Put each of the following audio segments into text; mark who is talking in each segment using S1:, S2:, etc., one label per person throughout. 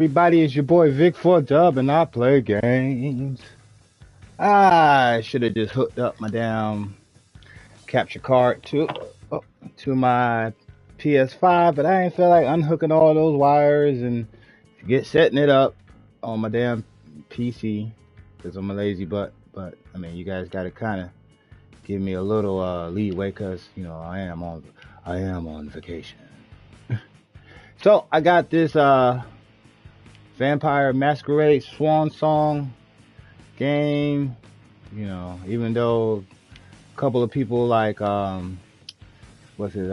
S1: Everybody, it's your boy Vic for Dub, and I play games. I should have just hooked up my damn capture card to my PS5, but I ain't feel like unhooking all those wires and get setting it up on my damn PC because I'm a lazy butt. But I mean, you guys got to kind of give me a little leeway because I am on vacation. So I got this Vampire Masquerade Swansong game. Even though a couple of people like what's it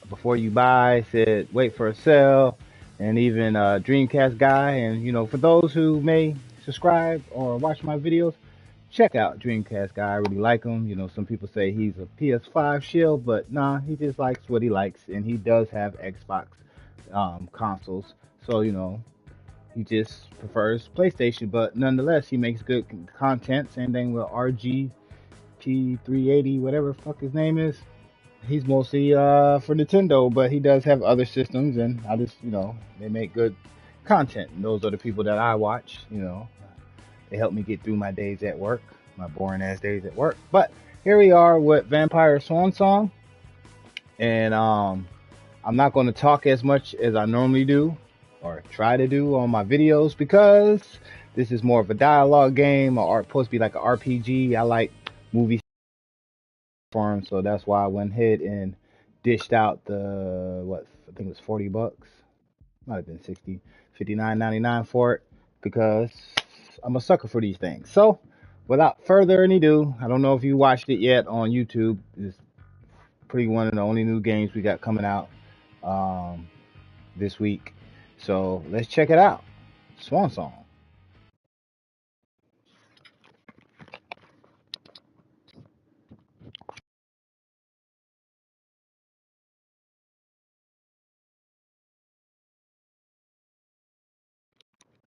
S1: before you buy said wait for a sale, and even Dreamcast guy, and for those who may subscribe or watch my videos, check out Dreamcast guy. I really like him. Some people say he's a PS5 shill, but nah, he just likes what he likes, and he does have Xbox consoles. So he just prefers PlayStation, but nonetheless, he makes good content. Same thing with RGP380, whatever the fuck his name is. He's mostly for Nintendo, but he does have other systems, and I just, they make good content. And those are the people that I watch. They help me get through my days at work, my boring ass days at work. But here we are with Vampire Swansong, and I'm not going to talk as much as I normally do or try to do on my videos because this is more of a dialogue game or supposed to be like an RPG. I like movie form, so that's why I went ahead and dished out the what I think it was $40, might have been 60, 59.99 for it because I'm a sucker for these things. So without further ado, I don't know if you watched it yet on YouTube. It's pretty one of the only new games we got coming out this week. So let's check it out. Swansong.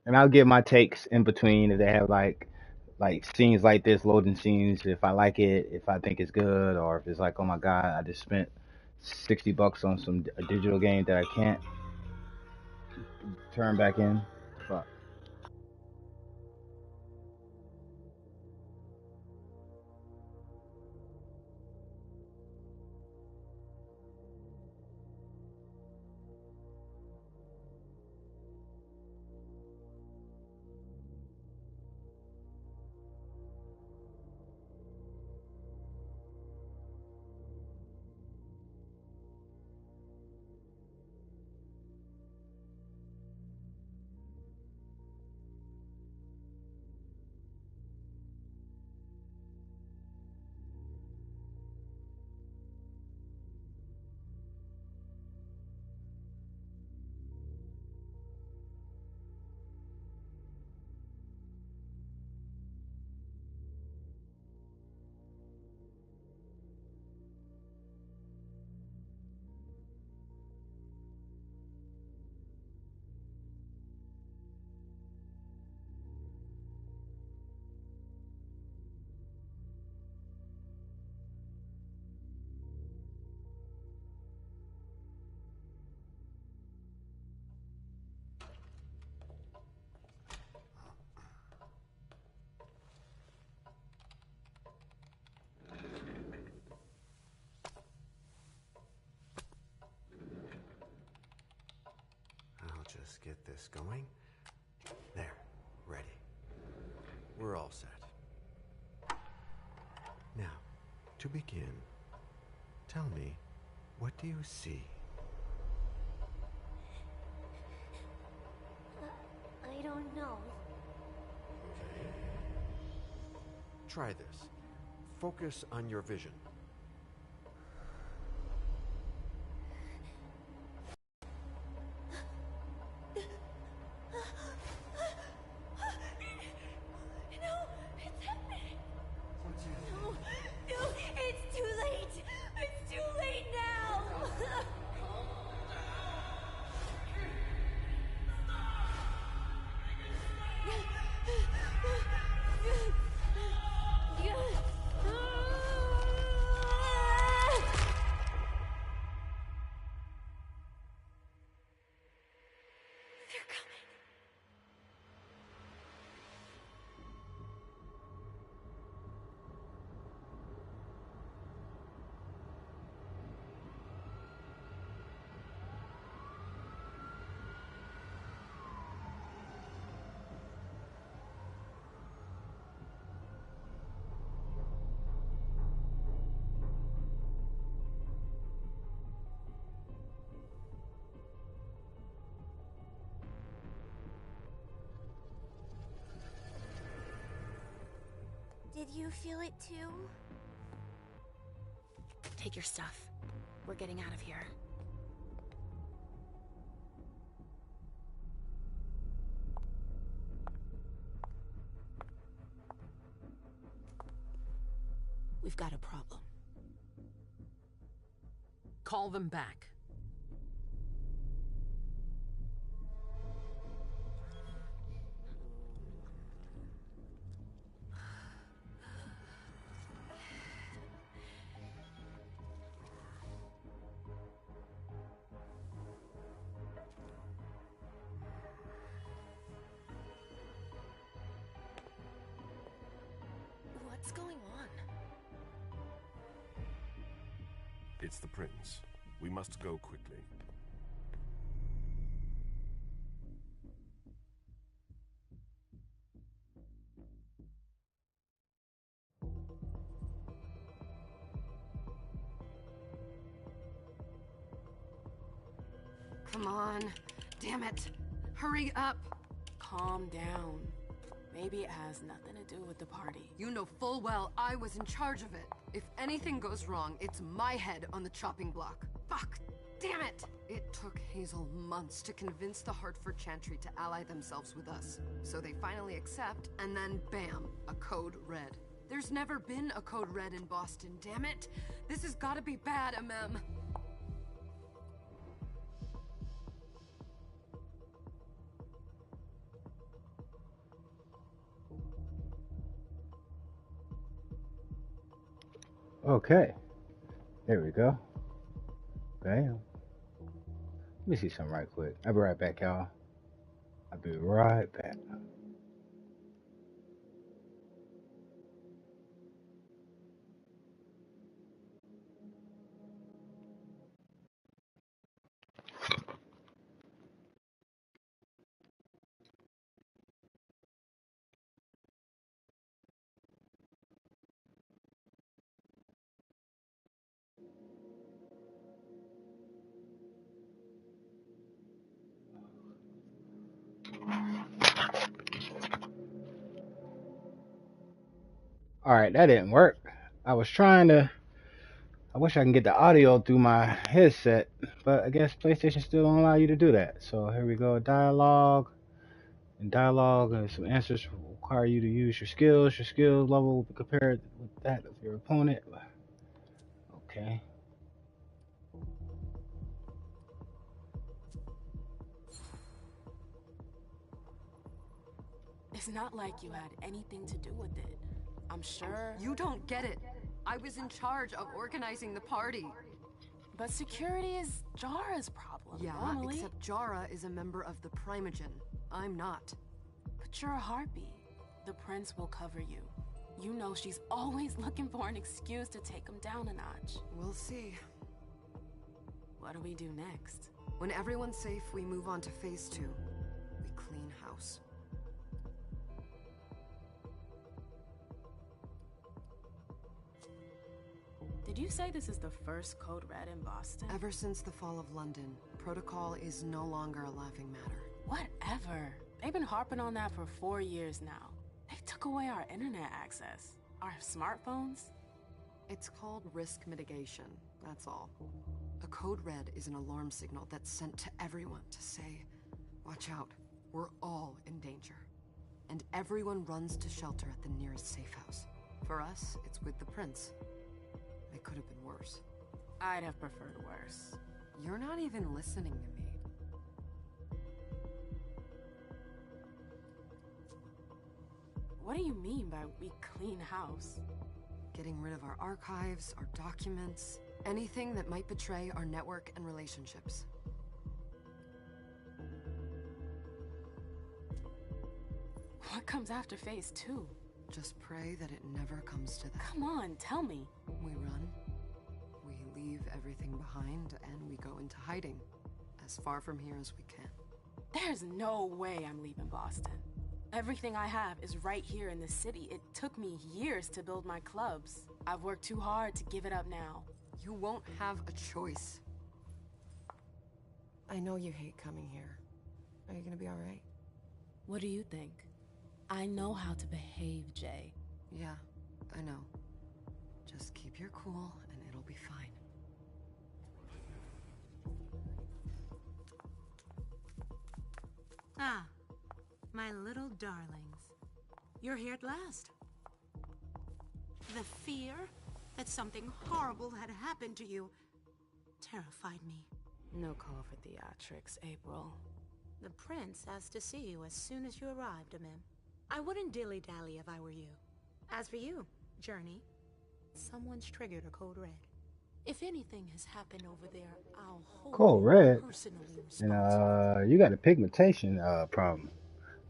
S1: And I'll give my takes in between if they have like scenes like this, loading scenes, if I like it, if I think it's good, or if it's like, oh my god, I just spent $60 on some a digital game that I can't turn back in. Fuck.
S2: I'll just get this going. There, ready. We're all set. Now, to begin, tell me, what do you see?
S3: I don't know.
S2: Okay. Try this. Focus on your vision.
S3: No, it's happening. No, no, it's too late. It's too late now. you feel it too?
S4: Take your stuff. We're getting out of here. We've got a problem.
S5: Call them back.
S4: What's going on?
S6: It's the prince. We must go quickly.
S7: Come on. Damn it. Hurry up. Calm down. Maybe it has nothing to do with the party. You know full well I was in charge of it. If anything goes wrong, it's my head on the chopping block. Fuck! Damn it! It took Hazel months to convince the Hartford Chantry to ally themselves with us. So they finally accept, and then bam, a code red. There's never been a code red in Boston, damn it! This has gotta be bad, MM.
S1: Okay. There we go. Bam. Let me see something right quick. I'll be right back, y'all. I'll be right back. All right, that didn't work. I was trying to. I wish I can get the audio through my headset, but I guess PlayStation still don't allow you to do that. So here we go. Dialogue. In dialogue, some answers require you to use your skills. Your skill level will be compared with that of your opponent. Okay.
S7: It's not like you had anything to do with it. I'm sure... You don't get it. I was in charge of organizing the party. But security is Jara's problem, yeah, normally. Except Jara is a member of the Primogen. I'm not. But you're a harpy. The prince will cover you. You know she's always looking for an excuse to take him down a notch. We'll see. What do we do next? When everyone's safe, we move on to phase 2. We clean house. Did you say this is the first code red in Boston? Ever since the fall of London, protocol is no longer a laughing matter. Whatever. They've been harping on that for 4 years now. They took away our internet access. Our smartphones. It's called risk mitigation, that's all. A code red is an alarm signal that's sent to everyone to say, watch out, we're all in danger. And everyone runs to shelter at the nearest safe house. For us, it's with the prince. It could have been worse. I'd have preferred worse. You're not even listening to me. What do you mean by we clean house? Getting rid of our archives, our documents, anything that might betray our network and relationships. What comes after phase 2? Just pray that it never comes to that. Come on, tell me. We run. We leave everything behind and we go into hiding. As far from here as we can. There's no way I'm leaving Boston. Everything I have is right here in the city. It took me years to build my clubs. I've worked too hard to give it up now. You won't have a choice. I know you hate coming here. Are you gonna be alright? What do you think? I know how to behave, Jay. Yeah, I know. Just keep your cool and it'll be fine.
S5: Ah, my little darlings. You're here at last. The fear that something horrible had happened to you terrified me.
S7: No call for theatrics, April.
S5: The prince asked to see you as soon as you arrived, Amim. I wouldn't dilly-dally if I were you. As for you, Journey, someone's triggered a code red. If anything has happened over there, I'll hold
S1: Cold
S5: you
S1: red.
S5: personally
S1: And
S5: responsible.
S1: you got a pigmentation problem.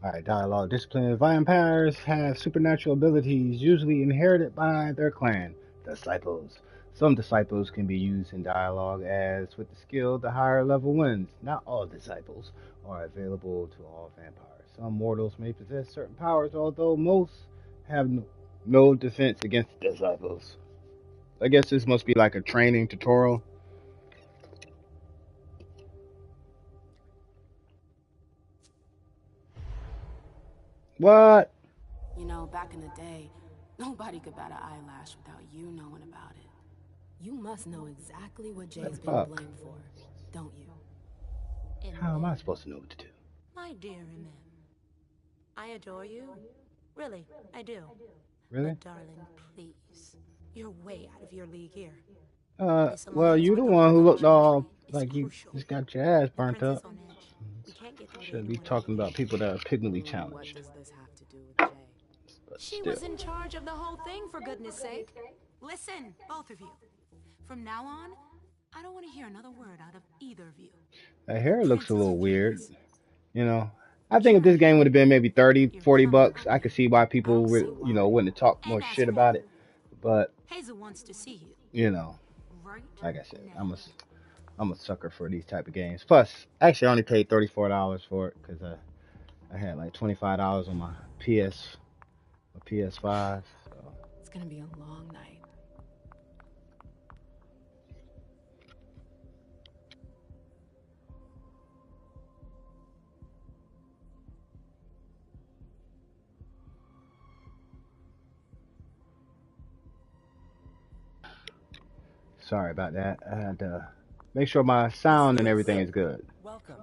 S1: Alright, dialogue. Disciplined vampires have supernatural abilities usually inherited by their clan disciples. Some disciples can be used in dialogue, as with the skill, the higher level wins. Not all disciples are available to all vampires. Some mortals may possess certain powers, although most have no defense against disciples. I guess this must be like a training tutorial. What?
S7: You know, back in the day, nobody could bat an eyelash without you knowing about it. You must know exactly what
S1: The
S7: Jay's been
S1: fuck?
S7: blamed for, don't you?
S1: How am I supposed to know what to do?
S5: My dear Amim, I adore you. Really, I do.
S1: Really?
S5: But darling, please. You're way out of your league here. This
S1: Well,
S5: alliance
S1: you
S5: with
S1: the
S5: the
S1: one who
S5: London
S1: looked all
S5: Chantry is
S1: like you
S5: crucial.
S1: just got your ass
S5: The
S1: burnt
S5: prince is
S1: up.
S5: on edge. We can't get through to
S1: Shouldn't be
S5: anyone
S1: talking
S5: else.
S1: about people that are pigmentally
S7: What
S1: challenged.
S7: does this have to do with Jay?
S1: But
S5: She
S1: still.
S5: was in charge of the whole thing, for goodness sake. Listen, both of you. From now on, I don't want to hear another word out of either of you.
S1: That
S5: The
S1: hair looks a
S5: prince is
S1: little weird,
S5: furious.
S1: you know. I think if this
S5: Journey,
S1: game would have been maybe 30,
S5: you're
S1: 40
S5: coming
S1: bucks,
S5: with
S1: I
S5: me.
S1: could see why
S7: I don't
S1: people,
S7: see
S1: you know,
S7: why.
S1: wouldn't have talked more
S5: And as
S1: shit
S5: for
S1: about it.
S5: Hazel,
S1: But,
S5: Hazel wants to see you
S1: you know,
S5: right
S1: like I said,
S5: now.
S1: I'm a sucker for these type of games. Plus, actually, I only paid $34 for it because I had like $25 on my PS5. So.
S7: It's gonna be a long night.
S1: Sorry about that. I had to make sure my sound and everything is good.
S8: Welcome.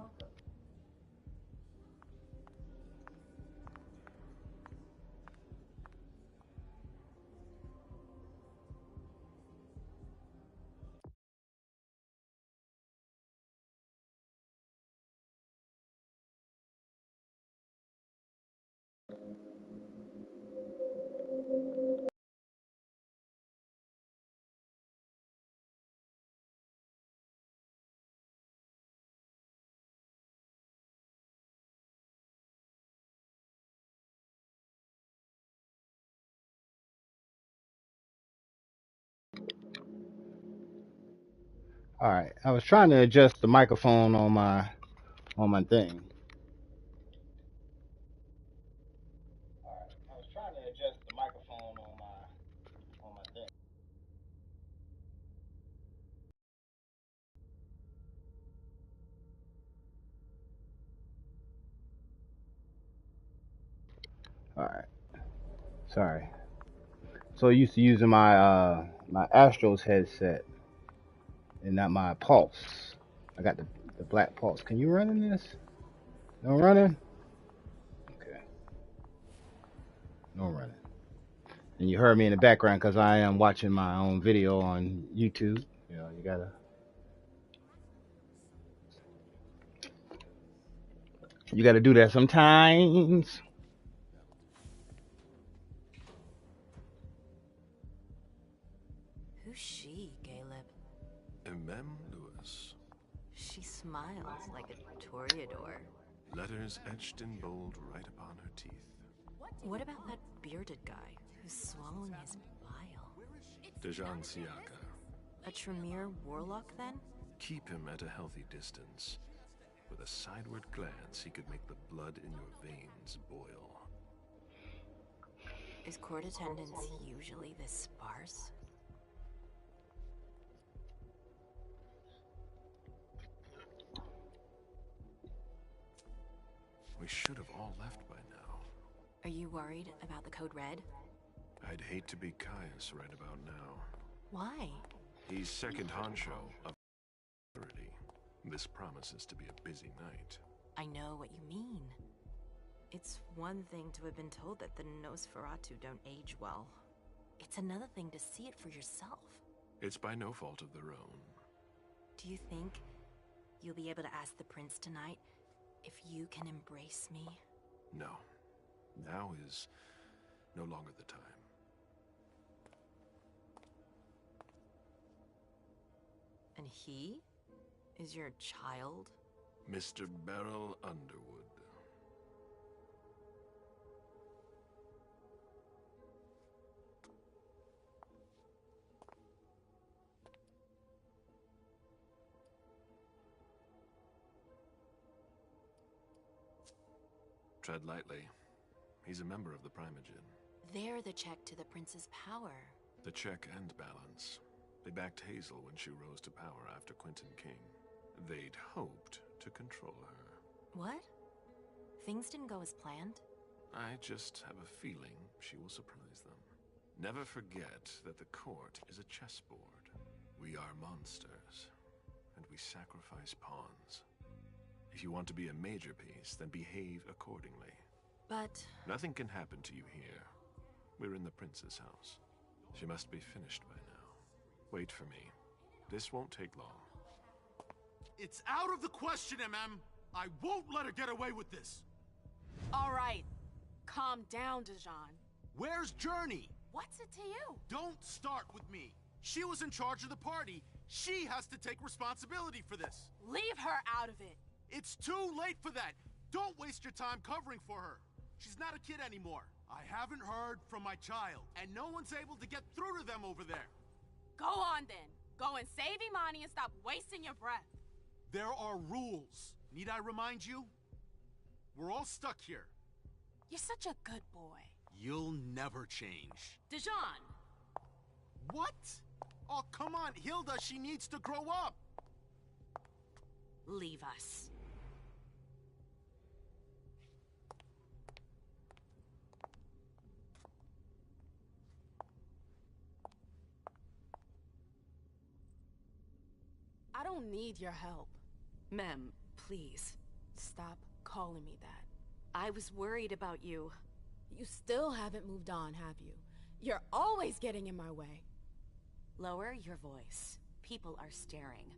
S1: All right. I was trying to adjust the microphone on my thing. I was trying to adjust the microphone on my thing. All right. Sorry. So used to using my Astros headset and not my Pulse. I got the black Pulse. Can you run in this? No running? Okay. No running. And you heard me in the background because I am watching my own video on YouTube. You know, you gotta do that sometimes.
S9: Who's she, Caleb?
S6: Mem Lewis.
S9: She smiles like a toreador.
S6: Letters etched in bold right upon her teeth.
S9: What about that bearded guy who's swallowing his bile?
S6: Dejan Siaka.
S9: A Tremere warlock, then?
S6: Keep him at a healthy distance. With a sideward glance, he could make the blood in your veins boil.
S9: Is court attendance usually this sparse?
S6: We should have all left by now.
S9: Are you worried about the Code Red?
S6: I'd hate to be Caius right about now.
S9: Why?
S6: He's second honcho of authority. This promises to be a busy night.
S9: I know what you mean. It's one thing to have been told that the Nosferatu don't age well. It's another thing to see it for yourself.
S6: It's by no fault of their own.
S9: Do you think you'll be able to ask the prince tonight if you can embrace me?
S6: No. Now is no longer the time.
S9: And he is your child?
S6: Mr. Beryl Underwood. Tread lightly. He's a member of the Primogen.
S9: They're the check to the prince's power.
S6: The check and balance. They backed Hazel when she rose to power after Quentin King. They'd hoped to control her.
S9: What? Things didn't go as planned?
S6: I just have a feeling she will surprise them. Never forget that the court is a chessboard. We are monsters, and we sacrifice pawns. If you want to be a major piece, then behave accordingly.
S9: But...
S6: Nothing can happen to you here. We're in the prince's house. She must be finished by now. Wait for me. This won't take long.
S8: It's out of the question, MM! I won't let her get away with this!
S7: All right. Calm down, Dijon.
S8: Where's Journey?
S7: What's it to you?
S8: Don't start with me. She was in charge of the party. She has to take responsibility for this.
S7: Leave her out of it.
S8: It's too late for that. Don't waste your time covering for her. She's not a kid anymore. I haven't heard from my child, and no one's able to get through to them over there.
S7: Go on then. Go and save Imani and stop wasting your breath.
S8: There are rules. Need I remind you? We're all stuck here.
S7: You're such a good boy.
S8: You'll never change.
S7: Dijon!
S8: What? Oh, come on, Hilda, she needs to grow up.
S9: Leave us.
S7: I don't need your help.
S9: Mem, please.
S7: Stop calling me that.
S9: I was worried about you.
S7: You still haven't moved on, have you? You're always getting in my way.
S9: Lower your voice. People are staring.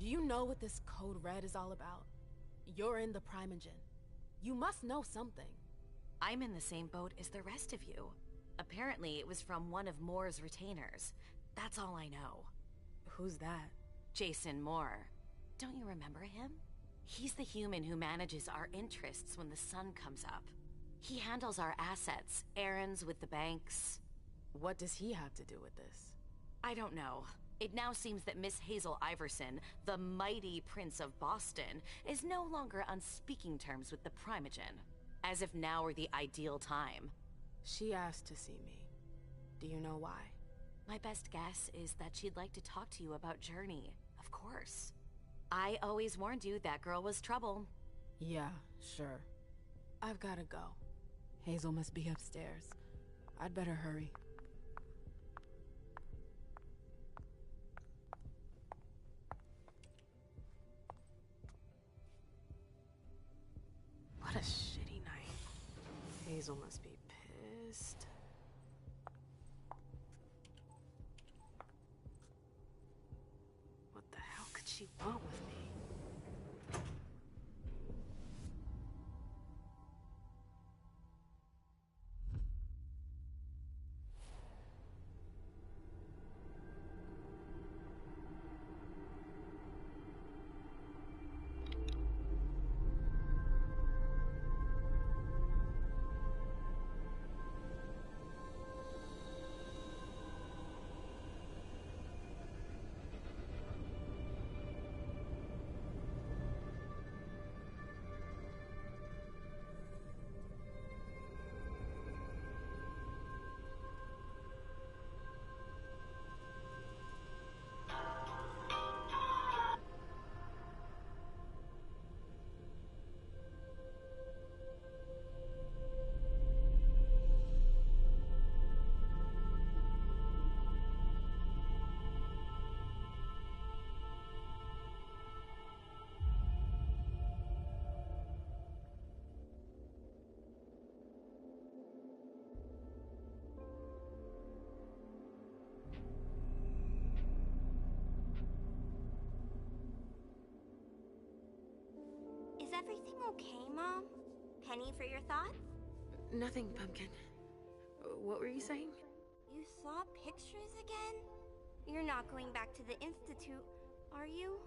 S7: Do you know what this Code Red is all about? You're in the Primogen. You must know something.
S9: I'm in the same boat as the rest of you. Apparently, it was from one of Moore's retainers. That's all I know.
S7: Who's that?
S9: Jason Moore. Don't you remember him? He's the human who manages our interests when the sun comes up. He handles our assets, errands with the banks.
S7: What does he have to do with this?
S9: I don't know. It now seems that Miss Hazel Iverson, the mighty Prince of Boston, is no longer on speaking terms with the Primogen. As if now were the ideal time.
S7: She asked to see me. Do you know why?
S9: My best guess is that she'd like to talk to you about Journey, of course. I always warned you that girl was trouble.
S7: Yeah, sure. I've gotta go. Hazel must be upstairs. I'd better hurry. What a shitty night. Hazel must be pissed. What the hell could she want with me?
S3: everything okay, Mom? Penny for your thoughts?
S5: Nothing, Pumpkin. What were you saying?
S3: You saw pictures again? You're not going back to the Institute, are you?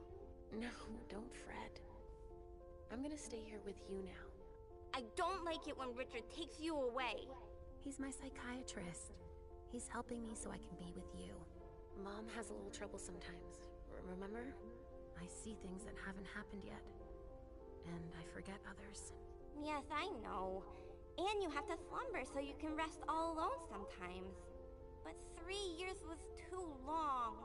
S5: No, don't fret. I'm gonna stay here with you now.
S3: I don't like it when Richard takes you away.
S4: He's my psychiatrist. He's helping me so I can be with you.
S5: Mom has a little trouble sometimes, remember?
S4: I see things that haven't happened yet. And I forget others.
S3: Yes, I know. And you have to slumber so you can rest all alone sometimes. But 3 years was too long.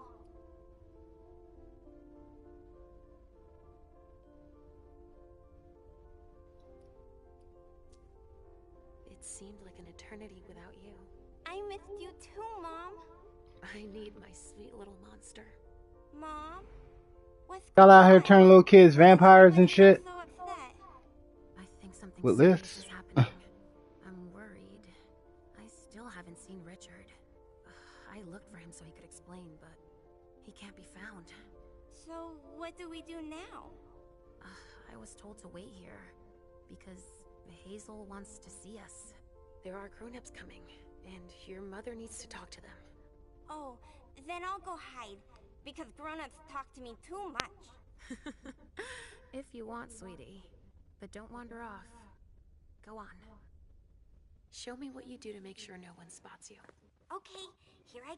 S5: It seemed like an eternity without you.
S3: I missed you too, Mom.
S5: I need my sweet little monster.
S3: Mom? What's
S1: Y'all out here
S3: going
S1: turning little kids vampires and shit
S3: so upset?
S4: I think something
S1: with
S4: serious
S1: this.
S4: is happening. I'm worried. I still haven't seen Richard. I looked for him so he could explain, but he can't be found.
S3: So, what do we do now?
S4: I was told to wait here because Hazel wants to see us.
S5: There are grown-ups coming, and your mother needs to talk to them.
S3: Oh, then I'll go hide, because grown-ups talk to me too much.
S4: If you want, sweetie. But don't wander off. Go on.
S5: Show me what you do to make sure no one spots you.
S3: Okay, here I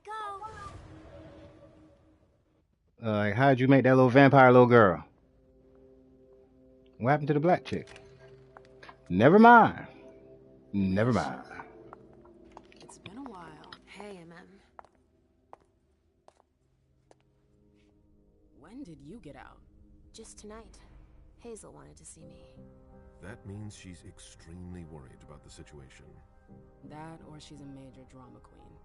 S3: go.
S1: Like, how'd you make that little vampire little girl? What happened to the black chick? Never mind. Never mind.
S7: It's been a while.
S5: Hey, MM.
S7: When did you get out?
S4: Just tonight. Hazel wanted to see me.
S6: That means she's extremely worried about the situation.
S7: That or she's a major drama queen.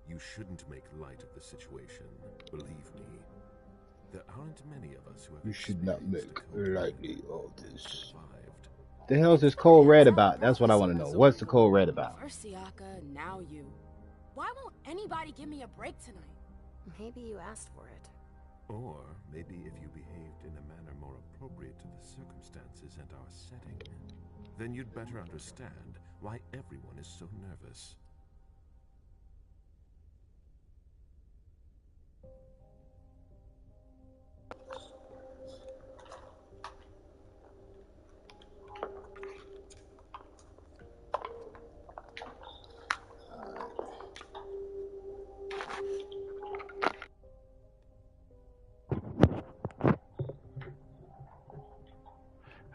S6: You shouldn't make light of the situation. Believe me, there aren't many of us who have.
S1: You should not make
S6: experienced
S1: lightly of this.
S6: survived.
S1: The hell's this code red about? That's what I want to know. What's the code red about?
S7: First Siaka, now you. Why won't anybody give me a break tonight?
S4: Maybe you asked for it.
S6: Or maybe if you behaved in a manner more appropriate to the circumstances and our setting, then you'd better understand why everyone is so nervous.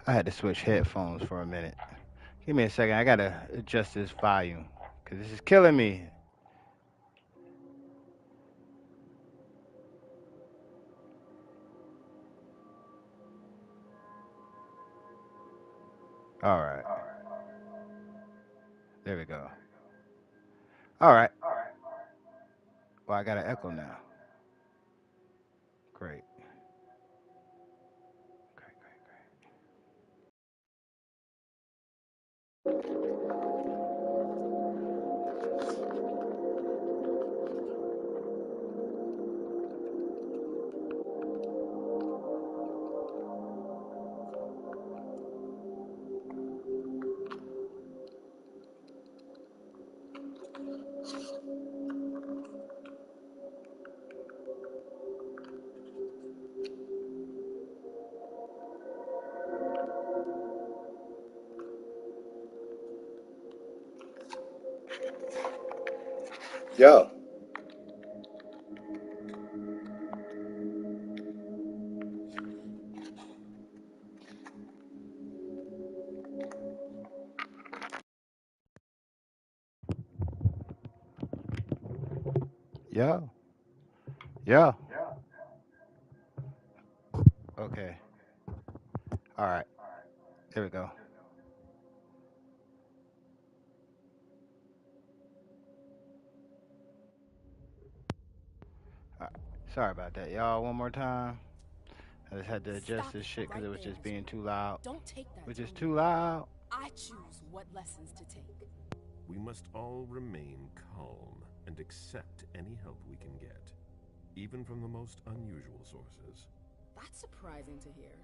S1: I had to switch headphones for a minute. Give me a second. I gotta adjust this volume because this is killing me. All right. There we go. All right. Well, I got an echo now. Great. Great, great, great. Yo. Yo. Yo. Okay. All right. There we go. Sorry about that, y'all. One more time. I just had to adjust
S7: Stop
S1: this
S7: it
S1: shit because
S7: right
S1: it was
S7: there,
S1: just being
S7: Hazel.
S1: too loud.
S7: Don't take that.
S1: It was
S7: to
S1: just
S7: me.
S1: too loud.
S7: I choose what lessons to take.
S6: We must all remain calm and accept any help we can get, even from the most unusual sources.
S7: That's surprising to hear,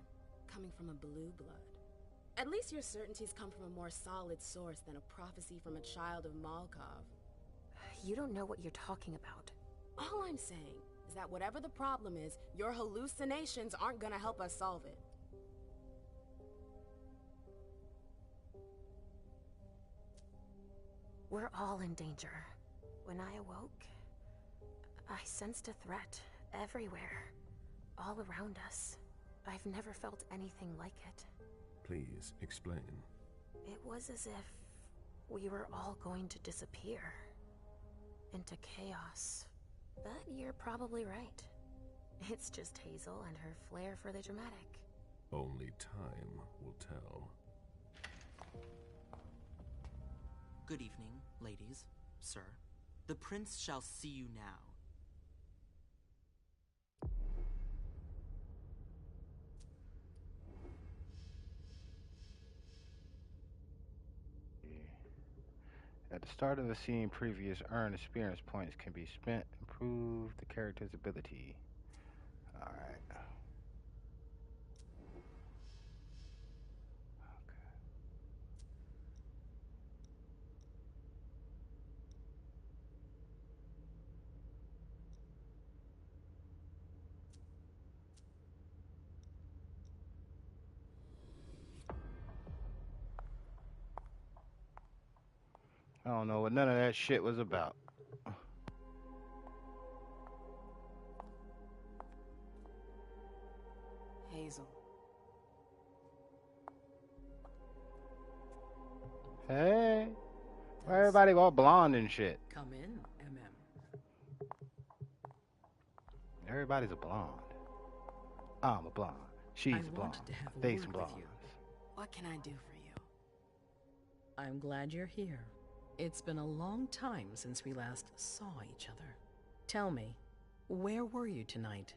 S7: coming from a blue blood. At least your certainties come from a more solid source than a prophecy from a child of Malkov.
S4: You don't know what you're talking about.
S7: All I'm saying is that whatever the problem is, your hallucinations aren't gonna help us solve it.
S4: We're all in danger. When I awoke, I sensed a threat everywhere, all around us. I've never felt anything like it.
S6: Please, explain.
S4: It was as if we were all going to disappear into chaos. But you're probably right. It's just Hazel and her flair for the dramatic.
S6: Only time will tell.
S10: Good evening, ladies, sir. The prince shall see you now.
S1: At the start of the scene, previous earned experience points can be spent, improve the character's ability. Alright. I don't know what none of that shit was about.
S7: Hazel.
S1: Hey, why everybody all blonde and shit?
S11: Come in, MM.
S1: Everybody's a blonde. I'm a blonde. She's a blonde.
S11: To have a
S1: They
S11: word
S1: some
S11: with
S1: blondes.
S11: you.
S7: What can I do for you?
S11: I'm glad you're here. It's been a long time since we last saw each other. Tell me, where were you tonight?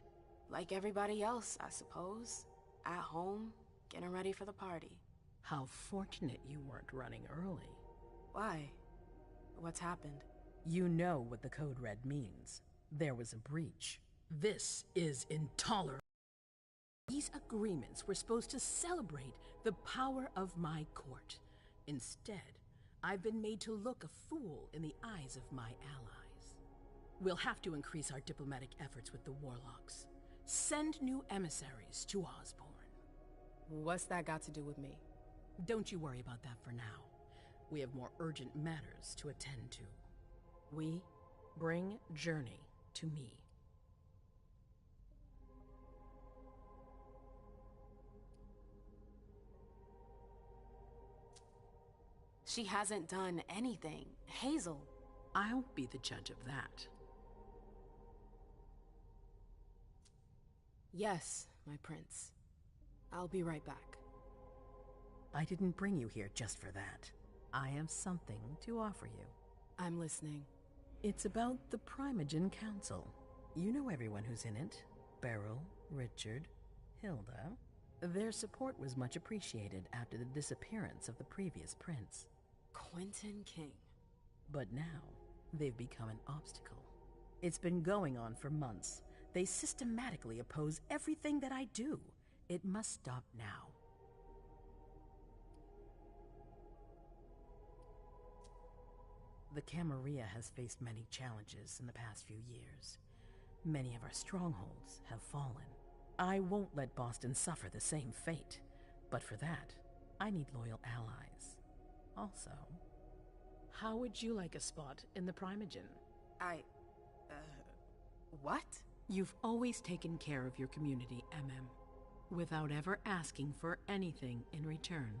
S7: Like everybody else, I suppose. At home, getting ready for the party.
S11: How fortunate you weren't running early.
S7: Why? What's happened?
S11: You know what the Code Red means. There was a breach. This is intolerable. These agreements were supposed to celebrate the power of my court. Instead, I've been made to look a fool in the eyes of my allies. We'll have to increase our diplomatic efforts with the Warlocks. Send new emissaries to Osborne.
S7: What's that got to do with me?
S11: Don't you worry about that for now. We have more urgent matters to attend to.
S7: We?
S11: Bring Journey to me.
S7: She hasn't done anything. Hazel.
S11: I'll be the judge of that.
S7: Yes, my prince. I'll be right back.
S11: I didn't bring you here just for that. I have something to offer you.
S7: I'm listening.
S11: It's about the Primogen Council. You know everyone who's in it. Beryl, Richard, Hilda. Their support was much appreciated after the disappearance of the previous prince.
S7: Quentin King.
S11: But now, they've become an obstacle. It's been going on for months. They systematically oppose everything that I do. It must stop now. The Camarilla has faced many challenges in the past few years. Many of our strongholds have fallen. I won't let Boston suffer the same fate. But for that, I need loyal allies. Also, how would you like a spot in the Primogen?
S7: What?
S11: You've always taken care of your community, without ever asking for anything in return.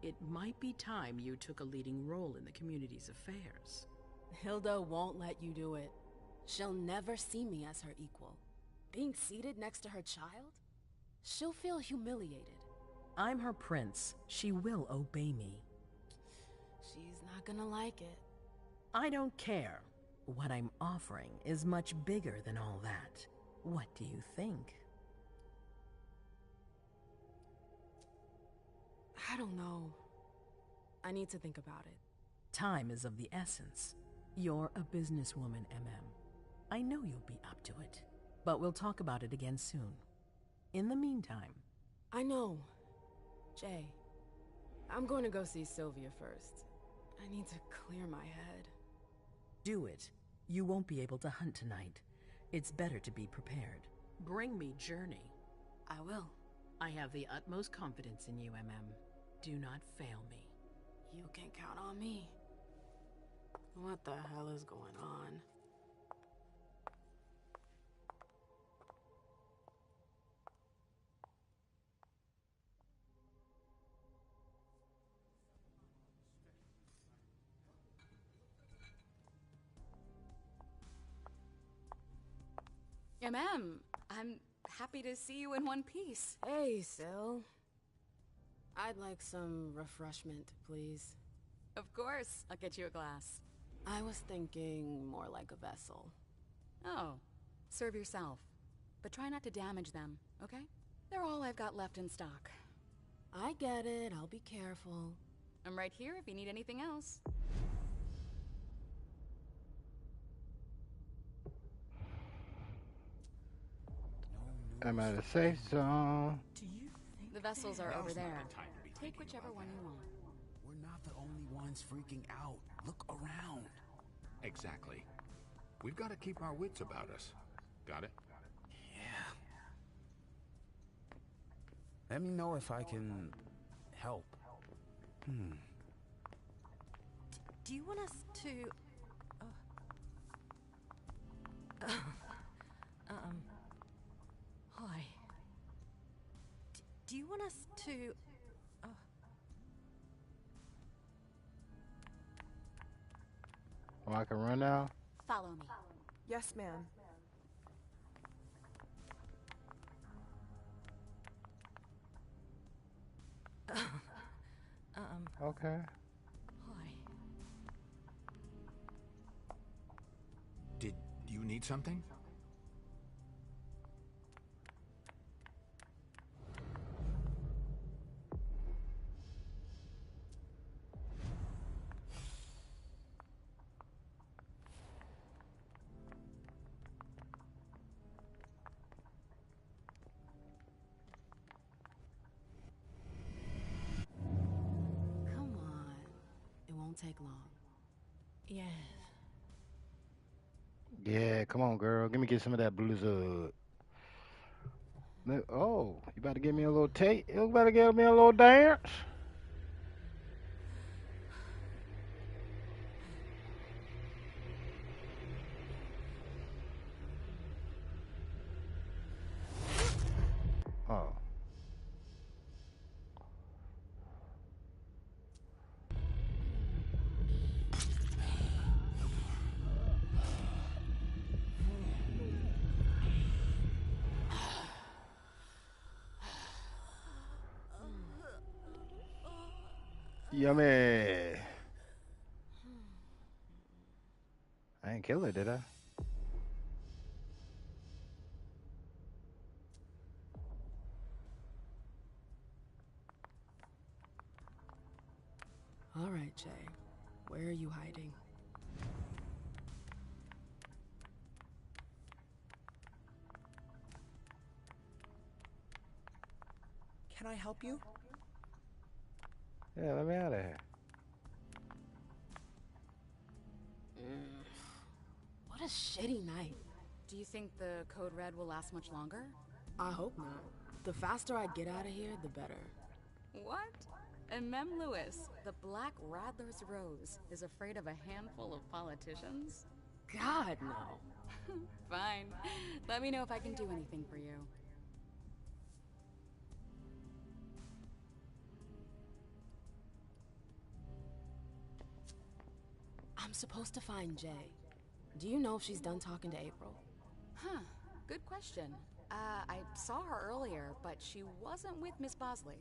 S11: It might be time you took a leading role in the community's affairs.
S7: Hilda won't let you do it. She'll never see me as her equal. Being seated next to her child? She'll feel humiliated.
S11: I'm her prince. She will obey me.
S7: She's not gonna like it.
S11: I don't care. What I'm offering is much bigger than all that. What do you think?
S7: I don't know. I need to think about it.
S11: Time is of the essence. You're a businesswoman, MM. I know you'll be up to it. But we'll talk about it again soon. In the meantime...
S7: I know. Jay, I'm going to go see Sylvia first. I need to clear my head.
S11: Do it. You won't be able to hunt tonight. It's better to be prepared. Bring me Journey.
S7: I will.
S11: I have the utmost confidence in you, MM. Do not fail me.
S7: You can count on me. What the hell is going on?
S12: I'm happy to see you in one piece.
S7: Hey, Syl. I'd like some refreshment, please.
S12: Of course, I'll get you a glass.
S7: I was thinking more like a vessel.
S12: Oh, serve yourself. But try not to damage them, okay? They're all I've got left in stock.
S7: I get it, I'll be careful.
S12: I'm right here if you need anything else.
S1: I'm at a safe zone.
S12: The vessels are over there. Take whichever one you want.
S13: We're not the only ones freaking out. Look around.
S6: Exactly. We've got to keep our wits about us. Got it?
S13: Yeah. Let me know if I can help.
S14: Do you want us to... Hi. Do you want us to...
S1: Oh, I can run now?
S12: Follow me.
S15: Yes, ma'am.
S1: Okay.
S14: Hi.
S6: Did you need something?
S7: Come on. It won't take long.
S14: Yes.
S1: Yeah, come on, girl. Give me get some of that blizzard. Oh, you about to give me a little taste? You about to give me a little dance? Oh. Yummy. I ain't kill her, did I?
S7: All right, Jay. Where are you hiding?
S15: Can I help you?
S1: Yeah, let me out of here.
S7: What a shitty night.
S12: Do you think the Code Red will last much longer?
S7: I hope not. The faster I get out of here, the better.
S12: What? And Mem Lewis, the Black Rattler's Rose, is afraid of a handful of politicians?
S7: God, no.
S12: Fine. Let me know if I can do anything for you.
S7: I'm supposed to find Jay. Do you know if she's done talking to April?
S12: Huh. Good question. I saw her earlier, but she wasn't with Miss Bosley.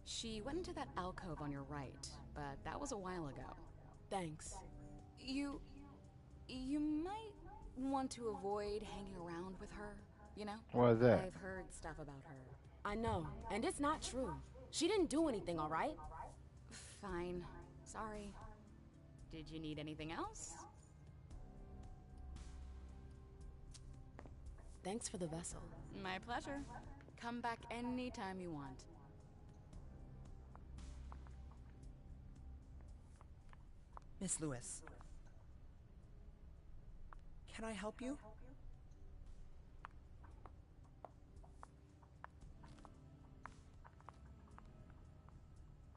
S12: She went into that alcove on your right, but that was a while ago.
S7: Thanks.
S12: You might want to avoid hanging around with her, you know?
S1: What is that?
S12: I've heard stuff about her.
S7: I know, and it's not true. She didn't do anything, all right?
S12: Fine. Sorry. Did you need anything else? Thanks for the vessel.
S7: My pleasure. Come back anytime you want.
S15: Miss Lewis. Can I help you?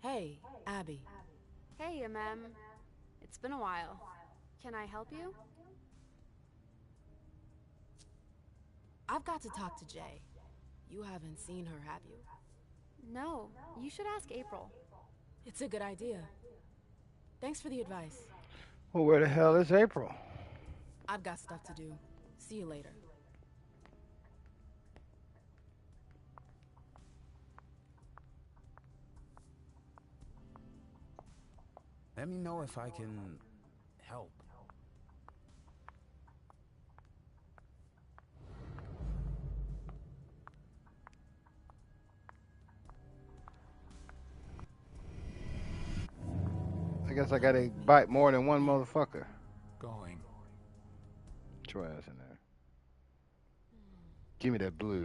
S12: Hey, Abby.
S16: Hey, Mem. It's been a while. Can I help you?
S12: I've got to talk to Jay. You haven't seen her, have you?
S16: No, you should ask April.
S12: It's a good idea. Thanks for the advice.
S1: Well, where the hell is April?
S12: I've got stuff to do. See you later.
S13: Let me know if I can help.
S1: I guess I gotta bite more than one motherfucker.
S6: Going.
S1: Throw ass in there. Give me that blood.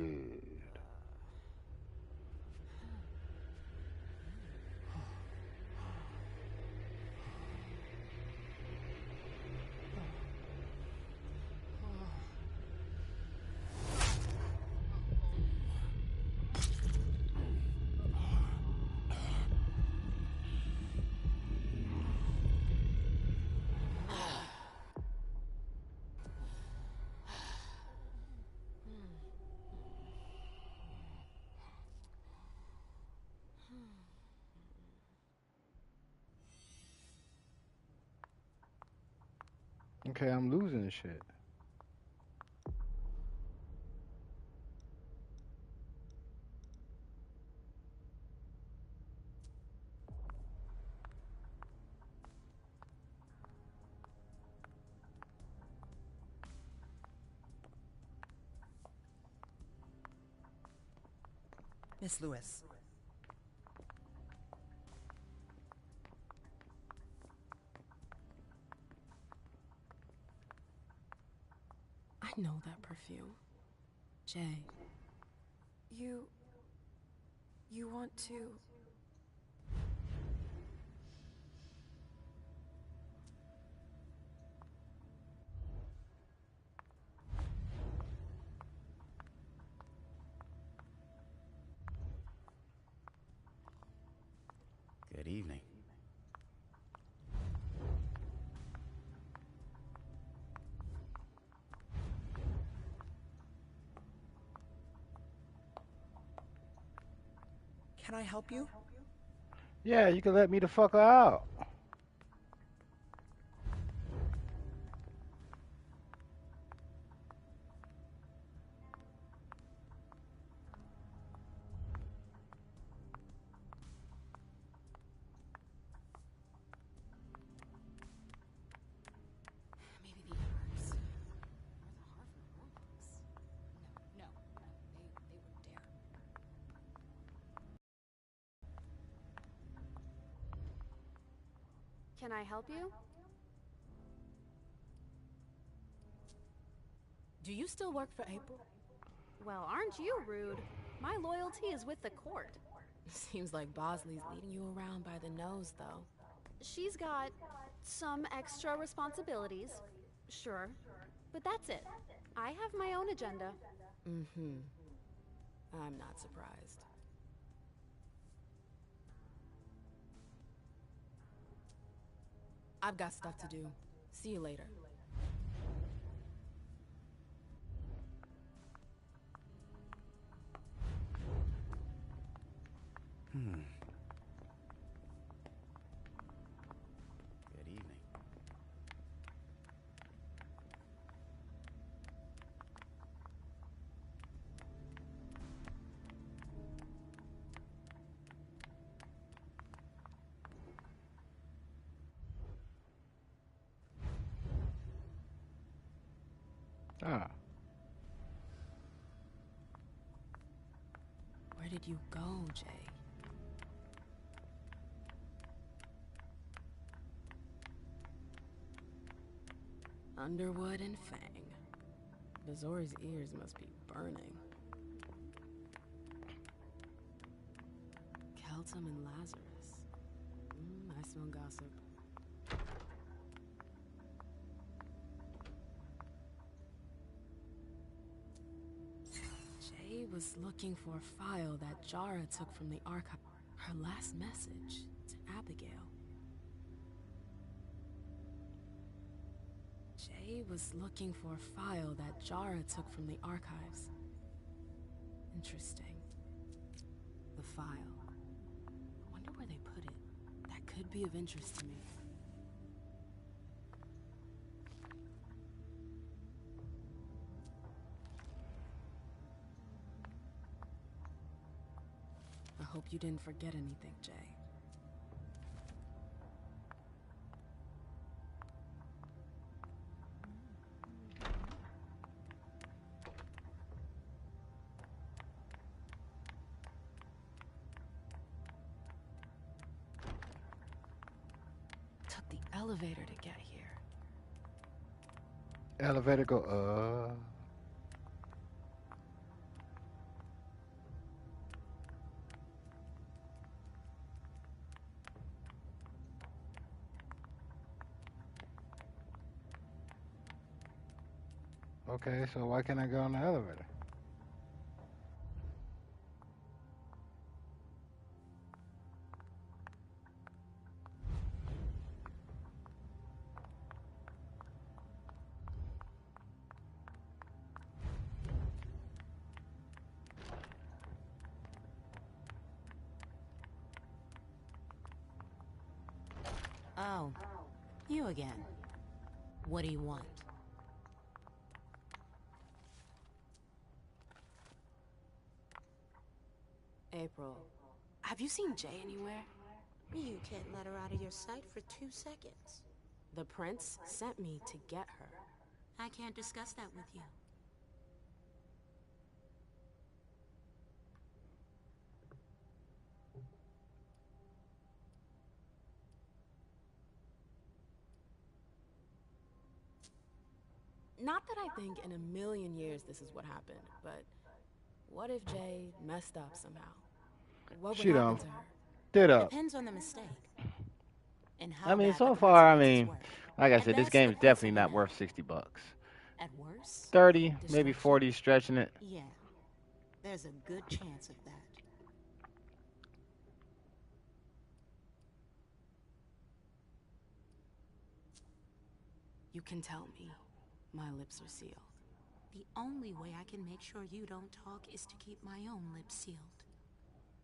S1: Okay, I'm losing this shit.
S15: Miss Lewis.
S12: I know that perfume. Jay.
S15: You want to...
S13: Good evening.
S15: Can I help you?
S1: Yeah, you can let me the fuck out.
S7: Maybe the Emperors. Or the Harvard Romans. No, they wouldn't dare.
S16: Can I help you?
S12: Do you still work for April?
S16: Well, aren't you rude? My loyalty is with the court.
S12: Seems like Bosley's leading you around by the nose, though.
S16: She's got some extra responsibilities, sure, but that's it. I have my own agenda.
S12: Mm-hmm. I'm not surprised. I've got stuff to do. See you later.
S13: Good evening.
S1: Ah.
S12: Where did you go, Jay? Underwood and Fang.
S7: Vizori's ears must be burning. Keltum and Lazarus. I smell gossip. Jay was looking for a file that Jara took from the archive. Her last message to Abigail. Jay was looking for a file that Jara took from the archives. Interesting. The file. I wonder where they put it. That could be of interest to me. I hope you didn't forget anything, Jay. Took the elevator to get here.
S1: Elevator go, Okay, so why can't I go on the elevator?
S5: Oh, you again. What do you want?
S7: April, have you seen Jay anywhere?
S5: You can't let her out of your sight for 2 seconds.
S7: The prince sent me to get her.
S5: I can't discuss that with you.
S7: Not that I think in a million years this is what happened, but what if Jay messed up somehow? What would
S1: She
S7: happen
S1: done
S7: to her?
S1: did up.
S5: Depends on the mistake. And
S1: I
S5: how
S1: mean,
S5: bad
S1: so
S5: the
S1: far, I
S5: consequences
S1: mean,
S5: were.
S1: like I
S5: At
S1: said, this
S5: best,
S1: game
S5: the
S1: is
S5: prince
S1: definitely
S5: will
S1: not
S5: win
S1: worth
S5: out.
S1: $60.
S5: At worst,
S1: 30, maybe
S5: destruction.
S1: 40, stretching it.
S5: Yeah, there's a good chance of that.
S7: You can tell me. My lips are sealed.
S5: The only way I can make sure you don't talk is to keep my own lips sealed.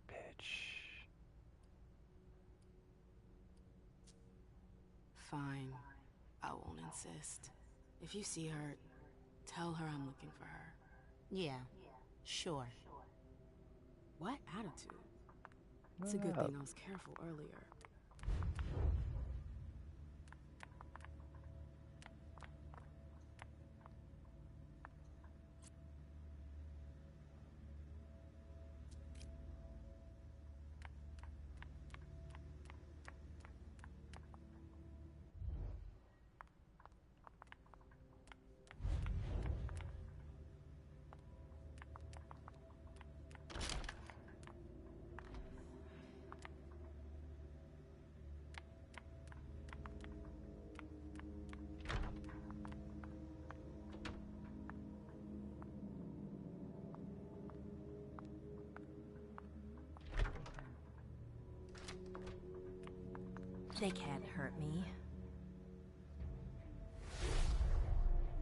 S1: Bitch.
S7: Fine. I won't insist. If you see her, tell her I'm looking for her.
S5: Yeah, sure.
S7: What attitude? It's a good thing I was careful earlier.
S14: They can't hurt me.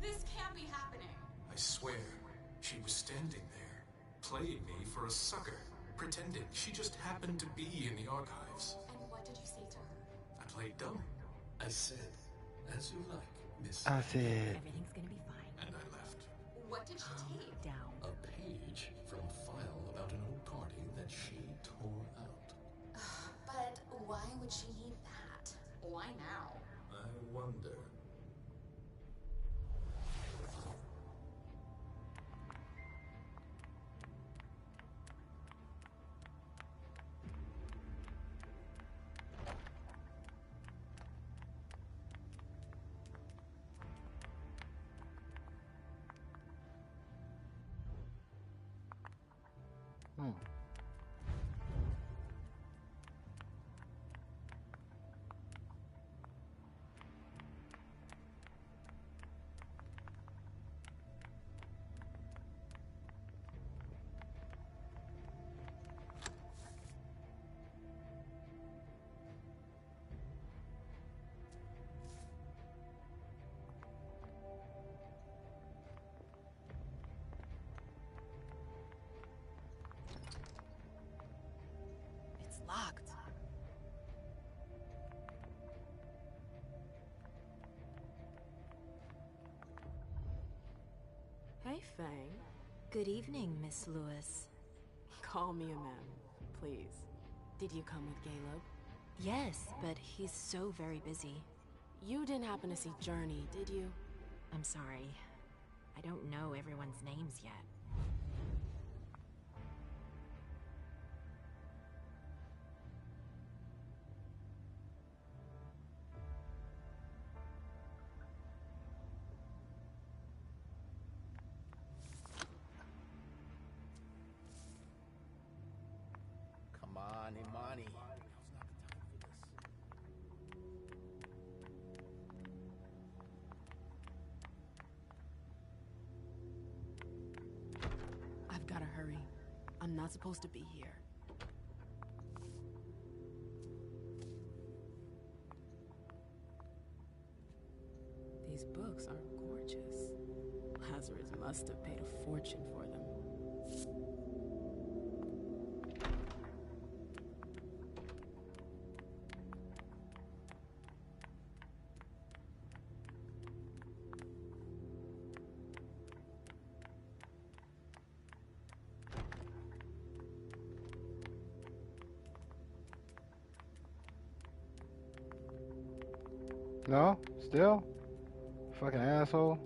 S12: This can't be happening.
S17: I swear, she was standing there, playing me for a sucker, pretending she just happened to be in the archives.
S12: And what did you say to her?
S17: I played dumb. I said, as you like, Miss.
S1: I said.
S14: Everything's gonna be fine.
S17: And I left.
S12: What did she take?
S14: Down.
S17: A page from a file about an old party that she tore out.
S12: But why would she need that? Why now?
S17: I wonder.
S7: locked. Hey, Fang.
S14: Good evening, Miss Lewis.
S7: Call me a ma'am, please. Did you come with Caleb?
S14: Yes, but he's so very busy.
S7: You didn't happen to see Journey, did you?
S14: I'm sorry. I don't know everyone's names yet.
S13: Come on, Imani.
S7: I've gotta hurry. I'm not supposed to be here. These books are gorgeous. Lazarus must have paid a fortune for them.
S1: No? Still? Fucking asshole.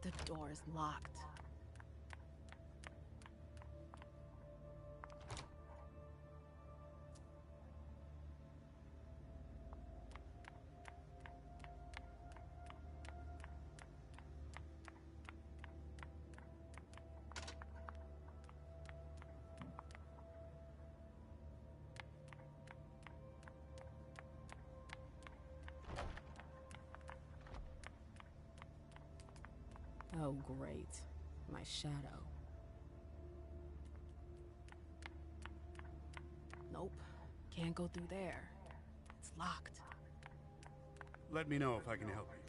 S7: The door is locked. Oh, great. My shadow. Nope. Can't go through there. It's locked.
S8: Let me know if I can help you.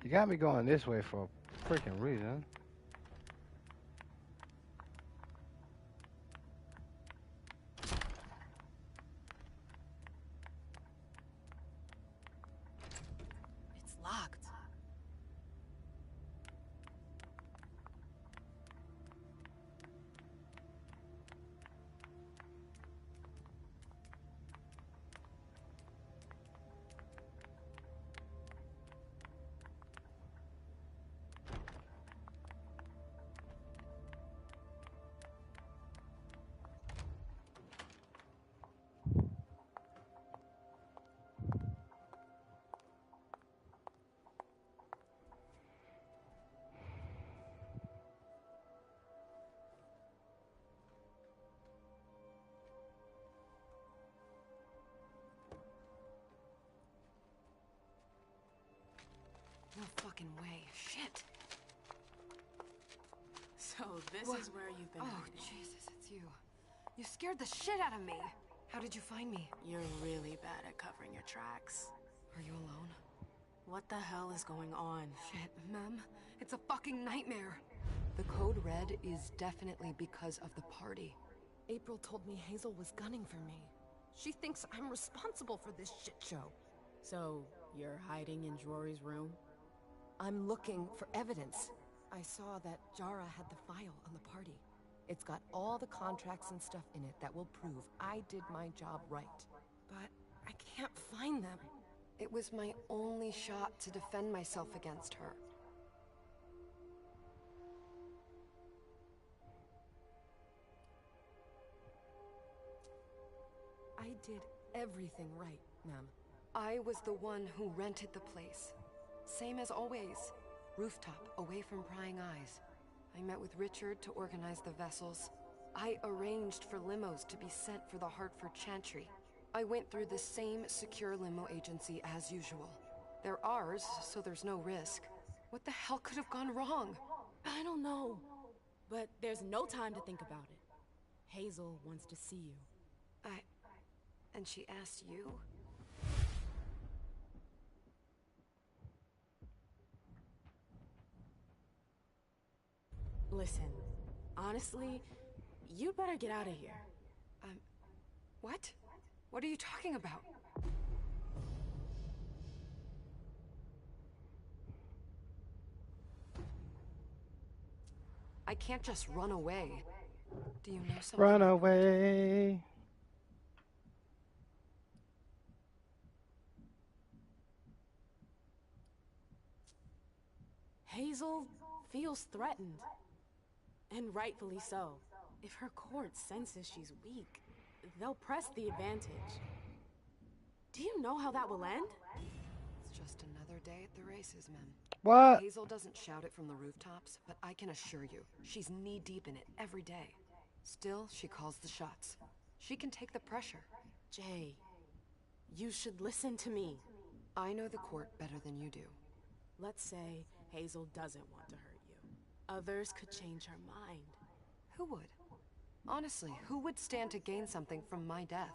S1: You got me going this way for a freaking reason.
S7: It's locked. No fucking way. Shit. So this is where you've been hiding.
S18: Jesus, it's you. You scared the shit out of me. How did you find me?
S7: You're really bad at covering your tracks.
S18: Are you alone?
S7: What the hell is going on?
S18: Shit, Mem. It's a fucking nightmare. The code red is definitely because of the party. April told me Hazel was gunning for me. She thinks I'm responsible for this shit show.
S7: So, you're hiding in Jory's room?
S18: I'm looking for evidence. I saw that Jara had the file on the party. It's got all the contracts and stuff in it that will prove I did my job right. But I can't find them. It was my only shot to defend myself against her. did everything right, ma'am. I was the one who rented the place. Same as always. Rooftop, away from prying eyes. I met with Richard to organize the vessels. I arranged for limos to be sent for the Hartford Chantry. I went through the same secure limo agency as usual. They're ours, so there's no risk. What the hell could have gone wrong?
S7: I don't know. But there's no time to think about it. Hazel wants to see you.
S18: And she asked you?
S7: Listen, honestly, you better get out of here.
S18: What? What are you talking about? I can't just run away. Do you know something?
S1: Run away.
S7: Hazel feels threatened. And rightfully so. If her court senses she's weak, they'll press the advantage. Do you know how that will end?
S18: It's just another day at the races, Mem.
S1: What?
S18: Hazel doesn't shout it from the rooftops, but I can assure you, she's knee-deep in it every day. Still, she calls the shots. She can take the pressure.
S7: Jay, you should listen to me.
S18: I know the court better than you do.
S7: Let's say Hazel doesn't want to hurt you. Others could change her mind.
S18: Who would? Honestly, who would stand to gain something from my death?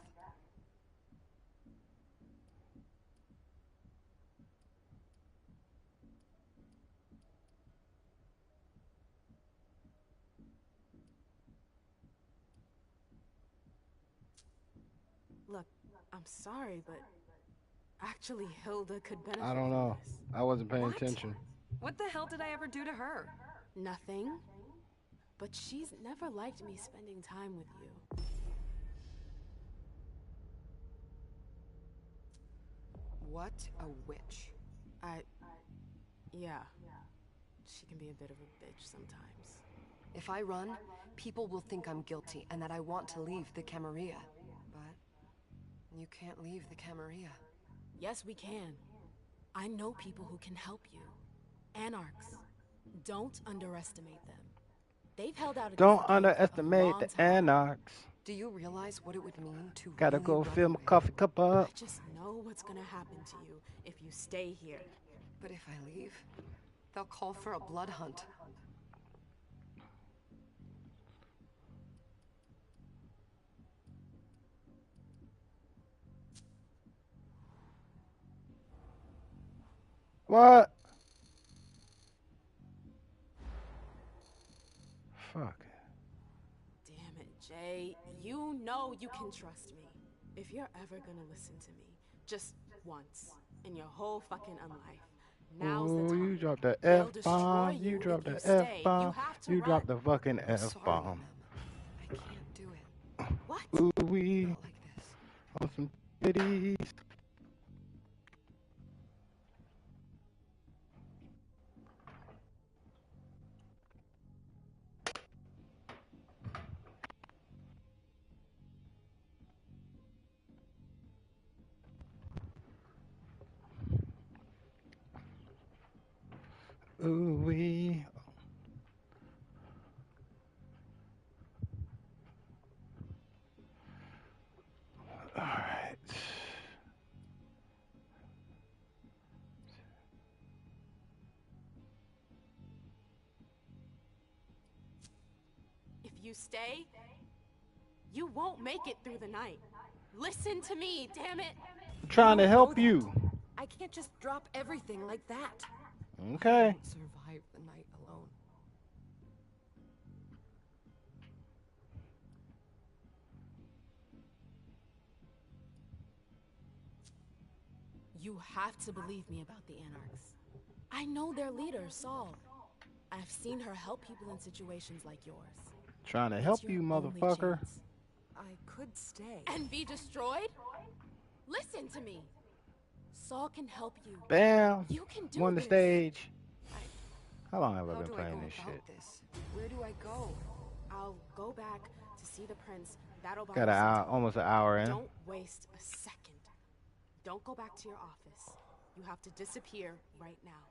S7: Look, I'm sorry, but actually Hilda could benefit
S1: I don't
S7: from
S1: know.
S7: this.
S1: I wasn't paying
S18: What?
S1: attention.
S18: What the hell did I ever do to her?
S7: Nothing. But she's never liked me spending time with you.
S18: What a witch.
S7: Yeah. She can be a bit of a bitch sometimes.
S18: If I run, people will think I'm guilty and that I want to leave the Camarilla. But you can't leave the Camarilla.
S7: Yes, we can. I know people who can help you. Anarchs. Don't underestimate them. They've held out against
S1: Don't
S7: the gangs for a
S1: underestimate
S7: long
S1: the
S7: time.
S1: anarchs.
S18: Do you realize what it would mean to
S1: Gotta
S18: really
S1: go
S18: run
S1: fill my
S18: away?
S1: coffee cup up.
S7: I just know what's gonna happen to you if you stay here.
S18: But if I leave, they'll call for a blood hunt.
S1: What? Fuck.
S7: Damn it, Jay. You know you can trust me. If you're ever gonna listen to me, just once in your whole fucking life, now's the
S1: Ooh,
S7: time.
S1: you dropped the
S7: They'll
S1: F
S7: destroy
S1: bomb.
S7: you
S1: You
S7: if
S1: dropped
S7: you
S1: the
S7: stay.
S1: F bomb.
S7: You have to
S1: You
S7: run.
S1: dropped the fucking
S18: I'm
S1: F
S18: sorry,
S1: bomb.
S18: Mem. I can't do it.
S7: What?
S1: Ooh wee.
S18: Not like this.
S1: On some titties. Ooh wee. All right.
S7: If you stay, you won't make it through the night. Listen to me, damn it.
S1: I'm trying to
S18: You
S1: help
S18: know
S1: you.
S18: that. I can't just drop everything like that. I
S1: Okay.
S18: won't survive the night alone.
S7: You have to believe me about the Anarchs. I know their leader, Saul. I've seen her help people in situations like yours.
S1: Trying to
S7: It's
S1: help
S7: your
S1: you,
S7: only
S1: motherfucker.
S7: chance.
S18: I could stay.
S7: And be destroyed? Listen to me. Saul can help you.
S1: Bam.
S7: You can do
S1: Won the
S7: this.
S1: stage. How long have I
S18: How
S1: been
S18: do I
S1: playing
S18: go
S1: this
S18: about
S1: shit?
S18: this? Where do I go?
S7: I'll go back to see the prince That'll buy
S1: Got
S7: you some time.
S1: almost an hour in.
S7: Don't waste a second. Don't go back to your office. You have to disappear right now.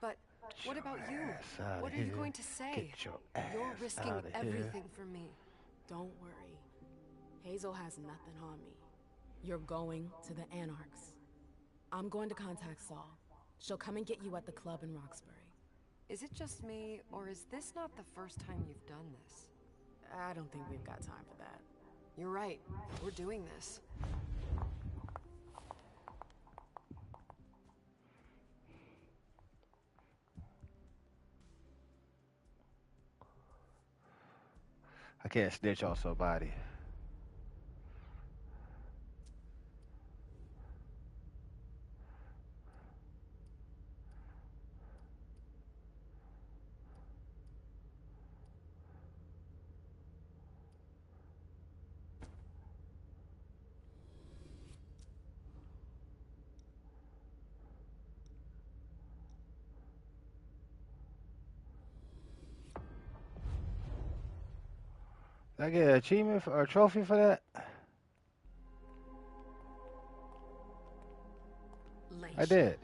S18: But what about you? What are you going to say? You're risking everything for me.
S7: Don't worry. Hazel has nothing on me. You're going to the Anarchs. I'm going to contact Saul. She'll come and get you at the club in Roxbury.
S18: Is it just me, or is this not the first time you've done this?
S7: I don't think we've got time for that.
S18: You're right. We're doing this.
S1: I can't snitch on somebody. Did I get an achievement or a trophy for that? I did.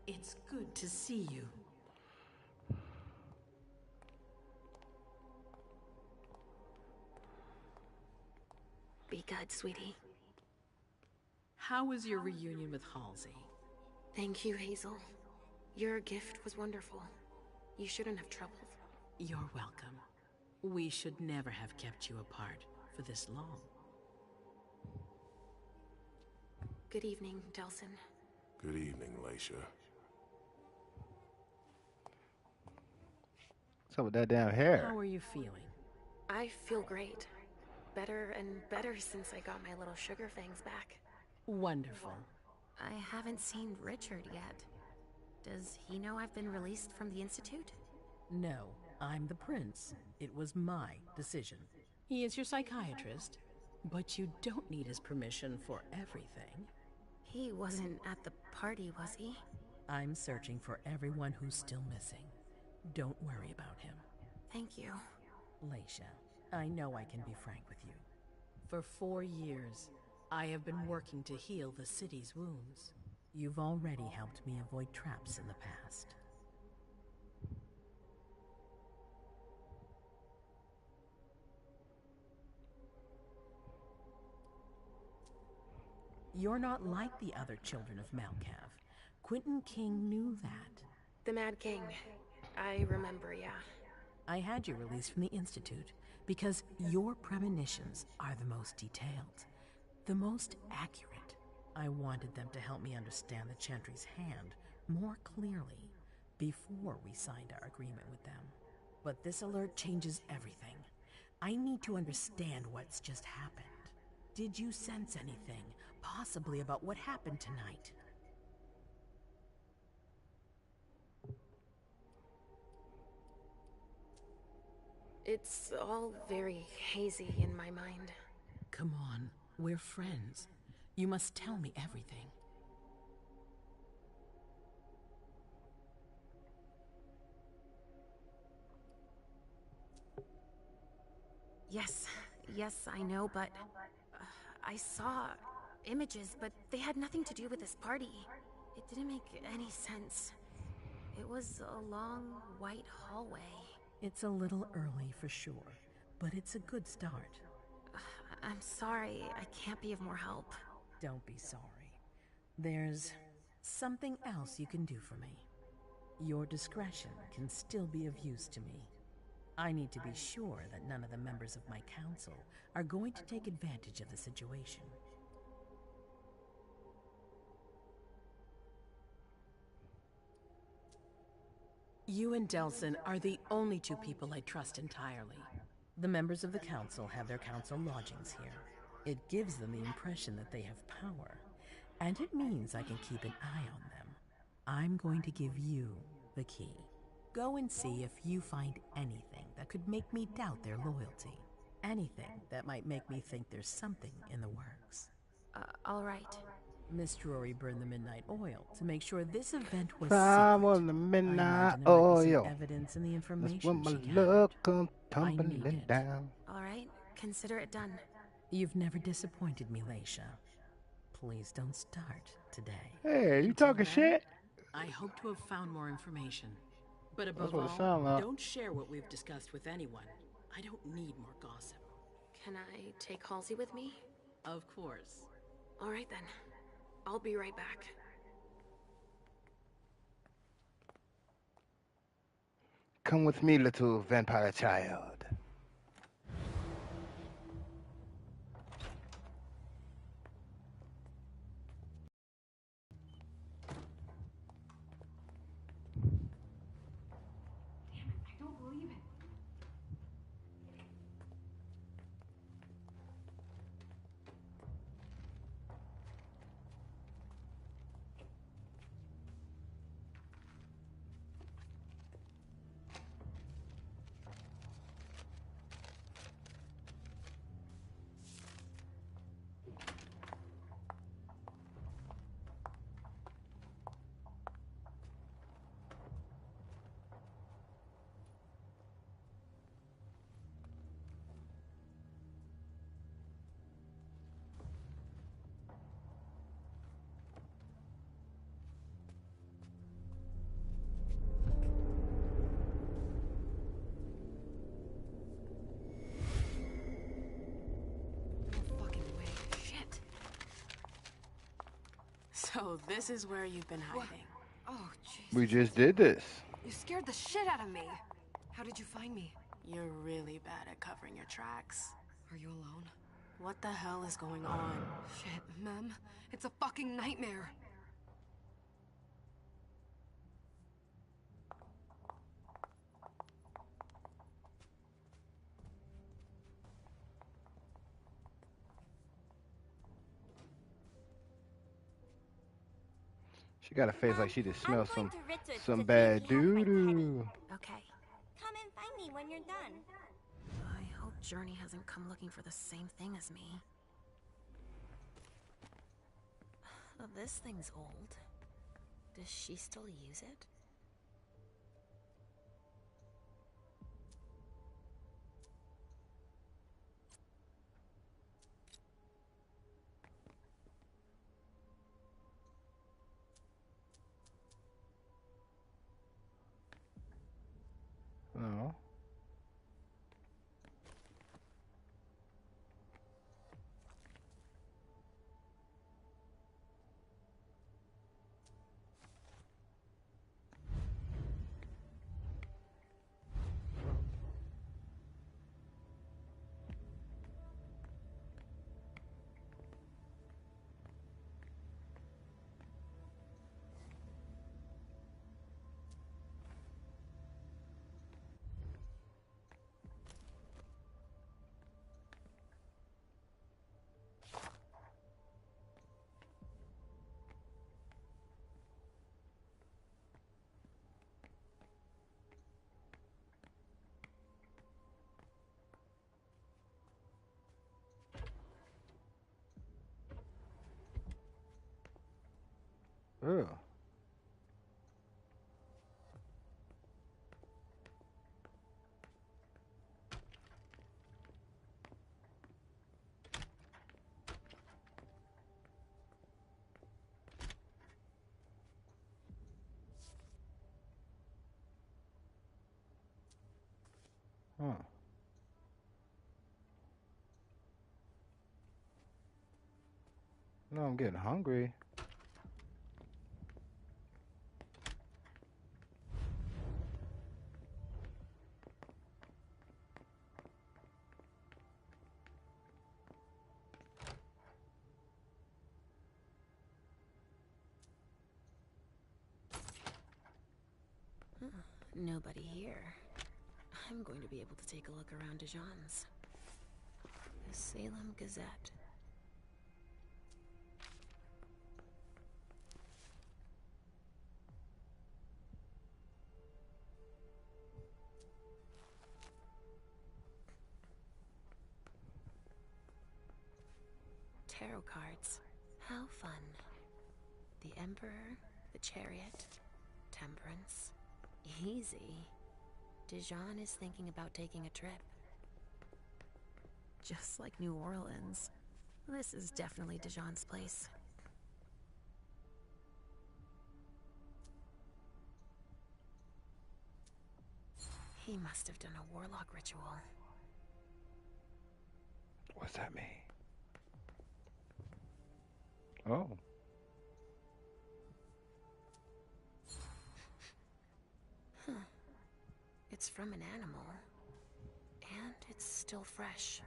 S11: It's good to see you.
S4: Be good, sweetie.
S11: How was your reunion with Halsey?
S4: Thank you, Hazel. Your gift was wonderful. You shouldn't have troubled.
S11: You're welcome. We should never have kept you apart for this long.
S4: Good evening, Delsin.
S6: Good evening, Leisha.
S1: What's up with that damn hair?
S11: How are you feeling?
S4: I feel great. Better and better since I got my little sugar fangs back.
S11: Wonderful.
S4: I haven't seen Richard yet. Does he know I've been released from the Institute?
S11: No, I'm the prince. It was my decision. He is your psychiatrist, but you don't need his permission for everything.
S4: He wasn't at the party, was he?
S11: I'm searching for everyone who's still missing. Don't worry about him.
S4: Thank you.
S11: Leisha, I know I can be frank with you. For 4 years, I have been working to heal the city's wounds. You've already helped me avoid traps in the past. You're not like the other children of Malkav. Quentin King knew that.
S4: The Mad King. I remember, yeah.
S11: I had you released from the Institute because your premonitions are the most detailed, the most accurate. I wanted them to help me understand the Chantry's hand more clearly before we signed our agreement with them. But this alert changes everything. I need to understand what's just happened. Did you sense anything, possibly about what happened tonight?
S4: It's all very hazy in my mind.
S11: Come on, we're friends. You must tell me everything.
S4: Yes, I know, but I saw images, but they had nothing to do with this party. It didn't make any sense. It was a long, white hallway.
S11: It's a little early for sure, but it's a good start.
S4: I'm sorry, I can't be of more help.
S11: Don't be sorry. There's something else you can do for me. Your discretion can still be of use to me. I need to be sure that none of the members of my council are going to take advantage of the situation. You and Delsin are the only two people I trust entirely. The members of the council have their council lodgings here. It gives them the impression that they have power, and it means I can keep an eye on them. I'm going to give you the key. Go and see if you find anything that could make me doubt their loyalty. Anything that might make me think there's something in the works.
S4: All right.
S11: Miss Drury burned the midnight oil to make sure this event was
S1: Time
S11: secret.
S1: on the midnight
S11: I imagine there might be
S1: oil.
S11: some evidence in the
S1: That's
S11: information
S1: when my
S11: she
S1: love
S11: gathered.
S1: comes
S11: I need
S1: tumbling
S11: it.
S1: down.
S4: All right, consider it done.
S11: You've never disappointed me, Leisha. Please don't start today.
S1: Hey, you
S11: Until
S1: talking
S11: then,
S1: shit?
S11: I hope to have found more information. But
S1: That's
S11: above
S1: what it
S11: all,
S1: sounds like.
S11: don't share what we've discussed with anyone. I don't need more gossip.
S4: Can I take Halsey with me?
S11: Of course.
S4: All right then. I'll be right back.
S1: Come with me, little vampire child.
S19: I don't believe it.
S7: So this is where you've been hiding.
S18: Oh, jeez.
S1: We just did this.
S18: You scared the shit out of me. How did you find me?
S7: You're really bad at covering your tracks.
S18: Are you alone?
S7: What the hell is going on?
S18: Shit, Mem. It's a fucking nightmare.
S1: She got a face like she just smelled
S3: I'm going to Richard's
S1: some
S3: to
S1: bad
S3: take me off my
S1: doo-doo.
S4: Okay.
S3: Come and find me when you're done.
S4: I hope Journey hasn't come looking for the same thing as me. This thing's old. Does she still use it?
S1: No. Ugh. Huh. No, I'm getting hungry.
S4: Nobody here. I'm going to be able to take a look around Dijon's. The Salem Gazette. Tarot cards. How fun. The Emperor, the Chariot, Temperance. Easy. Dijon is thinking about taking a trip. Just like New Orleans. This is definitely Dijon's place. He must have done a warlock ritual.
S1: What's that mean? Oh.
S4: Huh. It's from an animal. And it's still fresh.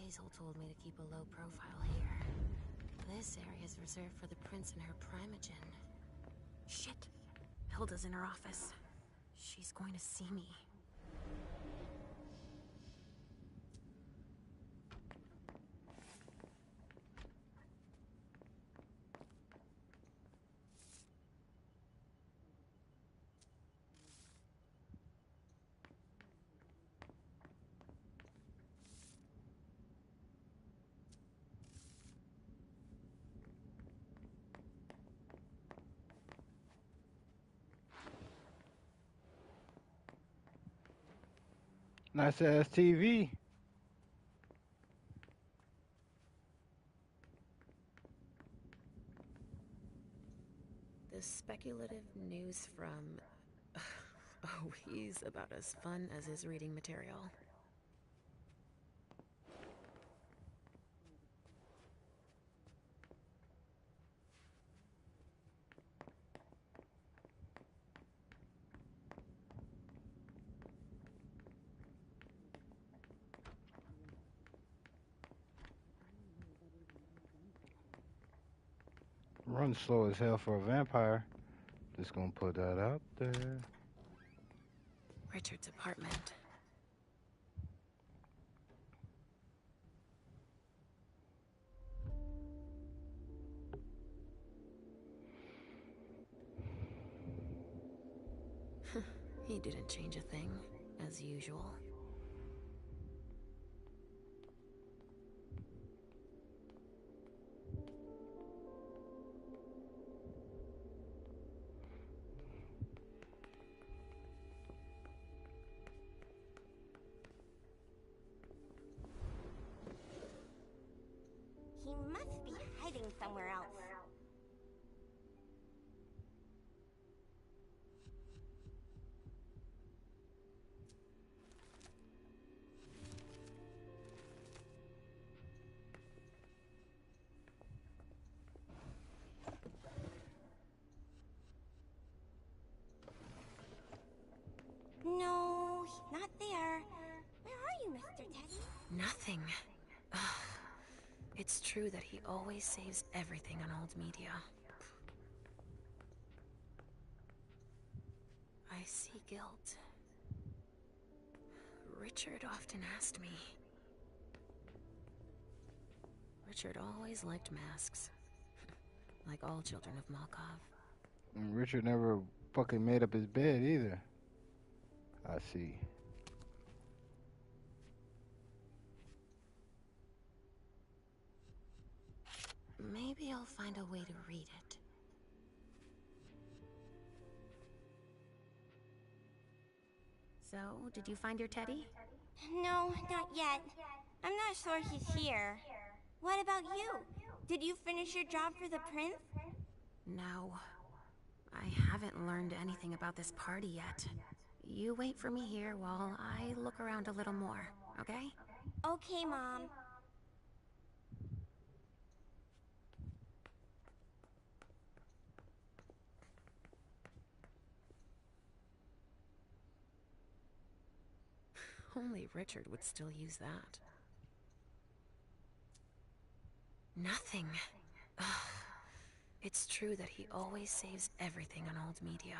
S4: Hazel told me to keep a low profile here. This area is reserved for the prince and her primogen. Shit. Hilda's in her office. She's going to see me.
S1: Nice ass TV.
S4: The speculative news from... Oh, he's about as fun as his reading material.
S1: Runs slow as hell for a vampire. Just gonna put that out there.
S4: Richard's apartment. He didn't change a thing, as usual.
S3: He must be hiding somewhere else. No, he's not there. Where are you, Mr. Teddy?
S4: Nothing. Ugh. It's true that he always saves everything on old media. I see guilt. Richard often asked me. Richard always liked masks. Like all children of Malkov.
S1: And Richard never fucking made up his bed either. I see.
S4: Maybe I'll find a way to read it. So, did you find your teddy?
S3: No, not yet. I'm not sure he's here. What about you? Did you finish your job for the prince?
S4: No. I haven't learned anything about this party yet. You wait for me here while I look around a little more, okay?
S3: Okay, Mom.
S4: Only Richard would still use that. Nothing. Ugh. It's true that he always saves everything on old media.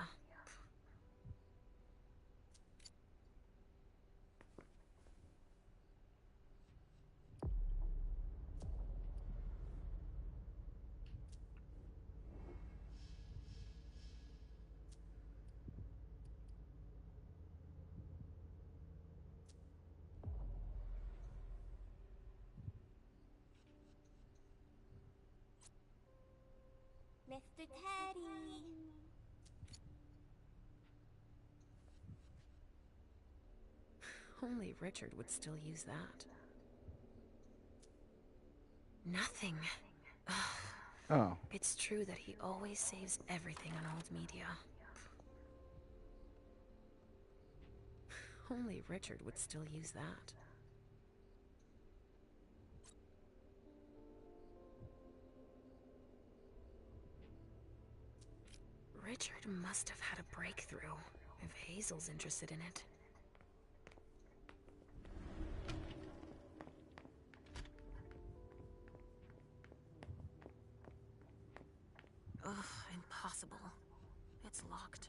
S3: Mr. Teddy!
S4: Only Richard would still use that. Nothing. Ugh.
S1: Oh.
S4: It's true that he always saves everything on old media. Only Richard would still use that. Richard must have had a breakthrough, if Hazel's interested in it. Ugh, impossible. It's locked.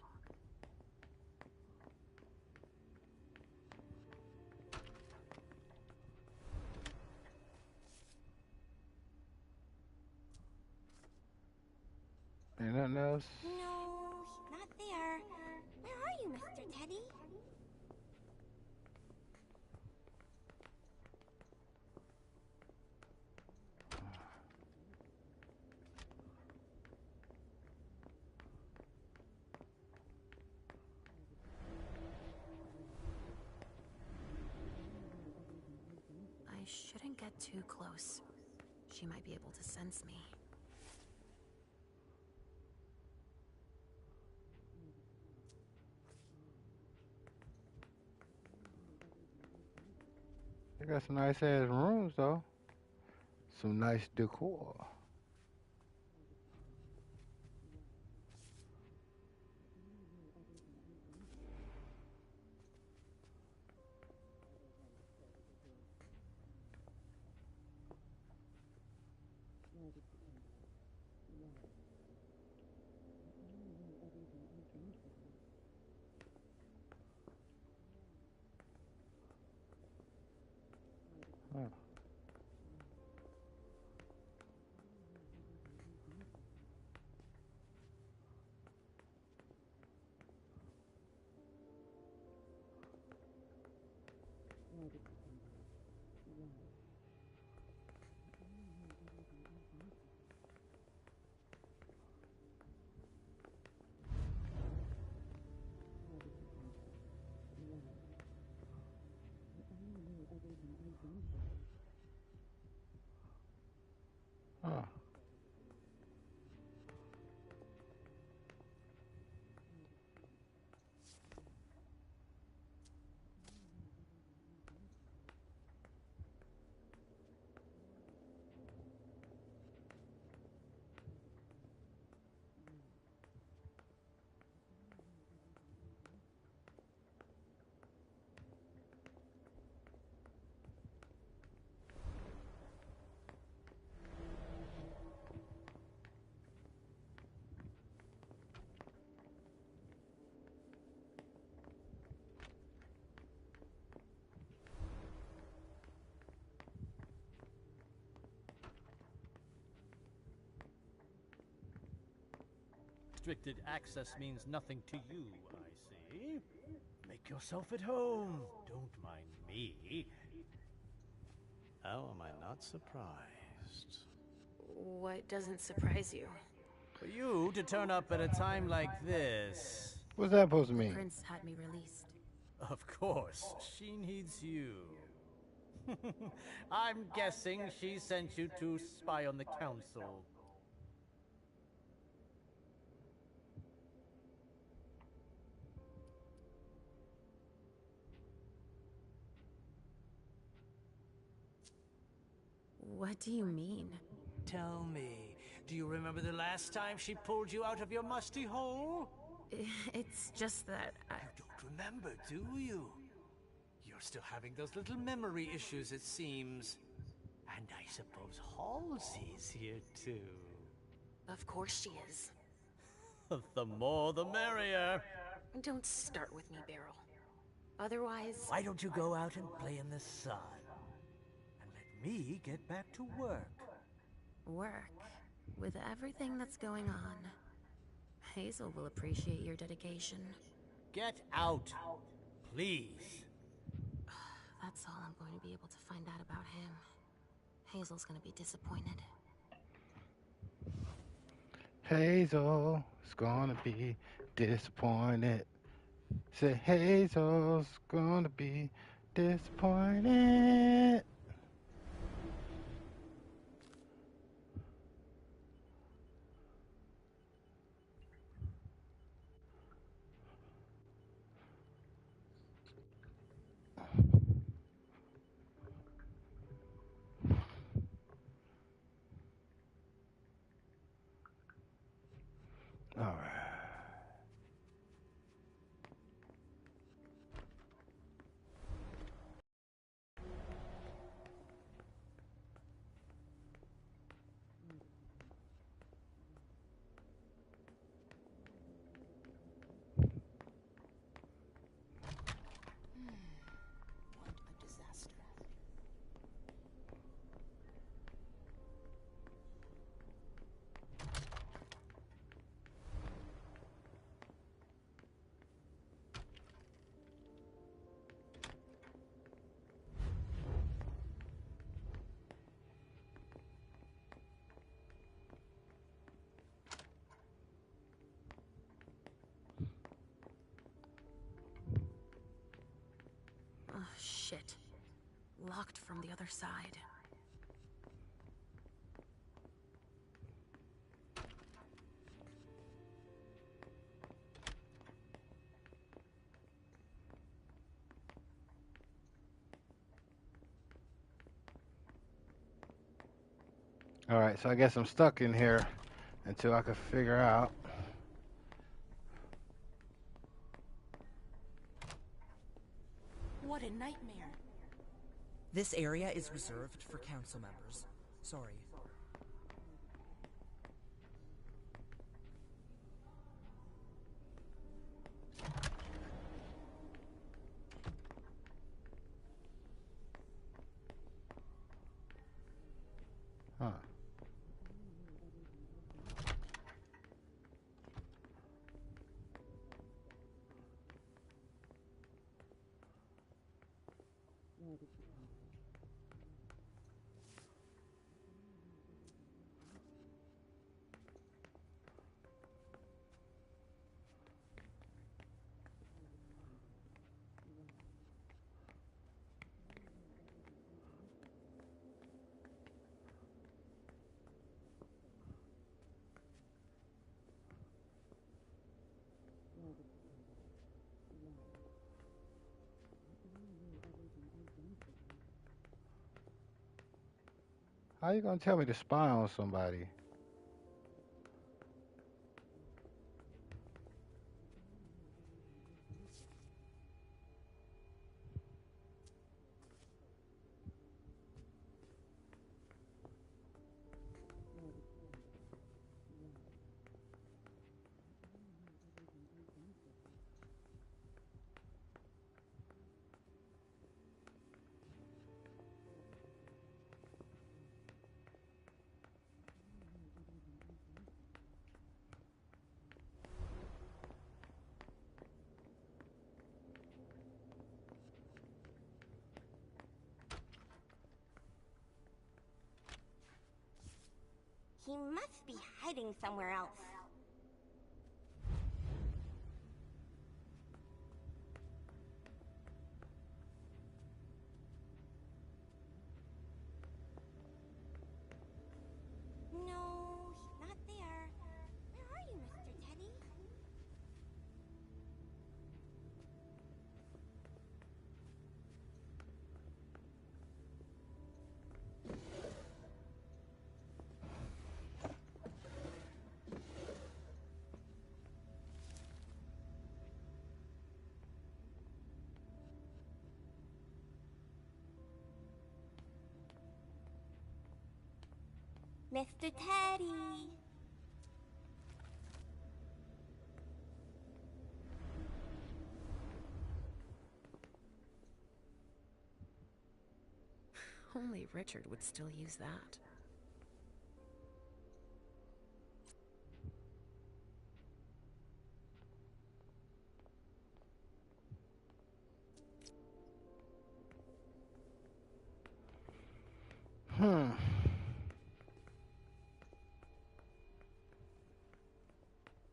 S1: Ain't nothing else?
S3: No, he's not there. Where are you, Mr. Teddy?
S4: I shouldn't get too close. She might be able to sense me.
S1: They got some nice ass rooms though. Some nice decor. Huh. Huh.
S20: Restricted access means nothing to you, I see. Make yourself at home. Don't mind me.
S6: How am I not surprised?
S4: What doesn't surprise you?
S20: For you to turn up at a time like this...
S1: What's that supposed to
S4: The
S1: mean?
S4: prince had me released.
S20: Of course, she needs you. I'm guessing she sent you to spy on the council.
S4: What do you mean?
S20: Tell me, do you remember the last time she pulled you out of your musty hole?
S4: It's just that
S20: You don't remember, do you? You're still having those little memory issues, it seems. And I suppose Halsey's here too.
S4: Of course she is.
S20: The more the merrier.
S4: Don't start with me, Beryl. Otherwise...
S20: Why don't you go out and play in the sun? And let me get back to work.
S4: Work? With everything that's going on, Hazel will appreciate your dedication.
S20: Get out, please.
S4: That's all I'm going to be able to find out about him. Hazel's gonna be disappointed.
S1: Hazel's gonna be disappointed. Say Hazel's gonna be disappointed. All right.
S7: What a disaster.
S4: Oh, shit. Locked from the other side.
S1: All right, so I guess I'm stuck in here until I can figure out.
S5: What a nightmare.
S15: This area is reserved for council members. Sorry.
S1: Huh. How you gonna tell me to spy on somebody?
S3: He must be hiding somewhere else. No, he's not there. Where are you, Mr. Teddy? Mr. Teddy.
S4: Only Richard would still use that.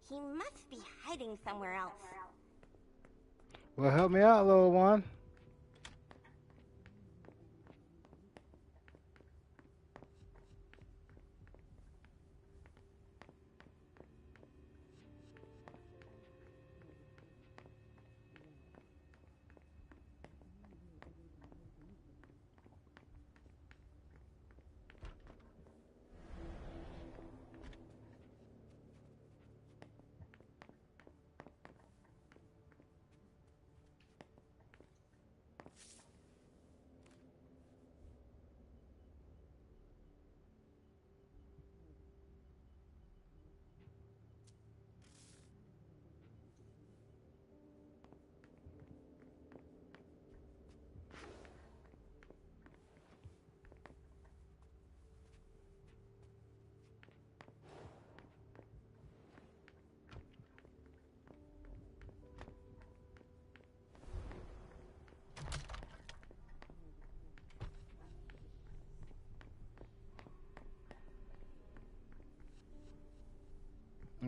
S3: He must be hiding somewhere else.
S1: Well, help me out, little one.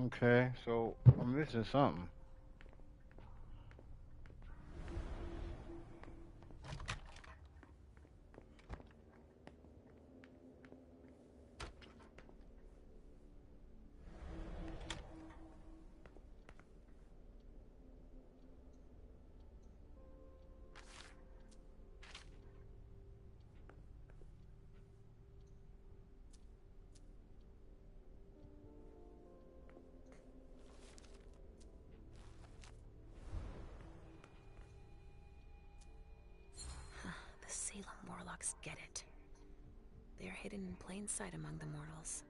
S1: Okay, so I'm missing something.
S4: The Salem Warlocks get it. They're hidden in plain sight among the mortals.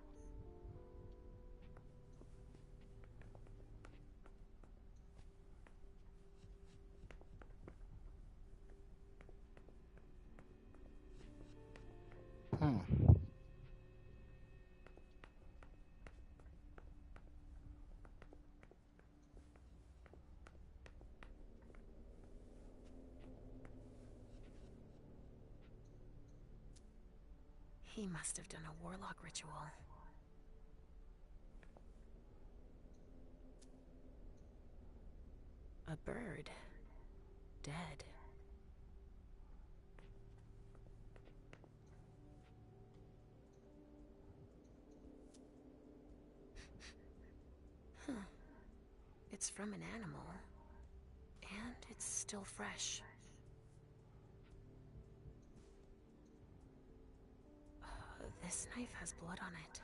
S4: He must have done a warlock ritual. A bird. Dead. Huh. It's from an animal. And it's still fresh. This knife has blood on it.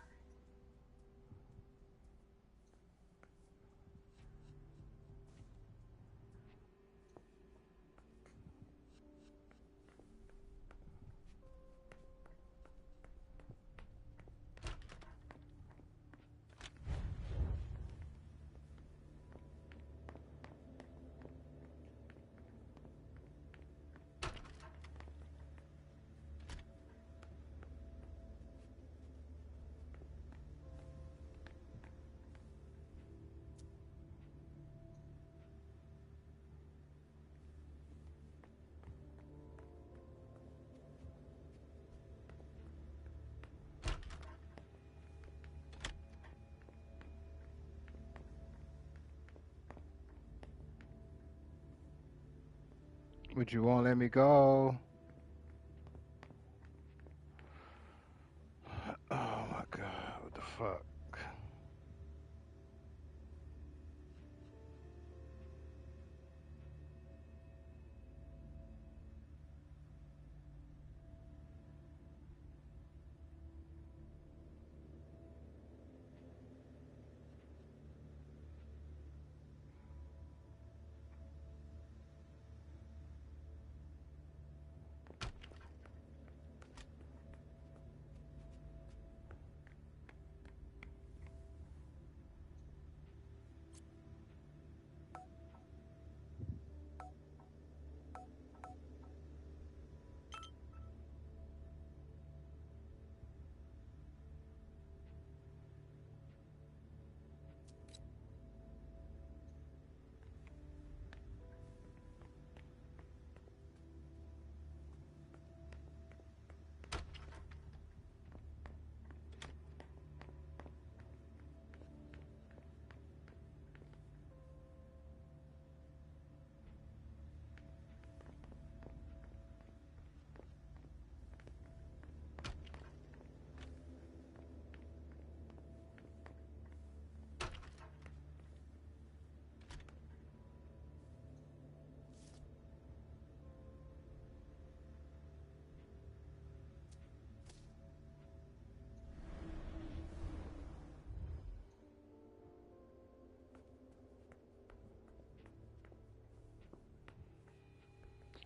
S1: But you won't let me go. Oh my god, what the fuck?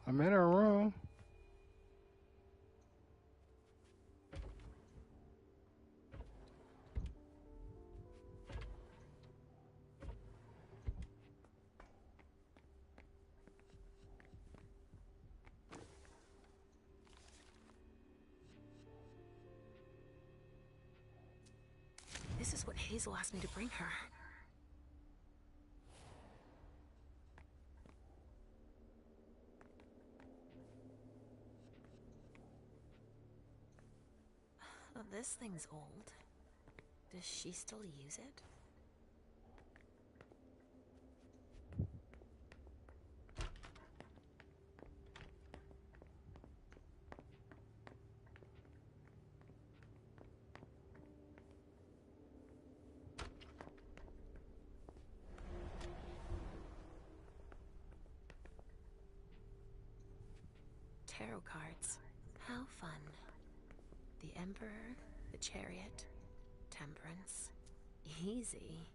S1: I'm in her room.
S4: This is what Hazel asked me to bring her. This thing's old. Does she still use it? Tarot cards. How fun. The Emperor, the Chariot, Temperance. Easy.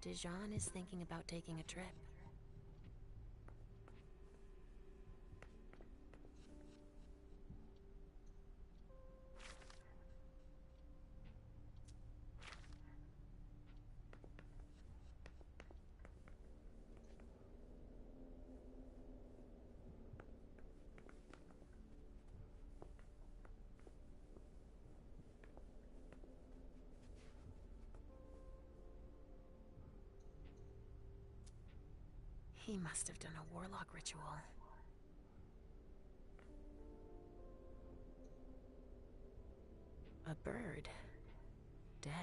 S4: Dijon is thinking about taking a trip. He must have done a warlock ritual. A bird. Dead.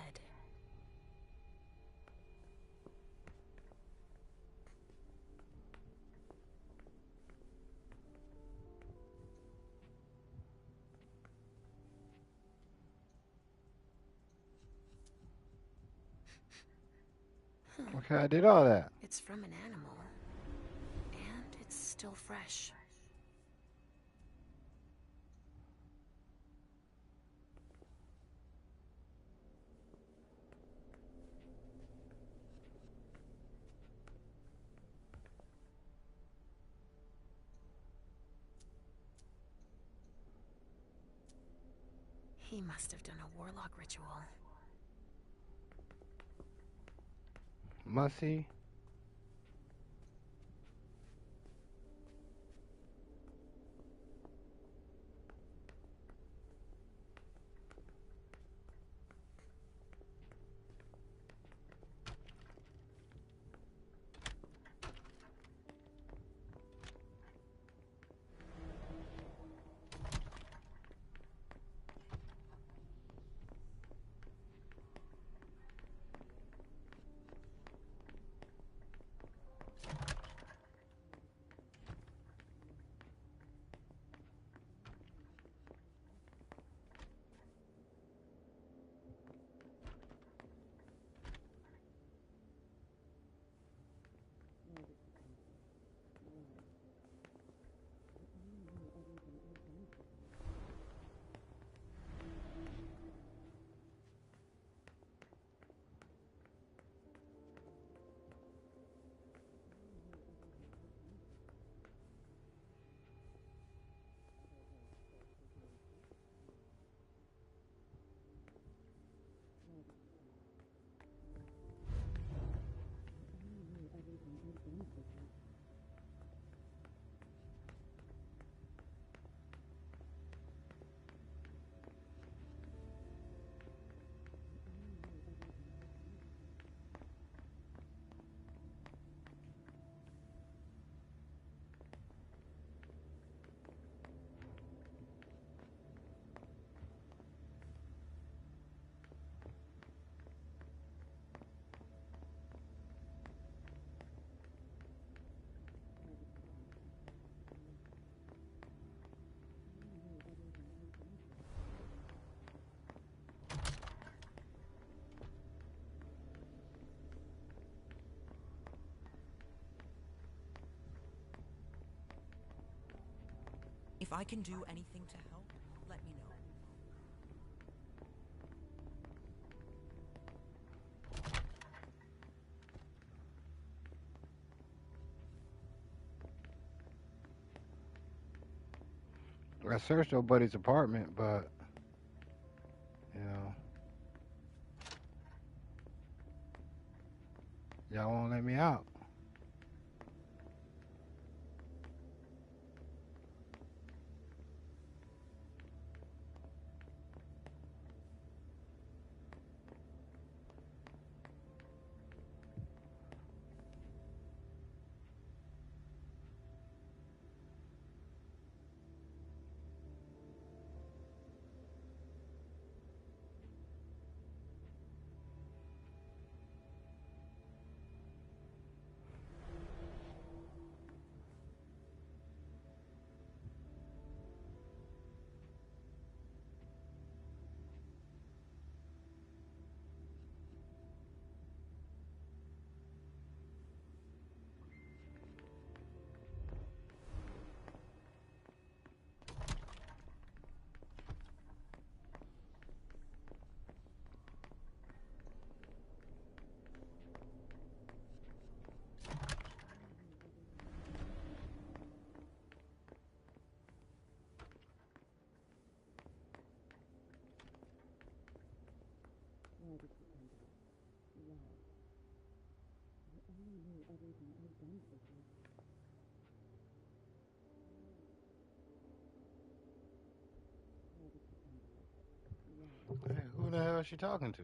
S1: Okay, I did all that.
S4: It's from an animal. And it's still fresh. He must have done a warlock ritual.
S1: Must he?
S15: If I can do anything to help, let me know.
S1: I searched your buddy's apartment, but you know, y'all won't let me out. Hey, who the hell is she talking to?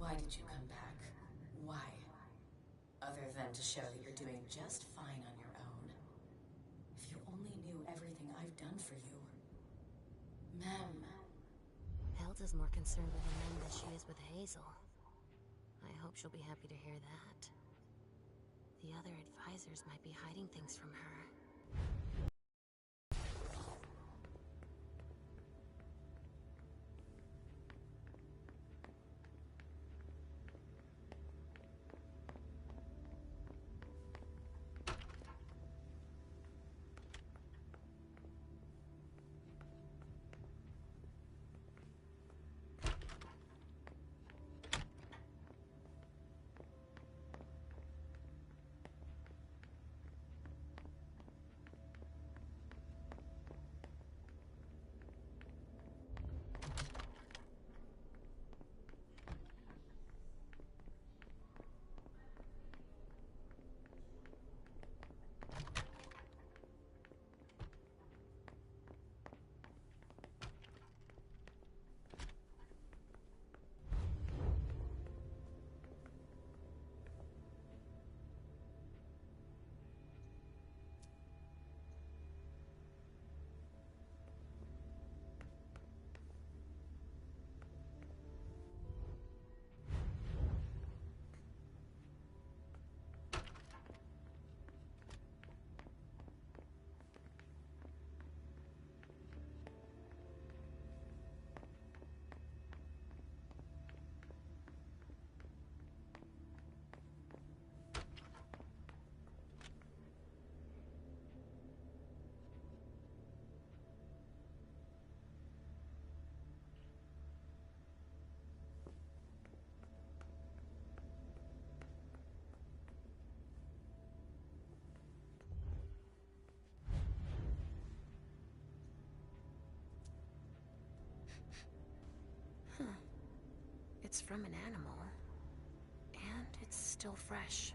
S21: Why did you come back? Why? Other than to show that you're doing just fine on your own. If you only knew everything I've done for you. Ma'am.
S4: Hilda's more concerned with the men than she is with Hazel. I hope she'll be happy to hear that. The other advisors might be hiding things from her. It's from an animal. And it's still fresh.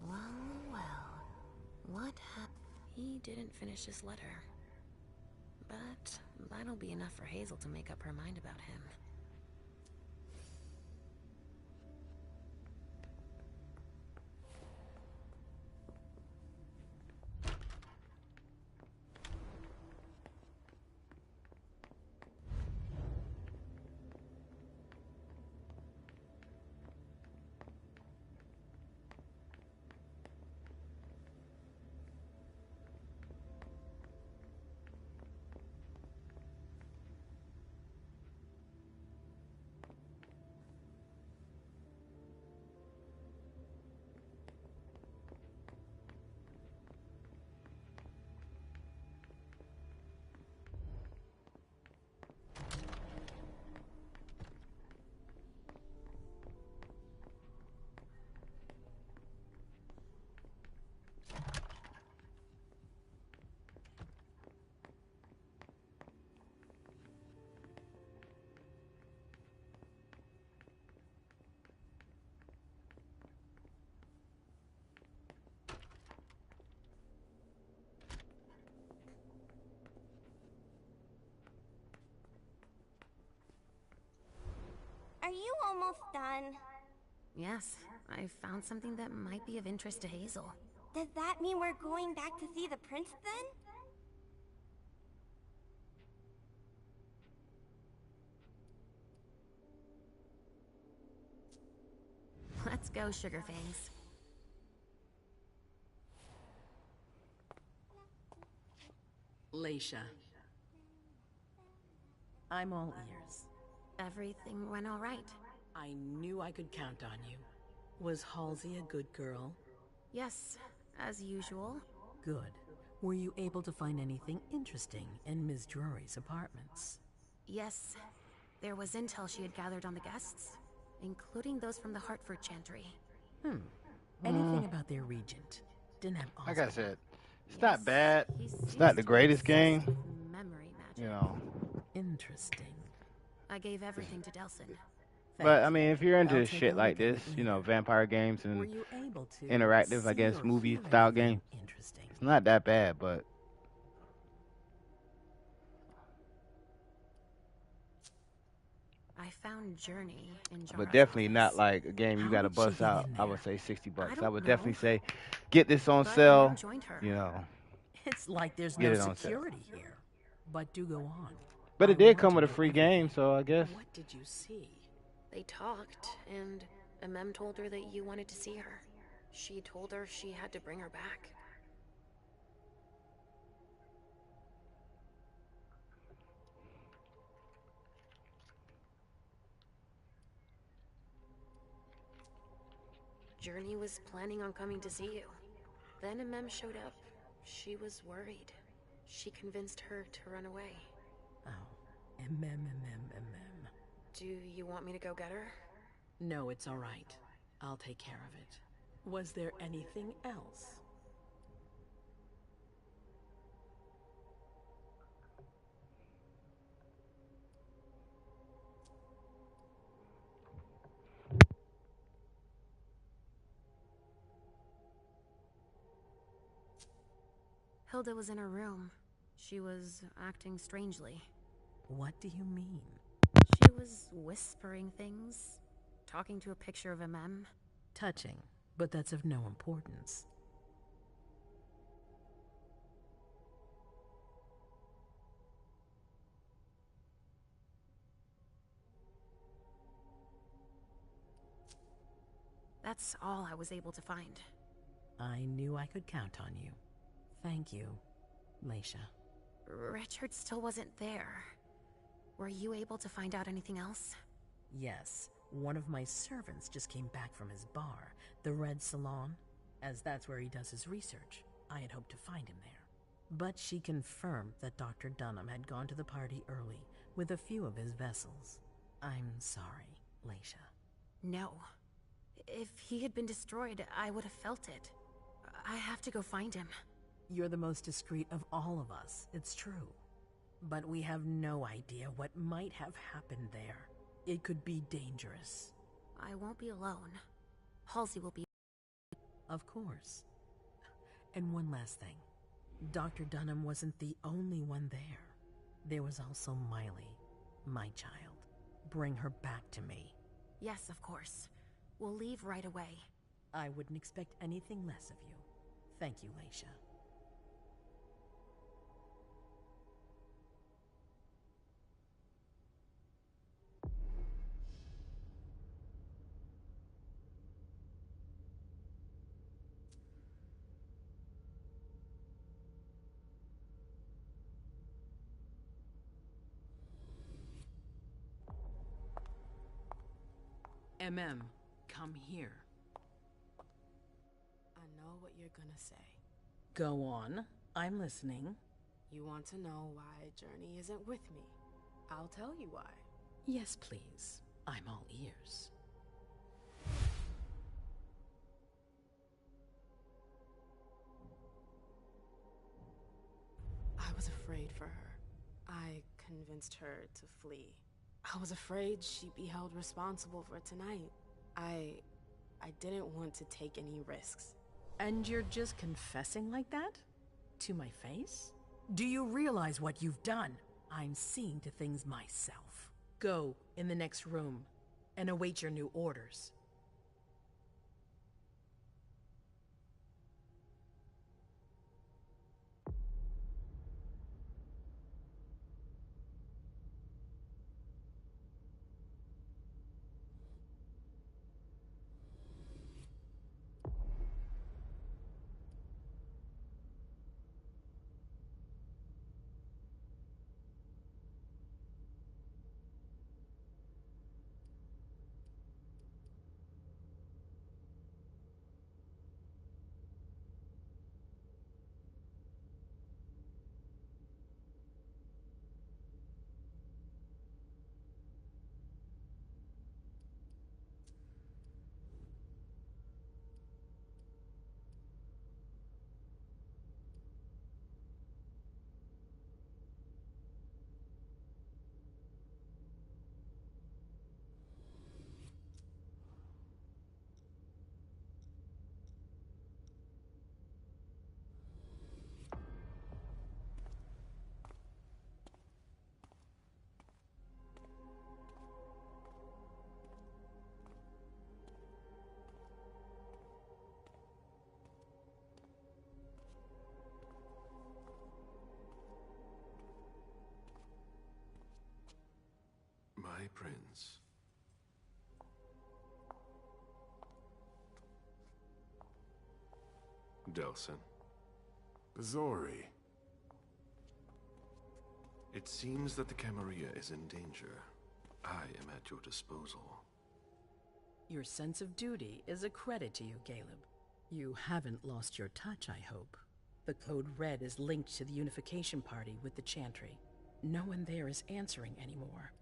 S4: Well, well. What happened? He didn't finish his letter. But that'll be enough for Hazel to make up her mind about him.
S3: Are you almost done?
S4: Yes, I found something that might be of interest to Hazel.
S3: Does that mean we're going back to see the prince then?
S4: Let's go, Sugarfangs.
S11: Leisha. I'm all ears.
S4: Everything went all right.
S11: I knew I could count on you. Was Halsey a good girl?
S4: Yes, as usual.
S11: Good. Were you able to find anything interesting in Ms. Drury's apartments?
S4: Yes. There was intel she had gathered on the guests, including those from the Hartford Chantry.
S11: Anything about their regent? Didn't have
S1: Like I
S11: Oscar.
S1: said, it's not bad. It's not the greatest game.
S4: Memory magic.
S1: You know.
S11: Interesting.
S4: I gave everything to Delson.
S1: But I mean, if you're into
S11: I'll take
S1: shit
S11: a
S1: like
S11: look at
S1: this,
S11: it
S1: you know,
S11: later.
S1: vampire games and
S11: Were you able to
S1: interactive, I
S11: see
S1: guess,
S11: or
S1: movie
S11: hear
S1: style
S11: anything
S1: game,
S11: interesting?
S1: it's not that bad, but
S4: I found Journey in Jara's
S1: but definitely
S4: office.
S1: not like a game you
S11: How
S1: gotta
S11: did she
S1: bust
S11: get
S1: out.
S11: in
S1: I would
S11: there?
S1: say $60.
S4: I
S1: I
S4: don't
S1: would
S4: know.
S1: definitely say, get this on
S4: But
S1: sale.
S4: Mem joined her.
S1: You know,
S11: It's like there's
S1: Get
S11: no
S1: it on sale.
S11: security here. But do go on.
S1: but
S11: I
S1: it did
S11: want
S1: come
S11: to
S1: with a
S11: know
S1: free
S11: everything.
S1: game, so I guess.
S11: What did you see?
S4: They talked, and Mem told her that you wanted to see her. She told her she had to bring her back. Journey was planning on coming to see you. Then Mem showed up. She was worried. She convinced her to run away.
S11: Oh, mm.
S4: Do you want me to go get her?
S11: No, it's all right. I'll take care of it. Was there anything else?
S4: Hilda was in her room. She was acting strangely.
S11: What do you mean?
S4: She was whispering things, talking to a picture of Mem.
S11: Touching, but that's of no importance.
S4: That's all I was able to find.
S11: I knew I could count on you. Thank you, Leisha.
S4: Richard still wasn't there. Were you able to find out anything else?
S11: Yes, one of my servants just came back from his bar, the Red Salon, as that's where he does his research. I had hoped to find him there. But she confirmed that Dr. Dunham had gone to the party early with a few of his vessels. I'm sorry, Leisha.
S4: No. If he had been destroyed, I would have felt it. I have to go find him.
S11: You're the most discreet of all of us, it's true. But we have no idea what might have happened there. It could be dangerous.
S16: I won't be alone. Halsey will be.
S11: Of course. And one last thing. Dr. Dunham wasn't the only one there. There was also Miley, my child. Bring her back to me.
S16: Yes, of course. We'll leave right away.
S11: I wouldn't expect anything less of you. Thank you, Leisha. Come here.
S7: I know what you're gonna say.
S11: Go on. I'm listening.
S7: You want to know why Journey isn't with me. I'll tell you why.
S11: Yes, please. I'm all ears.
S7: I was afraid for her. I convinced her to flee. I was afraid she'd be held responsible for tonight. I didn't want to take any risks.
S11: And you're just confessing like that? To my face? Do you realize what you've done? I'm seeing to things myself. Go in the next room and await your new orders.
S6: My prince. Delson.
S2: Bazori.
S6: It seems that the Camarilla is in danger. I am at your disposal.
S11: Your sense of duty is a credit to you, Caleb. You haven't lost your touch, I hope. The Code Red is linked to the Unification Party with the Chantry. No one there is answering anymore.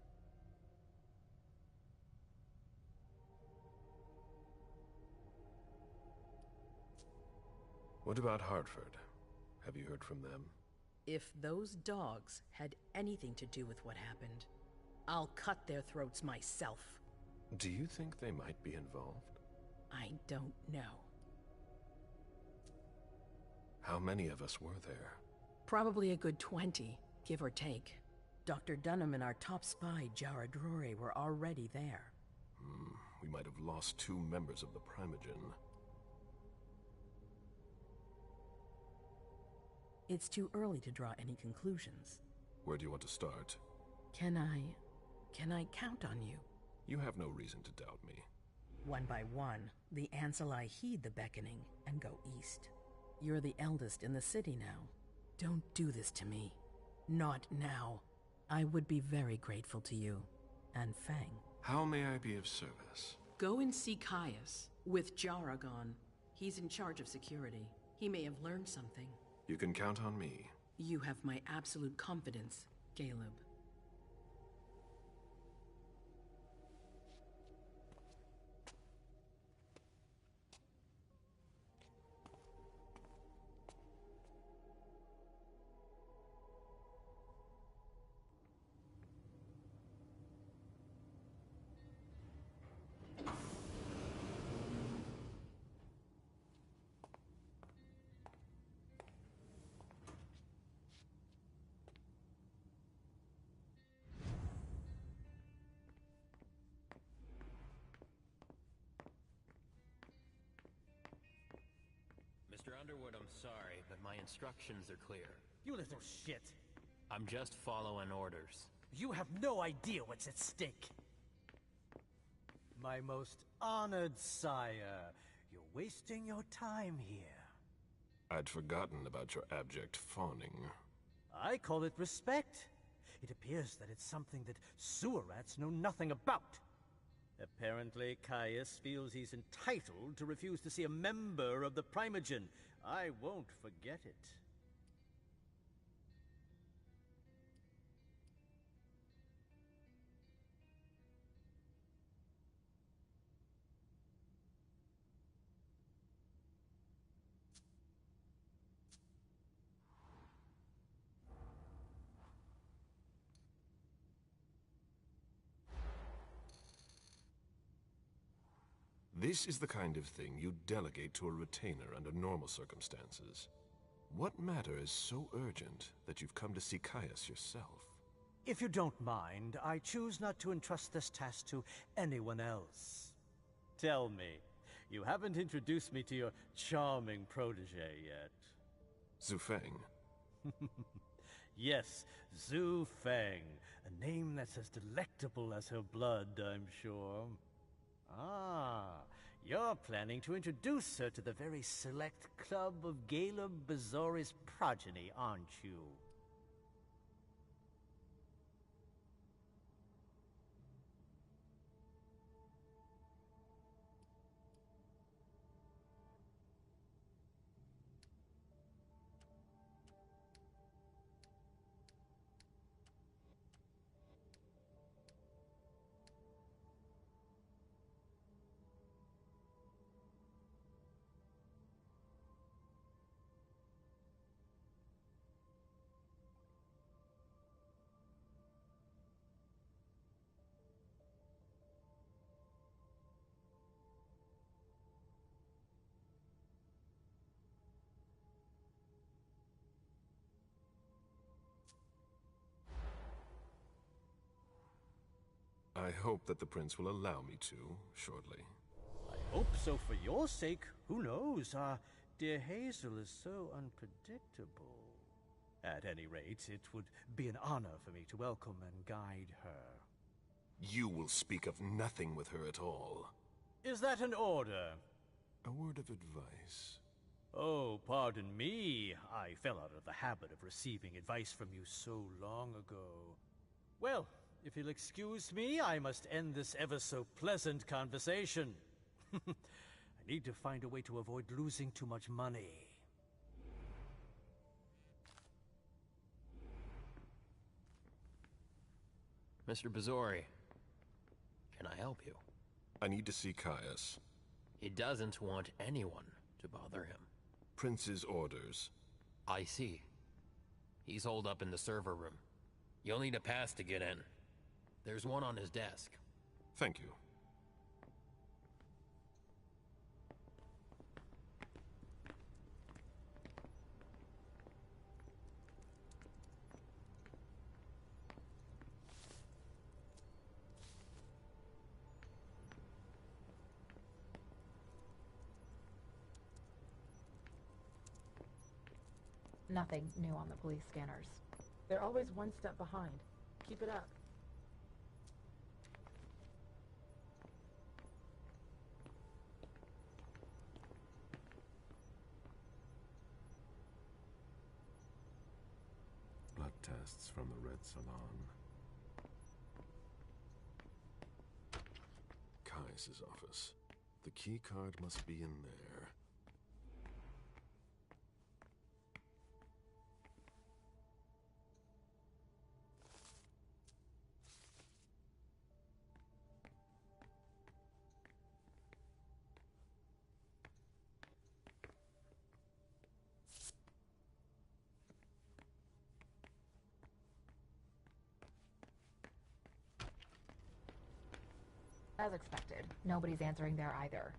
S6: What about Hartford? Have you heard from them?
S11: If those dogs had anything to do with what happened, I'll cut their throats myself.
S6: Do you think they might be involved?
S11: I don't know.
S6: How many of us were there?
S11: Probably a good 20, give or take. Dr. Dunham and our top spy, Jara Drury, were already there.
S6: We might have lost 2 members of the Primogen.
S11: It's too early to draw any conclusions.
S6: Where do you want to start?
S11: Can I count on you?
S6: You have no reason to doubt me.
S11: One by one, the Ancillai heed the beckoning and go east. You're the eldest in the city now. Don't do this to me. Not now. I would be very grateful to you. And Fang.
S6: How may I be of service?
S11: Go and see Caius, with Jara gone. He's in charge of security. He may have learned something.
S6: You can count on me.
S11: You have my absolute confidence, Caleb.
S9: Underwood, I'm sorry, but my instructions are clear.
S20: You little shit.
S9: I'm just following orders.
S20: You have no idea what's at stake. My most honored sire, you're wasting your time here.
S6: I'd forgotten about your abject fawning.
S20: I call it respect. It appears that it's something that sewer rats know nothing about. Apparently, Caius feels he's entitled to refuse to see a member of the Primogen. I won't forget it.
S6: This is the kind of thing you delegate to a retainer under normal circumstances. What matter is so urgent that you've come to see Caius yourself?
S20: If you don't mind, I choose not to entrust this task to anyone else. Tell me, you haven't introduced me to your charming protege yet.
S6: Zhu Feng.
S20: Yes, Zhu Feng, a name that's as delectable as her blood, I'm sure. Ah, you're planning to introduce her to the very select club of Gala Bazori's progeny, aren't you?
S6: I hope that the prince will allow me to, shortly.
S20: I hope so for your sake. Who knows? Dear Hazel is so unpredictable. At any rate, it would be an honor for me to welcome and guide her.
S6: You will speak of nothing with her at all.
S20: Is that an order?
S6: A word of advice.
S20: Oh, pardon me. I fell out of the habit of receiving advice from you so long ago. Well, if you'll excuse me, I must end this ever-so-pleasant conversation. I need to find a way to avoid losing too much money.
S9: Mr. Bazori, can I help you?
S6: I need to see Caius.
S9: He doesn't want anyone to bother him.
S6: Prince's orders.
S9: I see. He's holed up in the server room. You'll need a pass to get in. There's one on his desk.
S6: Thank you.
S22: Nothing new on the police scanners. They're always one step behind. Keep it up.
S6: Blood tests from the Red Salon. Caius's office. The key card must be in there.
S22: As expected, nobody's answering there either.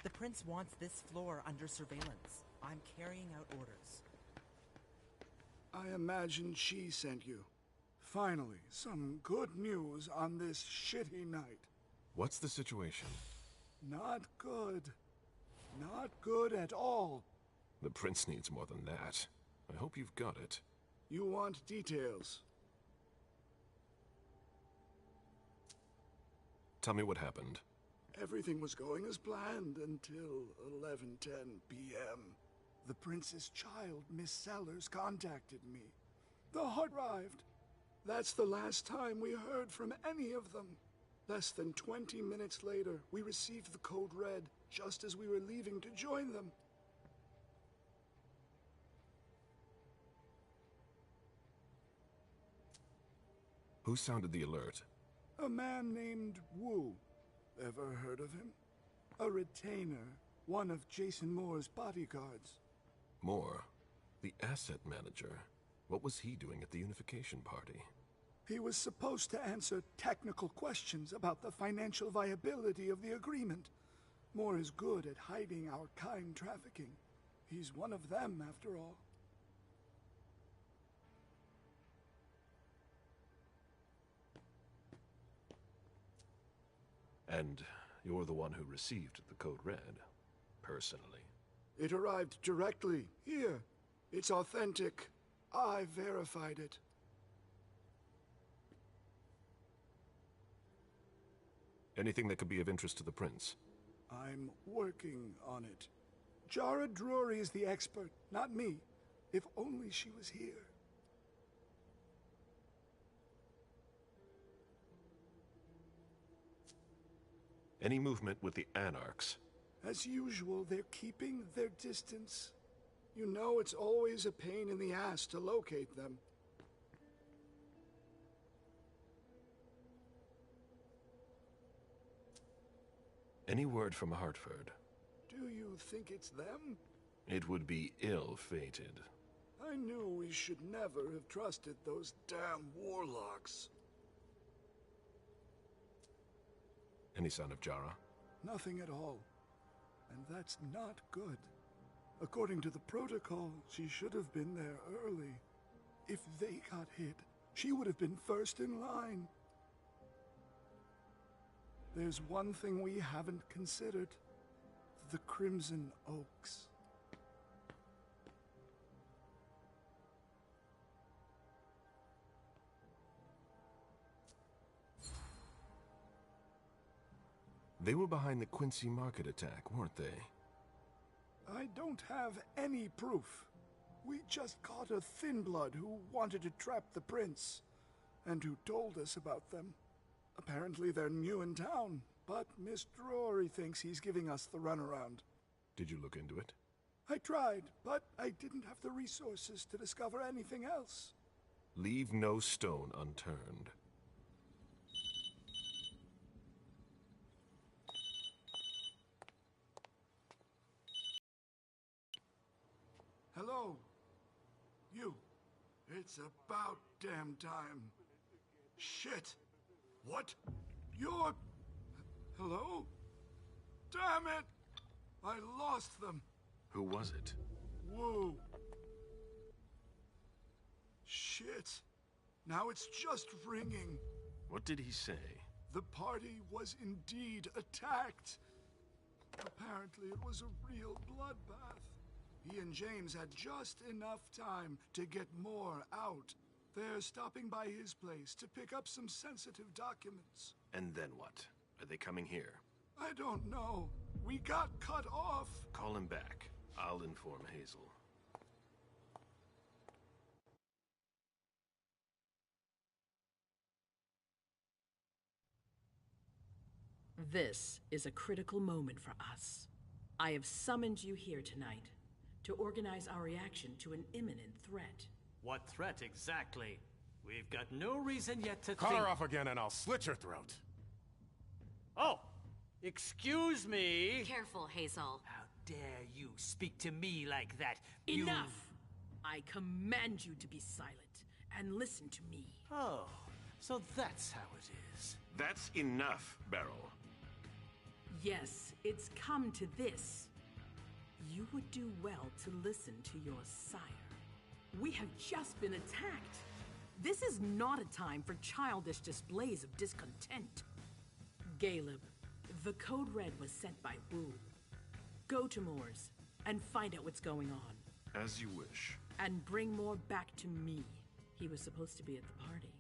S15: The prince wants this floor under surveillance. I'm carrying out orders.
S23: I imagine she sent you. Finally, some good news on this shitty night.
S6: What's the situation?
S23: Not good. Not good at all.
S6: The prince needs more than that. I hope you've got it.
S23: You want details?
S6: Tell me what happened.
S23: Everything was going as planned until 11:10 p.m. The prince's child, Miss Sellers, contacted me. The heart arrived. That's the last time we heard from any of them. Less than 20 minutes later, we received the code red, just as we were leaving to join them.
S6: Who sounded the alert?
S23: A man named Wu. Ever heard of him? A retainer, one of Jason Moore's bodyguards.
S6: Moore, the asset manager. What was he doing at the unification party?
S23: He was supposed to answer technical questions about the financial viability of the agreement. Moore is good at hiding our kind trafficking. He's one of them, after all.
S6: And you're the one who received the code red, personally.
S23: It arrived directly, here. It's authentic. I verified it.
S6: Anything that could be of interest to the prince?
S23: I'm working on it. Jara Drury is the expert, not me. If only she was here.
S6: Any movement with the Anarchs?
S23: As usual, they're keeping their distance. You know it's always a pain in the ass to locate them.
S6: Any word from Hartford?
S23: Do you think it's them?
S6: It would be ill-fated.
S23: I knew we should never have trusted those damn warlocks.
S6: Any sign of Jara?
S23: Nothing at all. And that's not good. According to the protocol, she should have been there early. If they got hit, she would have been first in line. There's one thing we haven't considered. The Crimson Oaks.
S6: They were behind the Quincy Market attack, weren't they?
S23: I don't have any proof. We just caught a thin blood who wanted to trap the prince, and who told us about them. Apparently they're new in town, but Miss Drury thinks he's giving us the runaround.
S6: Did you look into it?
S23: I tried, but I didn't have the resources to discover anything else.
S6: Leave no stone unturned.
S23: Hello? You. It's about damn time. Shit. What? You're... Hello? Damn it! I lost them.
S6: Who was it?
S23: Woo. Shit. Now it's just ringing.
S6: What did he say?
S23: The party was indeed attacked. Apparently it was a real bloodbath. He and James had just enough time to get more out. They're stopping by his place to pick up some sensitive documents.
S6: And then what? Are they coming here?
S23: I don't know. We got cut off.
S6: Call him back. I'll inform Hazel.
S11: This is a critical moment for us. I have summoned you here tonight to organize our reaction to an imminent threat.
S20: What threat exactly? We've got no reason yet to
S2: Cut
S20: think...
S2: her off again and I'll slit your throat.
S20: Oh! Excuse me!
S14: Careful, Hazel.
S10: How dare you speak to me like that?
S11: Enough! I command you to be silent and listen to me.
S20: Oh, so that's how it is.
S6: That's enough, Beryl.
S11: Yes, it's come to this. You would do well to listen to your sire. We have just been attacked. This is not a time for childish displays of discontent. Caleb, the code red was sent by Wu. Go to Moore's and find out what's going on.
S6: As you wish.
S11: And bring Moore back to me. He was supposed to be at the party.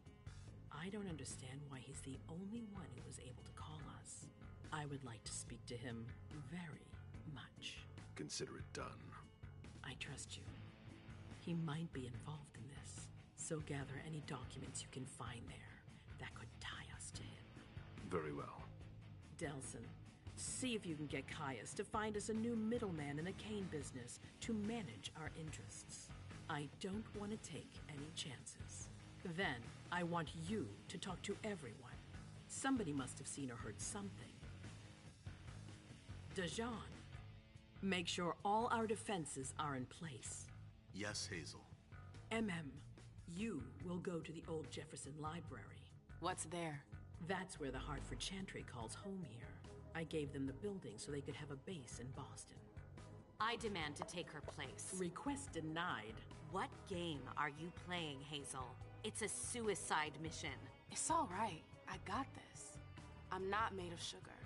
S11: I don't understand why he's the only one who was able to call us. I would like to speak to him very much.
S6: Consider it done.
S11: I trust you. He might be involved in this, so gather any documents you can find there that could tie us to him.
S6: Very well.
S11: Delson, see if you can get Caius to find us a new middleman in the cane business to manage our interests. I don't want to take any chances. Then, I want you to talk to everyone. Somebody must have seen or heard something. Dajan, make sure all our defenses are in place.
S8: Yes, Hazel.
S11: You will go to the old Jefferson Library.
S7: What's there?
S11: That's where the Hartford Chantry calls home here. I gave them the building so they could have a base in Boston.
S14: I demand to take her place.
S11: Request denied.
S14: What game are you playing, Hazel? It's a suicide mission.
S7: It's all right. I got this. I'm not made of sugar.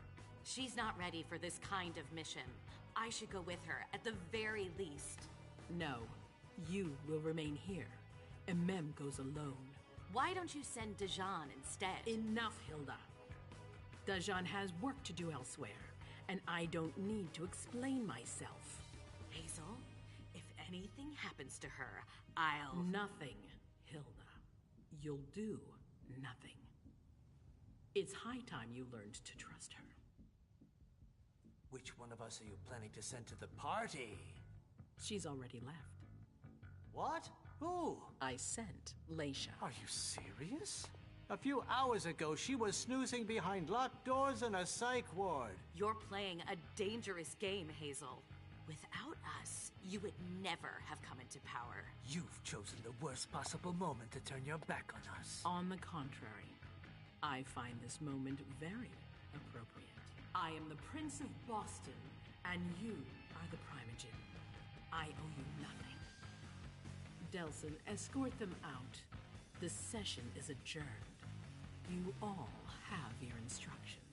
S14: She's not ready for this kind of mission. I should go with her, at the very least.
S11: No, you will remain here. Goes alone.
S14: Why don't you send Dajan instead?
S11: Enough, Hilda. Dajan has work to do elsewhere, and I don't need to explain myself.
S14: Hazel, if anything happens to her, I'll...
S11: Nothing, Hilda. You'll do nothing. It's high time you learned to trust her.
S10: Which one of us are you planning to send to the party?
S11: She's already left.
S10: What? Who?
S11: I sent Leisha.
S20: Are you serious? A few hours ago, she was snoozing behind locked doors in a psych ward.
S14: You're playing a dangerous game, Hazel. Without us, you would never have come into power.
S10: You've chosen the worst possible moment to turn your back on us.
S11: On the contrary, I find this moment very appropriate. I am the Prince of Boston, and you are the Primogen. I owe you nothing. Delson, escort them out. The session is adjourned. You all have your instructions.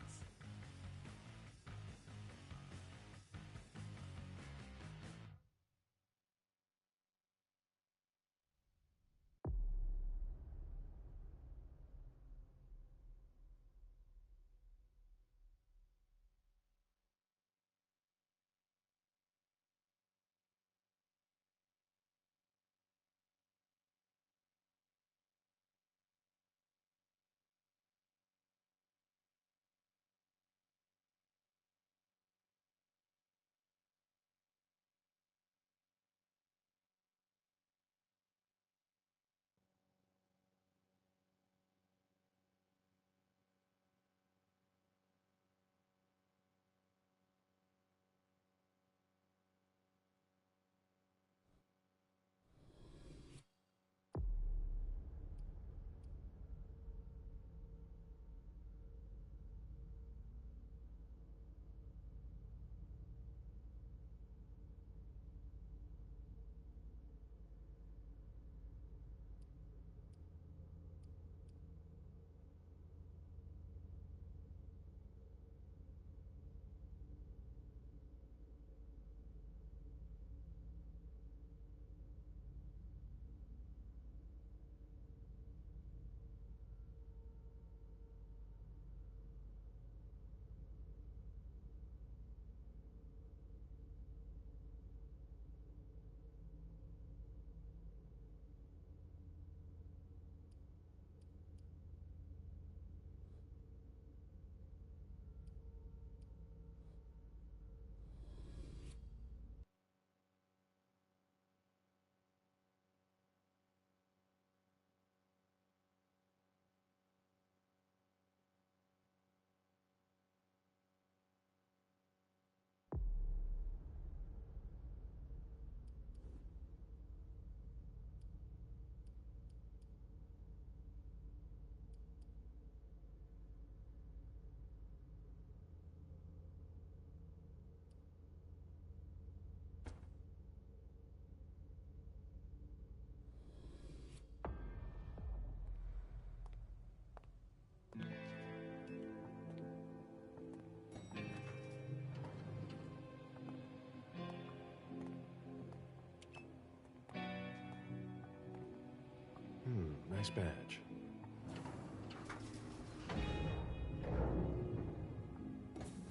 S6: Nice badge.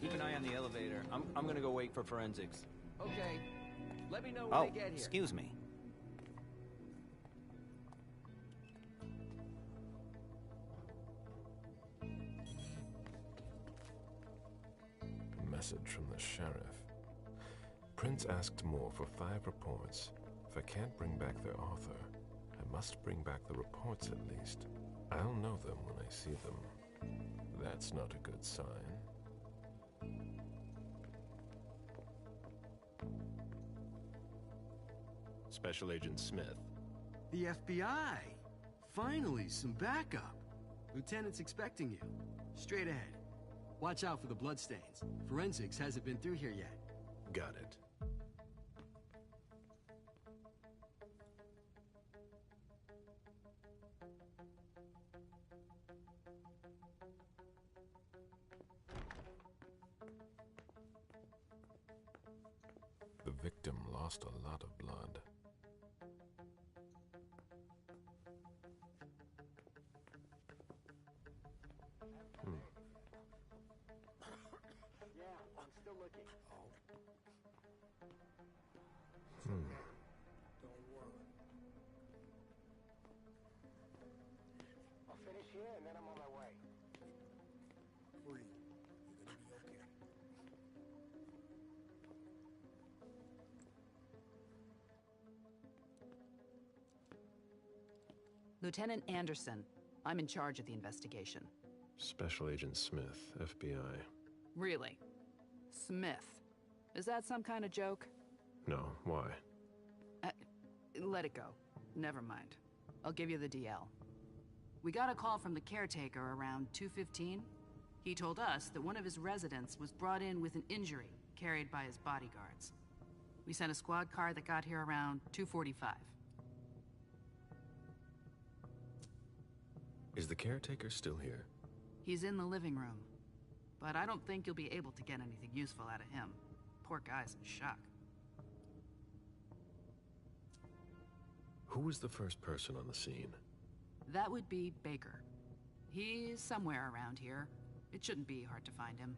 S12: Keep an eye on the elevator. I'm gonna go wait for forensics.
S13: Okay. Let me know when
S12: Oh,
S13: they get here.
S12: excuse me.
S6: Message from the sheriff. Prince asked more for 5 reports. If I can't bring back their author, I must bring back the reports at least. I'll know them when I see them. That's not a good sign. Special Agent Smith.
S17: The FBI! Finally, some backup. Lieutenant's expecting you. Straight ahead. Watch out for the bloodstains. Forensics hasn't been through here yet.
S6: Got it. The victim lost a lot of blood.
S13: Yeah, I'm still looking.
S10: Don't worry.
S13: I'll finish here and then I'm on my way.
S10: Free. You're gonna be okay.
S24: Lieutenant Anderson, I'm in charge of the investigation.
S6: Special Agent Smith, FBI.
S24: Really? Smith. Is that some kind of joke?
S6: No, why?
S24: Let it go. Never mind. I'll give you the DL. We got a call from the caretaker around 2:15. He told us that one of his residents was brought in with an injury carried by his bodyguards. We sent a squad car that got here around 2:45.
S6: Is the caretaker still here?
S24: He's in the living room, but I don't think you'll be able to get anything useful out of him. Poor guy's in shock.
S6: Who was the first person on the scene?
S24: That would be Baker. He's somewhere around here. It shouldn't be hard to find him.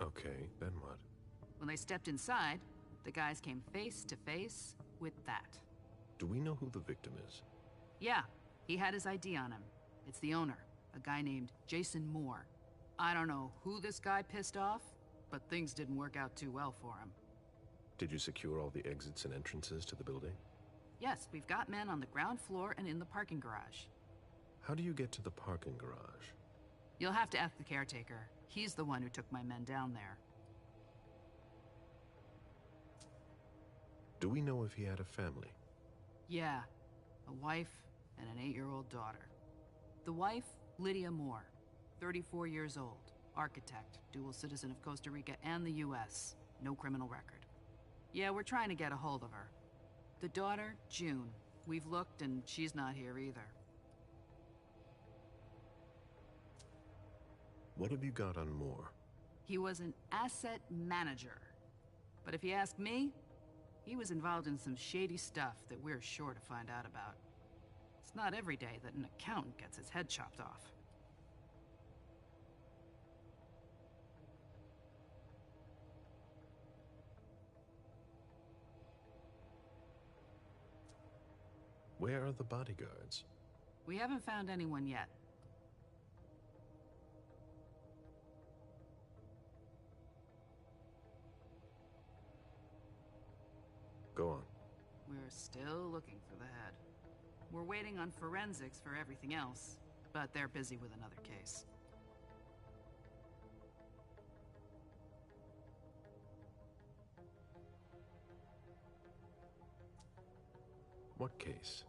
S6: Okay, then what?
S24: When they stepped inside, the guys came face to face with that.
S6: Do we know who the victim is?
S24: Yeah, he had his ID on him. It's the owner, a guy named Jason Moore. I don't know who this guy pissed off, but things didn't work out too well for him.
S6: Did you secure all the exits and entrances to the building?
S24: Yes, we've got men on the ground floor and in the parking garage.
S6: How do you get to the parking garage?
S24: You'll have to ask the caretaker. He's the one who took my men down there.
S6: Do we know if he had a family?
S24: Yeah, a wife and an 8-year-old daughter. The wife, Lydia Moore, 34 years old, architect, dual citizen of Costa Rica and the US, no criminal record. Yeah, we're trying to get a hold of her. The daughter, June. We've looked and she's not here either.
S6: What have you got on Moore?
S24: He was an asset manager. But if you ask me, he was involved in some shady stuff that we're sure to find out about. It's not every day that an accountant gets his head chopped off.
S6: Where are the bodyguards?
S24: We haven't found anyone yet.
S6: Go on.
S24: We're still looking for the head. We're waiting on forensics for everything else, but they're busy with another case.
S6: What case?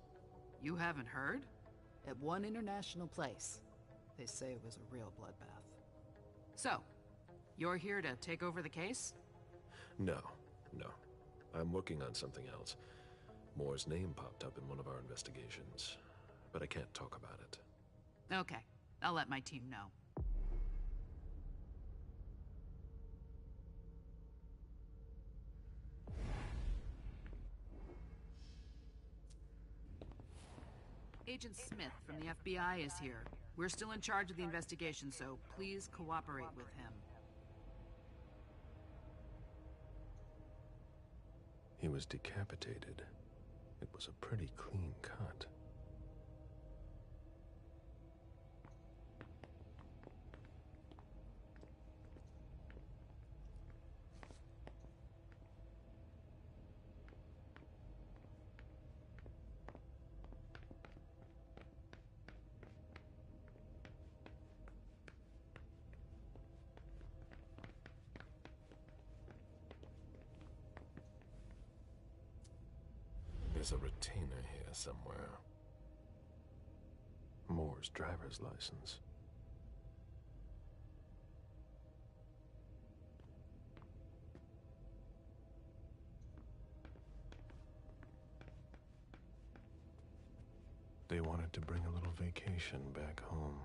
S24: You haven't heard? At one international place. They say it was a real bloodbath. So, you're here to take over the case?
S6: No. I'm working on something else. Moore's name popped up in one of our investigations, but I can't talk about it.
S24: Okay, I'll let my team know. Agent Smith from the FBI is here. We're still in charge of the investigation, so please cooperate with him.
S6: He was decapitated. It was a pretty clean cut. There's a retainer here somewhere. Moore's driver's license. They wanted to bring a little vacation back home.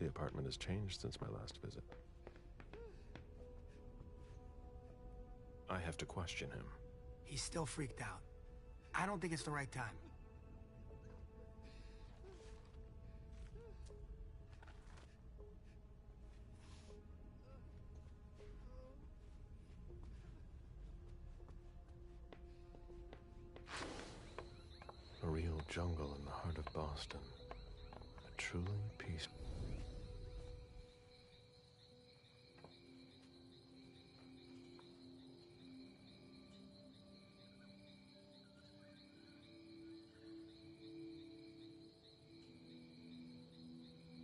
S6: The apartment has changed since my last visit. I have to question him.
S13: He's still freaked out. I don't think it's the right time.
S6: A real jungle in the heart of Boston. A truly peaceful.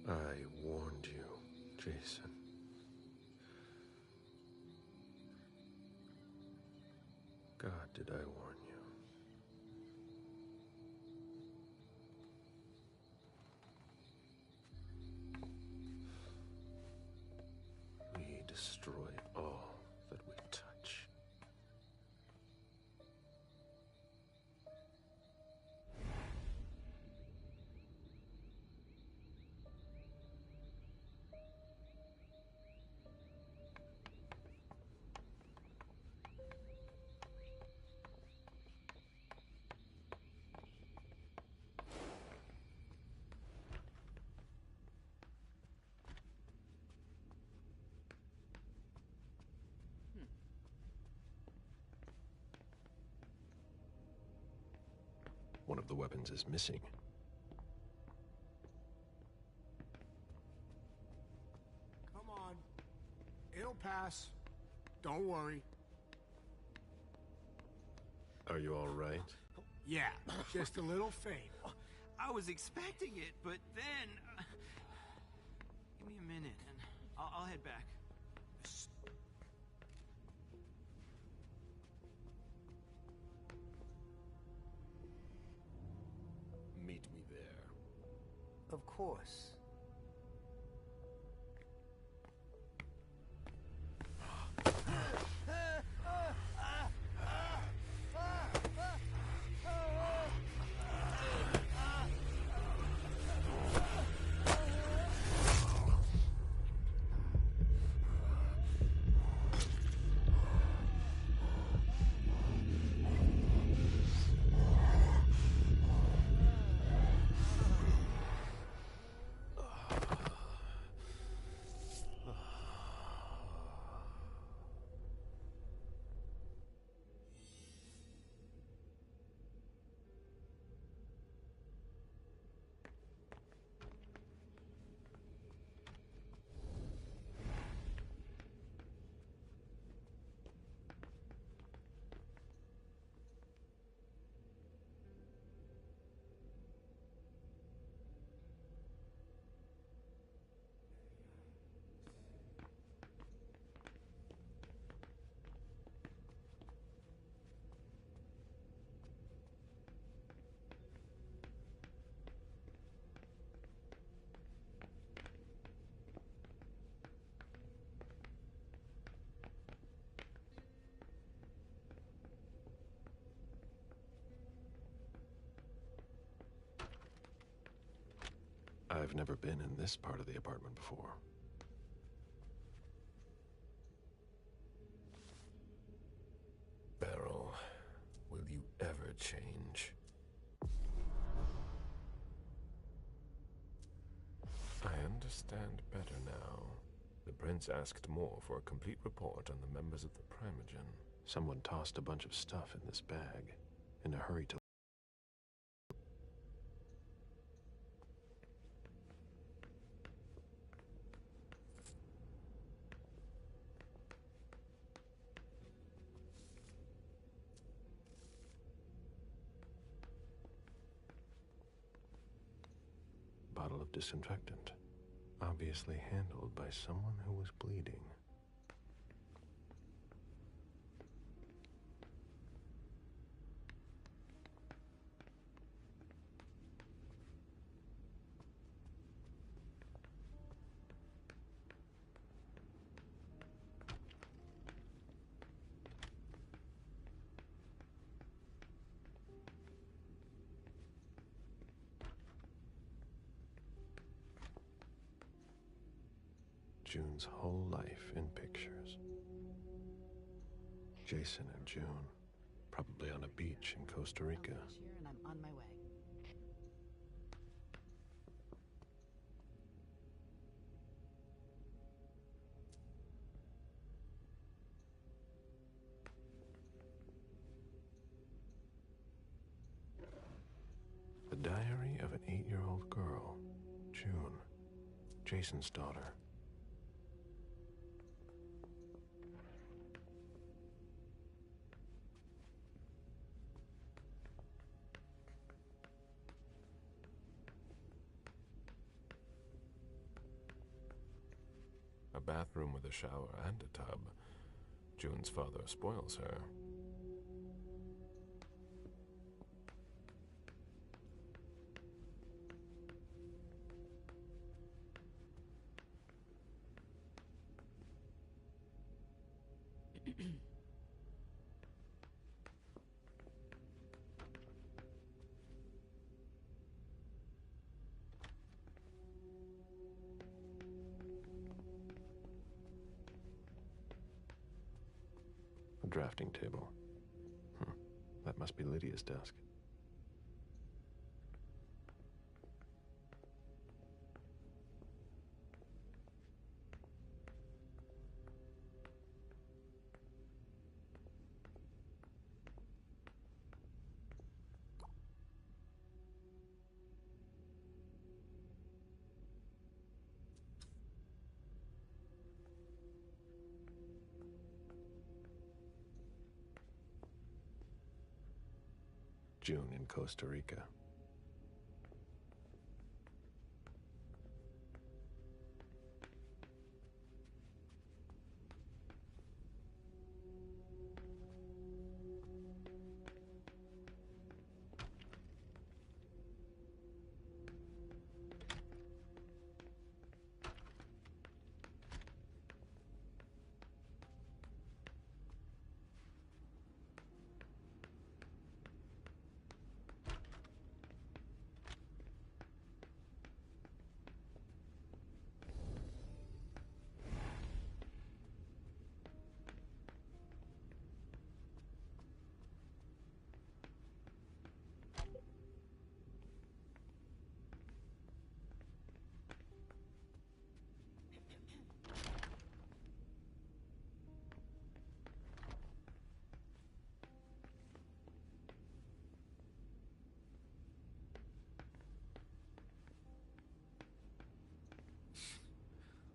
S6: I warned you, Jason. God, did I warn you? We destroy all that we touch. One of the weapons is missing.
S13: Come on. It'll pass. Don't worry.
S6: Are you all right?
S13: Yeah, just a little faint.
S12: I was expecting it, but then... give me a minute, and I'll head back.
S6: Meet me there.
S13: Of course.
S6: I've never been in this part of the apartment before. Beryl, will you ever change? I understand better now. The prince asked more for a complete report on the members of the Primogen. Someone tossed a bunch of stuff in this bag, in a hurry to... Bottle of disinfectant, obviously handled by someone who was bleeding. June's whole life in pictures. Jason and June, probably on a beach in Costa Rica.
S24: And I'm on my way.
S6: The diary of an 8-year-old girl, June, Jason's daughter. A bathroom with a shower and a tub. June's father spoils her. A drafting table. That must be Lydia's desk. June in Costa Rica.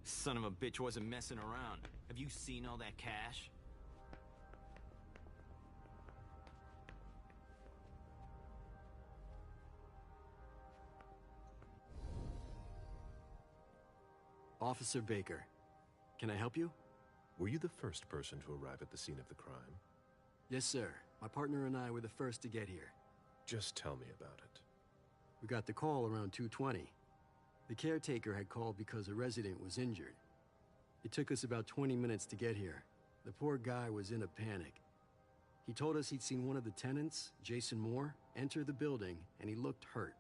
S12: Son of a bitch wasn't messing around. Have you seen all that cash?
S17: Officer Baker, can I help you?
S6: Were you the first person to arrive at the scene of the crime?
S17: Yes, sir. My partner and I were the first to get here.
S6: Just tell me about it.
S17: We got the call around 2:20. The caretaker had called because a resident was injured. It took us about 20 minutes to get here. The poor guy was in a panic. He told us he'd seen one of the tenants, Jason Moore, enter the building, and he looked hurt.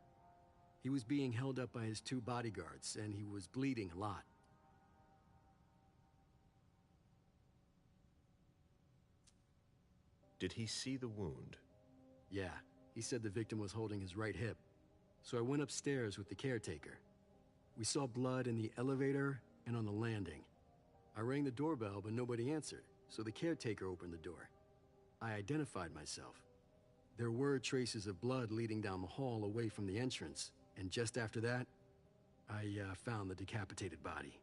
S17: He was being held up by his 2 bodyguards, and he was bleeding a lot.
S6: Did he see the wound?
S17: Yeah, he said the victim was holding his right hip. So I went upstairs with the caretaker. We saw blood in the elevator and on the landing. I rang the doorbell, but nobody answered, so the caretaker opened the door. I identified myself. There were traces of blood leading down the hall away from the entrance, and just after that, I found the decapitated body.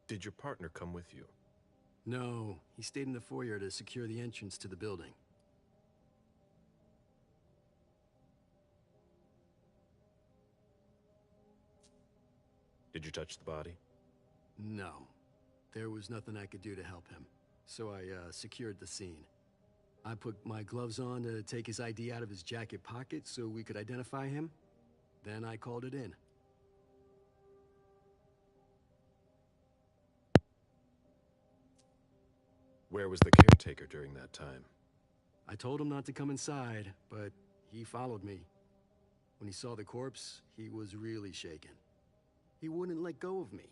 S6: Did your partner come with you?
S17: No, he stayed in the foyer to secure the entrance to the building.
S6: Did you touch the body?
S17: No. There was nothing I could do to help him, so I secured the scene. I put my gloves on to take his ID out of his jacket pocket so we could identify him. Then I called it in.
S6: Where was the caretaker during that time?
S17: I told him not to come inside, but he followed me. When he saw the corpse, he was really shaken. He wouldn't let go of me.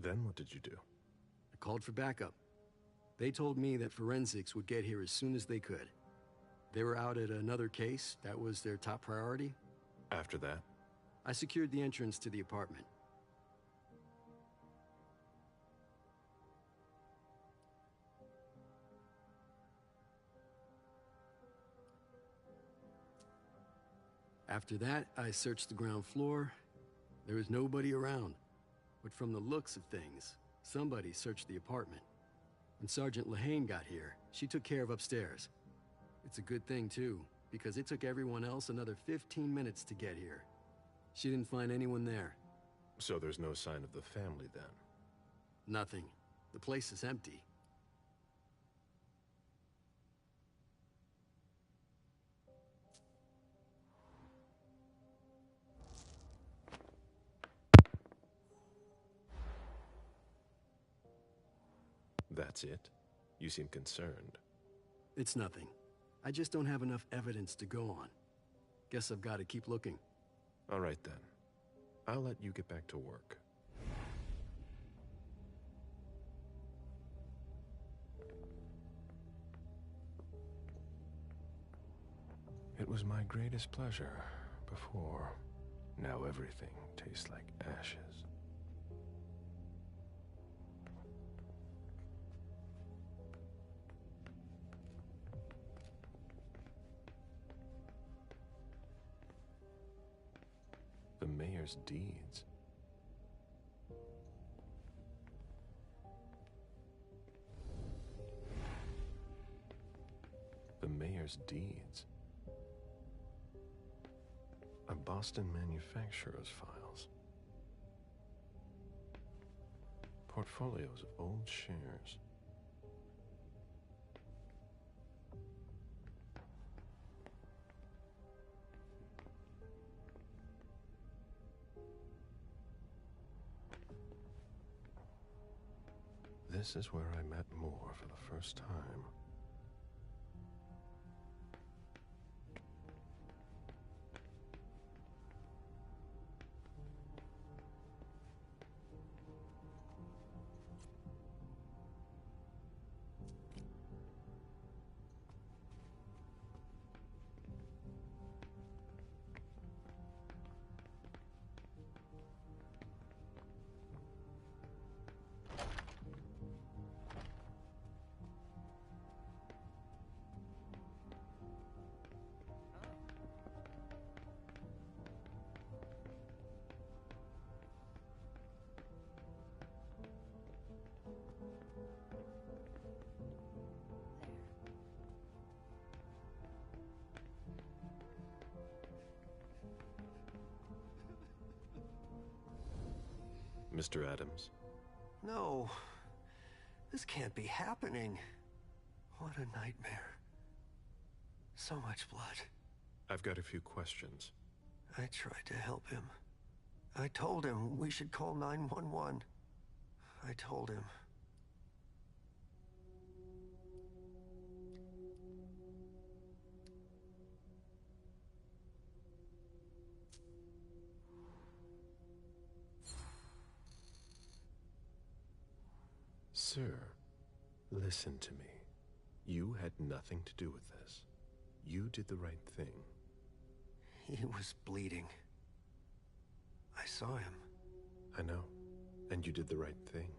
S6: Then what did you do?
S17: I called for backup. They told me that forensics would get here as soon as they could. They were out at another case. That was their top priority.
S6: After that?
S17: I secured the entrance to the apartment. After that, I searched the ground floor. There was nobody around. But from the looks of things, somebody searched the apartment. When Sergeant Lehane got here, she took care of upstairs. It's a good thing, too, because it took everyone else another 15 minutes to get here. She didn't find anyone there.
S6: So there's no sign of the family then?
S17: Nothing. The place is empty.
S6: That's it? You seem concerned.
S17: It's nothing. I just don't have enough evidence to go on. Guess I've got to keep looking.
S6: All right then. I'll let you get back to work. It was my greatest pleasure before. Now everything tastes like ashes. The mayor's deeds. The mayor's deeds. A Boston manufacturer's files. Portfolios of old shares. This is where I met Moore for the first time. Mr. Adams.
S5: No. This can't be happening. What a nightmare. So much blood.
S6: I've got a few questions.
S5: I tried to help him. I told him we should call 911. I told him.
S6: Sir, listen to me. You had nothing to do with this. You did the right thing.
S5: He was bleeding. I saw him.
S6: I know. And you did the right thing.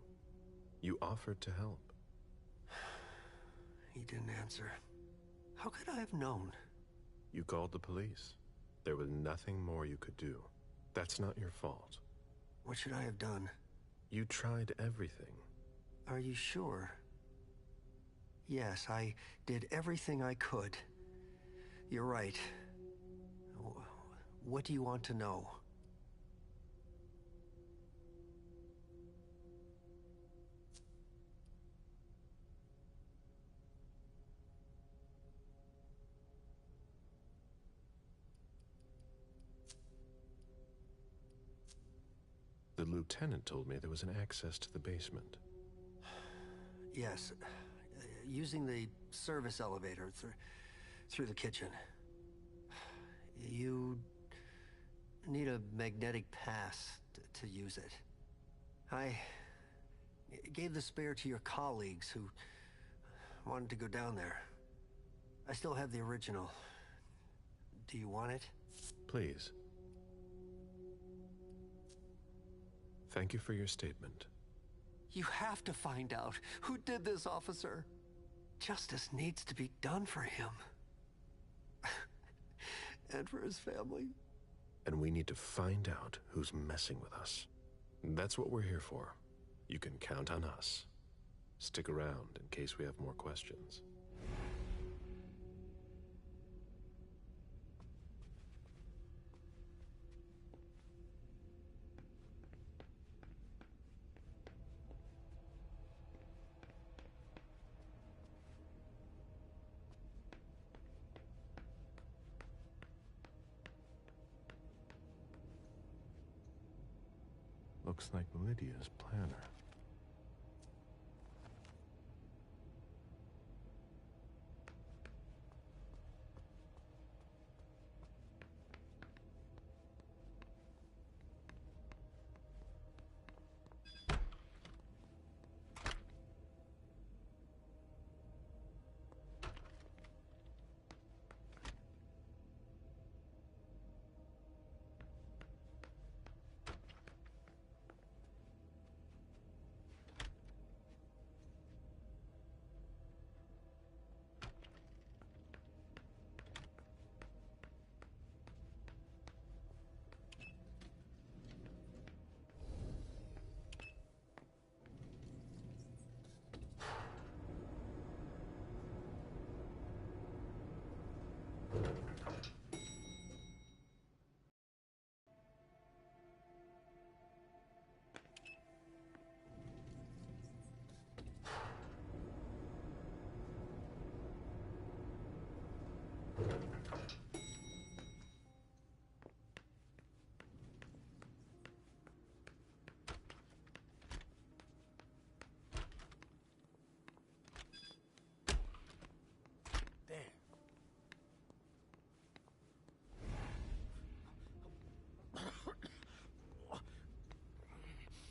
S6: You offered to help.
S5: He didn't answer. How could I have known?
S6: You called the police. There was nothing more you could do. That's not your fault.
S5: What should I have done?
S6: You tried everything.
S5: Are you sure? Yes, I did everything I could. You're right. What do you want to know?
S6: The lieutenant told me there was an access to the basement.
S5: Yes, using the service elevator through the kitchen. You need a magnetic pass to use it. I gave the spare to your colleagues who wanted to go down there. I still have the original. Do you want it?
S6: Please. Thank you for your statement.
S5: You have to find out who did this, officer. Justice needs to be done for him. And for his family.
S6: And we need to find out who's messing with us. That's what we're here for. You can count on us. Stick around in case we have more questions. Looks like Lydia's planner.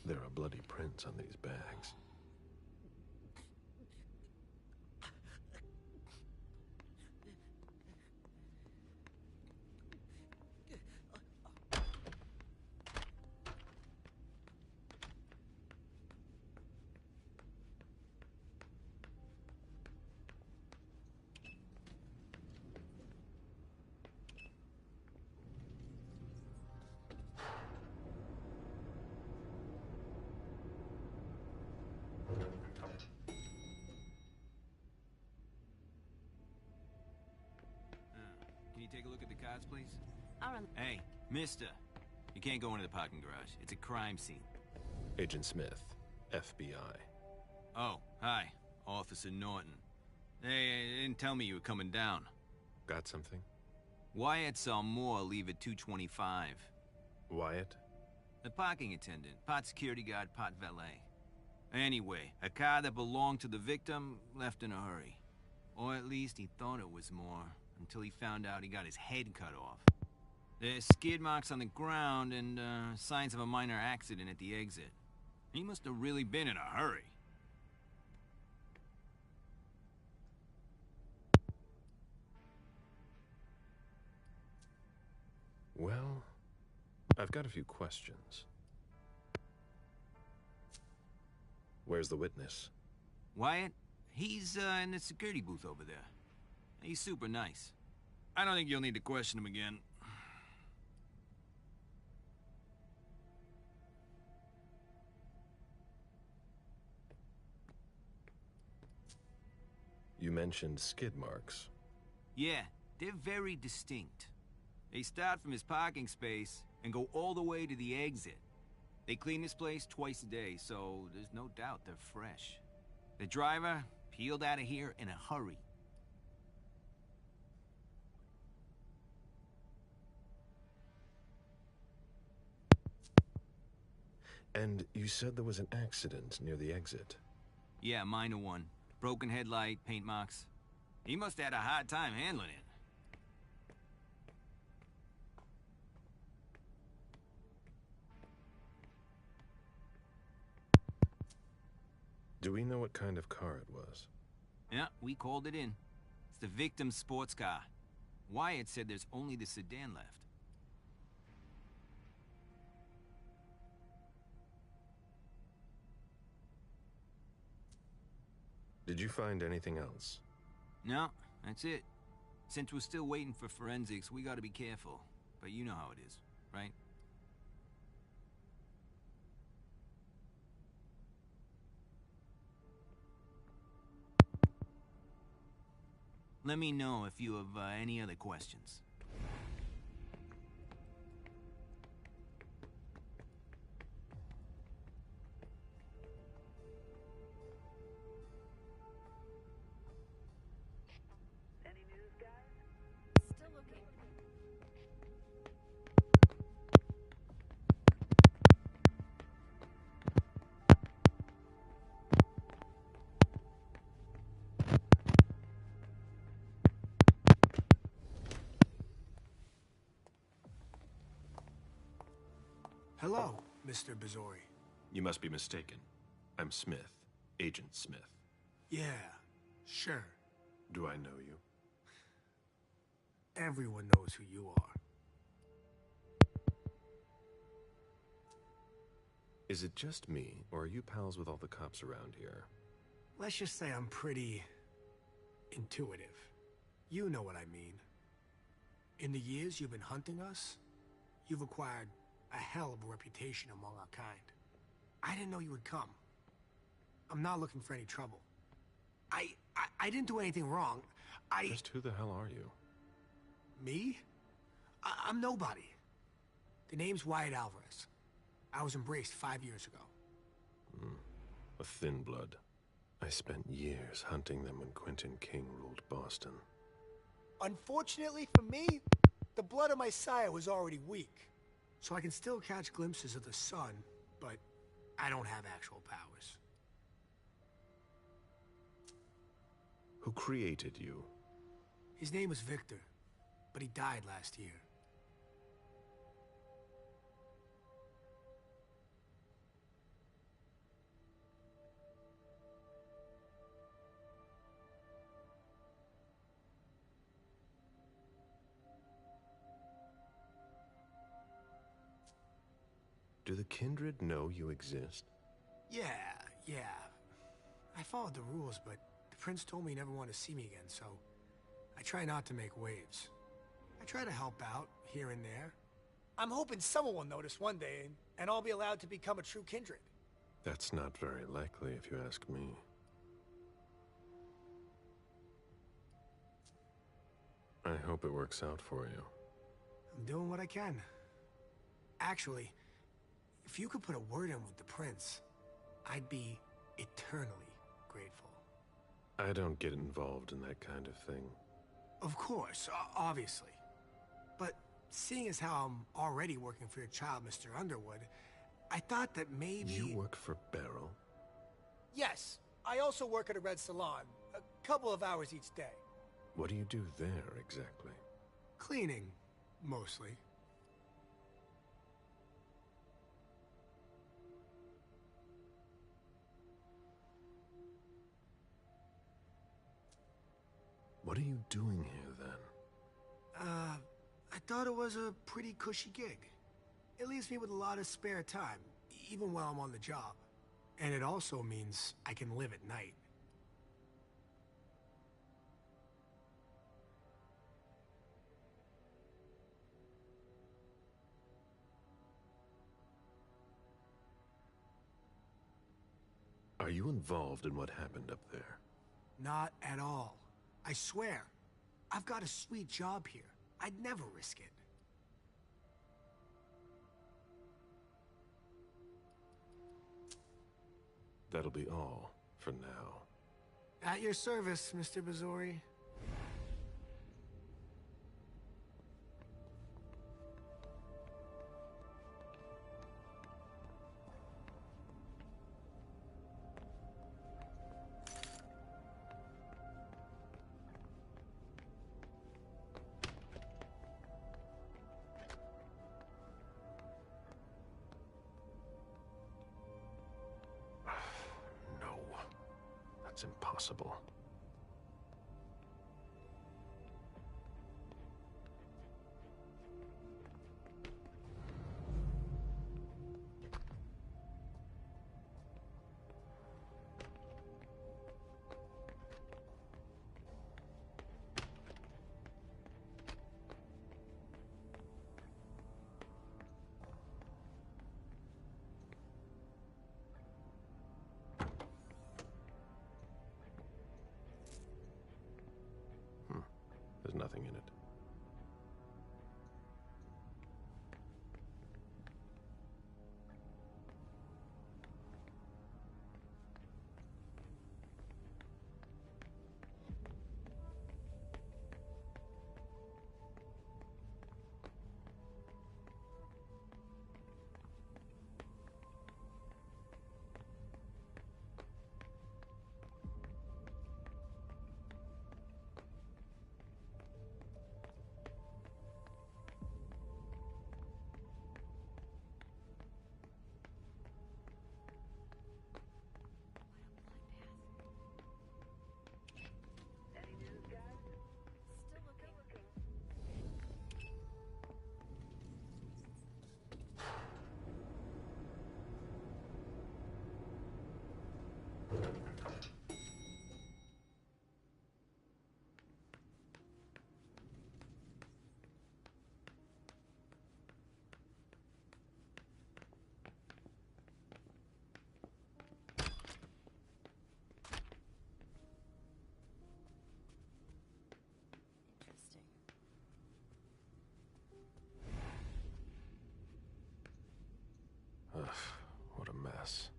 S6: There are bloody prints on these bags.
S12: Can you take a look at the cars, please?
S14: I'll run.
S12: Hey, mister. You can't go into the parking garage. It's a crime scene.
S6: Agent Smith, FBI.
S12: Oh, hi. Officer Norton. Hey, they didn't tell me you were coming down.
S6: Got something?
S12: Wyatt saw Moore leave at 2:25.
S6: Wyatt?
S12: The parking attendant. Part security guard, part valet. Anyway, a car that belonged to the victim left in a hurry. Or at least he thought it was more, until he found out he got his head cut off. There's skid marks on the ground and signs of a minor accident at the exit. He must have really been in a hurry.
S6: Well, I've got a few questions. Where's the witness?
S12: Wyatt? He's in the security booth over there. He's super nice. I don't think you'll need to question him again.
S6: You mentioned skid marks.
S12: Yeah, they're very distinct. They start from his parking space and go all the way to the exit. They clean this place twice a day, so there's no doubt they're fresh. The driver peeled out of here in a hurry.
S6: And you said there was an accident near the exit.
S12: Yeah, minor one. Broken headlight, paint marks. He must have had a hard time handling it.
S6: Do we know what kind of car it was?
S12: Yeah, we called it in. It's the victim's sports car. Wyatt said there's only the sedan left.
S6: Did you find anything else?
S12: No, that's it. Since we're still waiting for forensics, we gotta be careful. But you know how it is, right? Let me know if you have any other questions.
S16: Still looking.
S3: Hello, Mr. Bizori.
S6: You must be mistaken. I'm Smith, Agent Smith.
S3: Yeah, sure.
S6: Do I know you?
S3: Everyone knows who you are.
S6: Is it just me, or are you pals with all the cops around here?
S3: Let's just say I'm pretty intuitive. You know what I mean. In the years you've been hunting us, you've acquired a hell of a reputation among our kind. I didn't know you would come. I'm not looking for any trouble. I didn't do anything wrong.
S6: Just who the hell are you?
S3: Me? I'm nobody. The name's Wyatt Alvarez. I was embraced 5 years ago.
S6: A thin blood. I spent years hunting them when Quentin King ruled Boston.
S3: Unfortunately for me, the blood of my sire was already weak. So I can still catch glimpses of the sun, but I don't have actual powers.
S6: Who created you?
S3: His name was Victor, but he died last year.
S6: Do the kindred know you exist?
S3: Yeah. I followed the rules, but the prince told me he never wanted to see me again, so I try not to make waves. I try to help out, here and there. I'm hoping someone will notice one day, and I'll be allowed to become a true kindred.
S6: That's not very likely, if you ask me. I hope it works out for you.
S3: I'm doing what I can. Actually, if you could put a word in with the prince, I'd be eternally grateful.
S6: I don't get involved in that kind of thing.
S3: Of course, obviously. But seeing as how I'm already working for your child, Mr. Underwood, I thought that maybe...
S6: You work for Beryl?
S3: Yes, I also work at a red salon. A couple of hours each day.
S6: What do you do there, exactly?
S3: Cleaning, mostly.
S6: What are you doing here, then?
S3: I thought it was a pretty cushy gig. It leaves me with a lot of spare time, even while I'm on the job. And it also means I can live at night.
S6: Are you involved in what happened up there?
S3: Not at all. I swear. I've got a sweet job here. I'd never risk it.
S6: That'll be all for now.
S3: At your service, Mr. Bazori.
S6: That's impossible. There's nothing in it. Ugh, what a mess.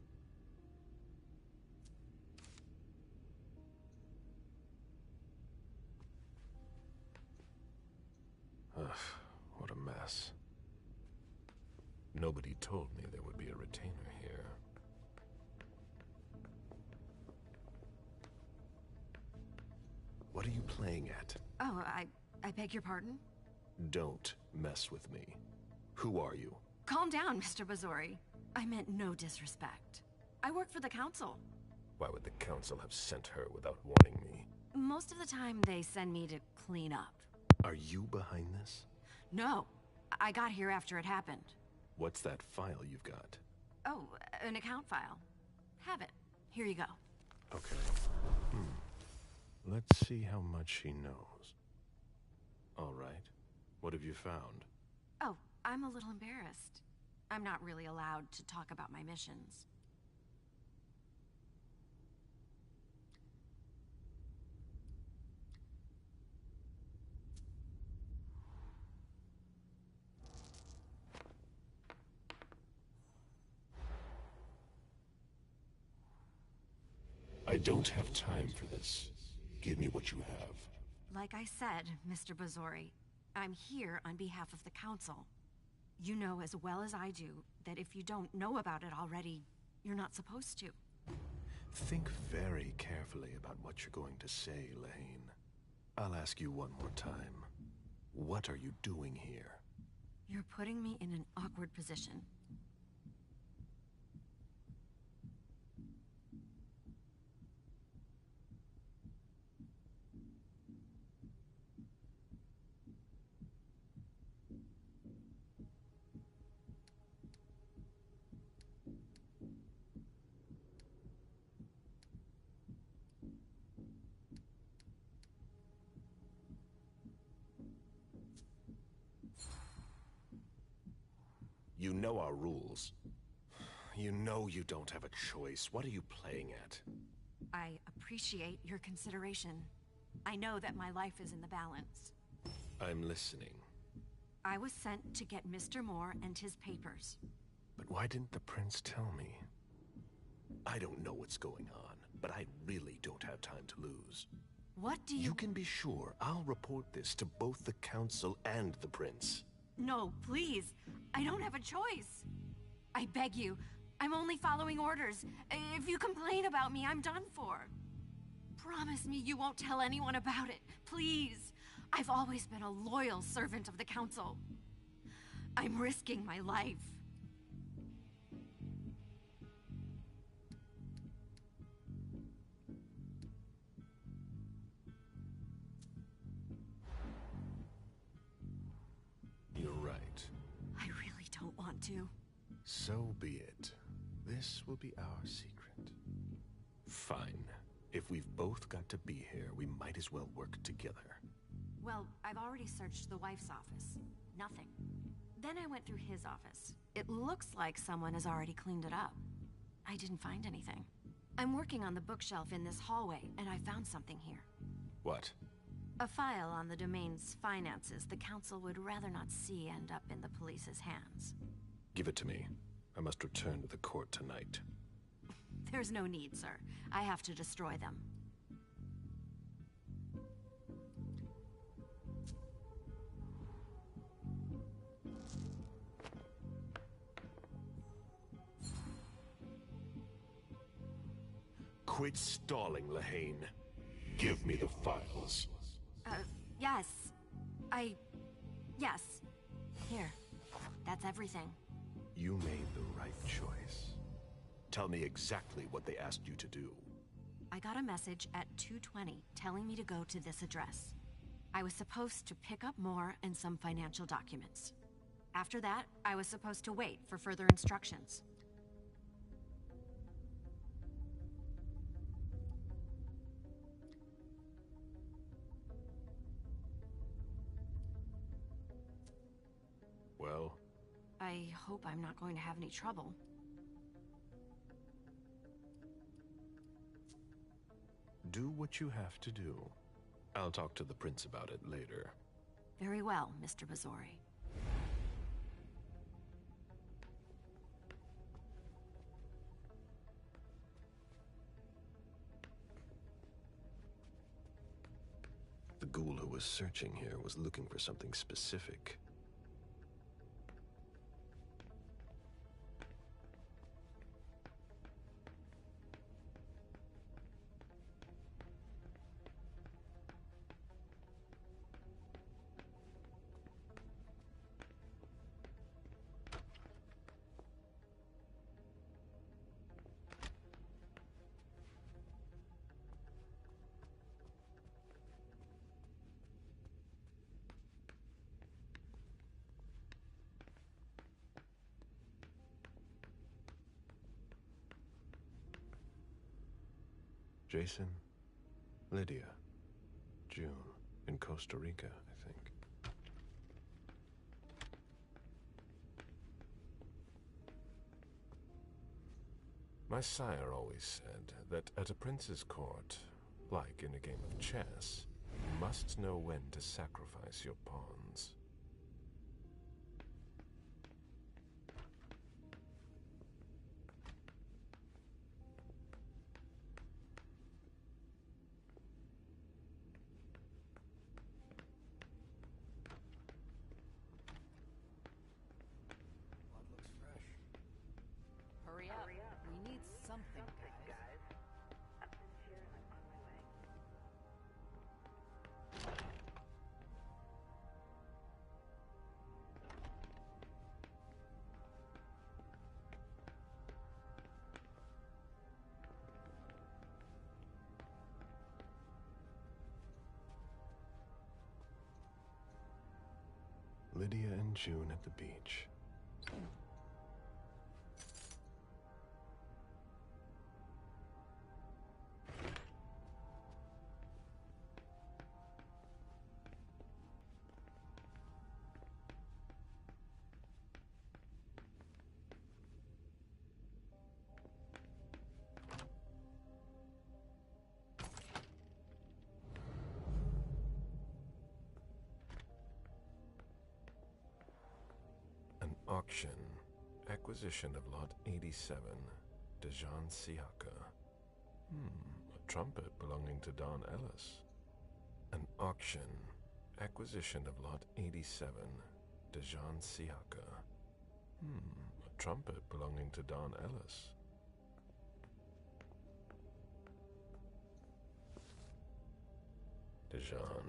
S6: Ugh, what a mess. Nobody told me there would be a retainer here. What are you playing at?
S14: Oh, I beg your pardon?
S6: Don't mess with me. Who are you?
S14: Calm down, Mr. Bazori. I meant no disrespect. I work for the council.
S6: Why would the council have sent her without warning me?
S14: Most of the time, they send me to clean up.
S6: Are you behind this?
S14: No, I got here after it happened.
S6: What's that file you've got?
S14: Oh, an account file. Have it. Here you go.
S6: Okay. Let's see how much she knows. All right. What have you found?
S14: Oh, I'm a little embarrassed. I'm not really allowed to talk about my missions.
S6: I don't have time for this. Give me what you have.
S14: Like I said, Mr. Bazori, I'm here on behalf of the council. You know as well as I do that if you don't know about it already, you're not supposed to.
S6: Think very carefully about what you're going to say, Lane. I'll ask you one more time. What are you doing here?
S1: You're putting me in an awkward position.
S6: You know our rules. You know you don't have a choice. What are you playing at?
S1: I appreciate your consideration. I know that my life is in the balance.
S6: I'm listening.
S1: I was sent to get Mr. Moore and his papers.
S6: But why didn't the prince tell me? I don't know what's going on, but I really don't have time to lose.
S1: What do you...
S6: You can be sure I'll report this to both the council and the prince.
S1: No, please. I don't have a choice. I beg you. I'm only following orders. If you complain about me, I'm done for. Promise me you won't tell anyone about it. Please. I've always been a loyal servant of the council. I'm risking my life.
S6: You're right.
S1: I really don't want to.
S6: So be it. This will be our secret. Fine. If we've both got to be here, we might as well work together.
S1: Well, I've already searched the wife's office. Nothing. Then I went through his office. It looks like someone has already cleaned it up. I didn't find anything. I'm working on the bookshelf in this hallway, and I found something here.
S6: What?
S1: A file on the domain's finances the council would rather not see end up in the police's hands.
S6: Give it to me. I must return to the court tonight.
S1: There's no need, sir. I have to destroy them.
S6: Quit stalling, Lehane. Give me the files.
S1: Yes. Yes. Here. That's everything.
S6: You made the right choice. Tell me exactly what they asked you to do.
S1: I got a message at 2:20 telling me to go to this address. I was supposed to pick up more and some financial documents. After that, I was supposed to wait for further instructions.
S6: Well?
S1: I hope I'm not going to have any trouble.
S6: Do what you have to do. I'll talk to the prince about it later.
S1: Very well, Mr. Bazori.
S6: The ghoul who was searching here was looking for something specific. Jason, Lydia, June, in Costa Rica, I think. My sire always said that at a prince's court, like in a game of chess, you must know when to sacrifice your pawns.
S24: Hurry up. We need something, guys.
S6: Lydia and June at the beach. Auction. Acquisition of Lot 87. Dejan Siaka. A trumpet belonging to Don Ellis. An auction. Acquisition of Lot 87. Dejan Siaka. A trumpet belonging to Don Ellis. Dejan,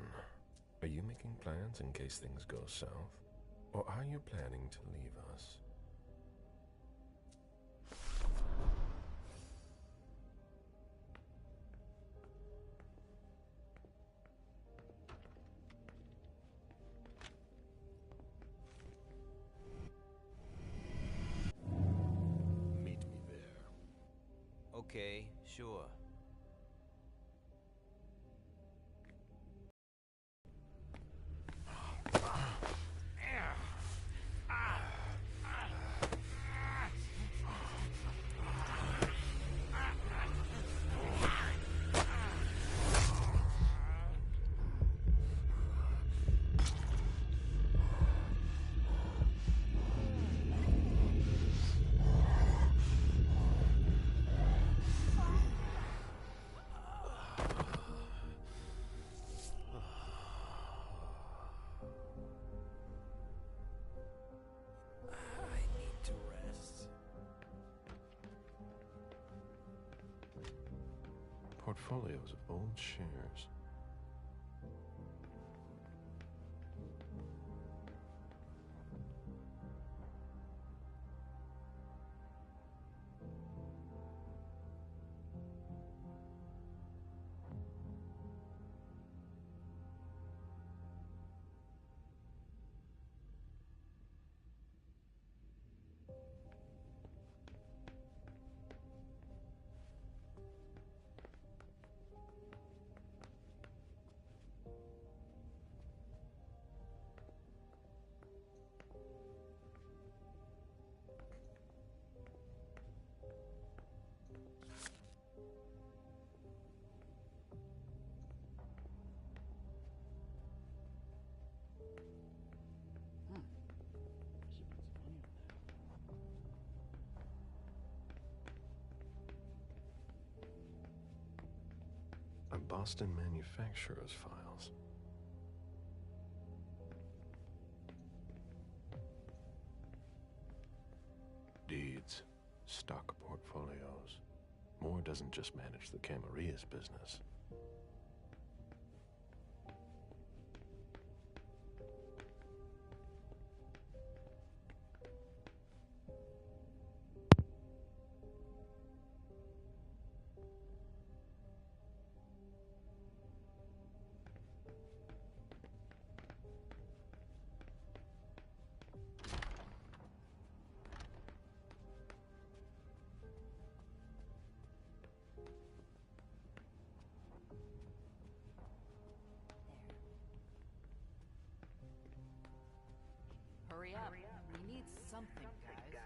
S6: are you making plans in case things go south? Or are you planning to leave us?
S2: Meet me there.
S12: Okay, sure.
S6: Portfolios of old shares. A Boston manufacturer's files. Deeds, stock portfolios. Moore doesn't just manage the Camarilla's business.
S24: Hurry up. We need something, guys.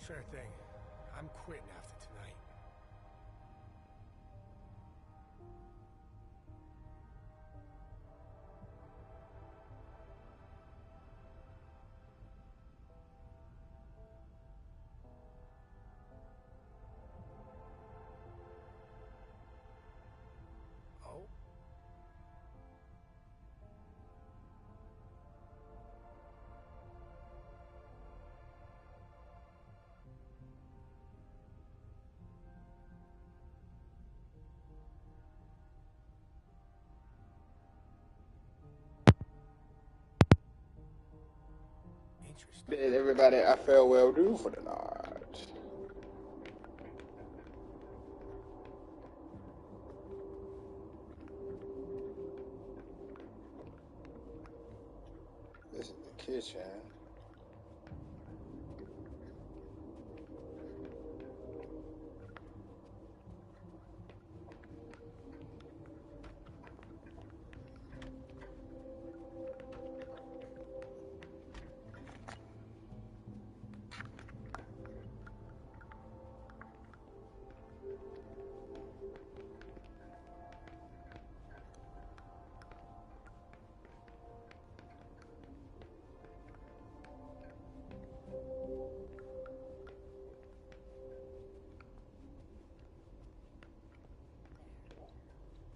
S3: Sure thing. I'm quitting after tonight. Oh?
S4: Bid everybody a farewell do for the night. This is the kitchen.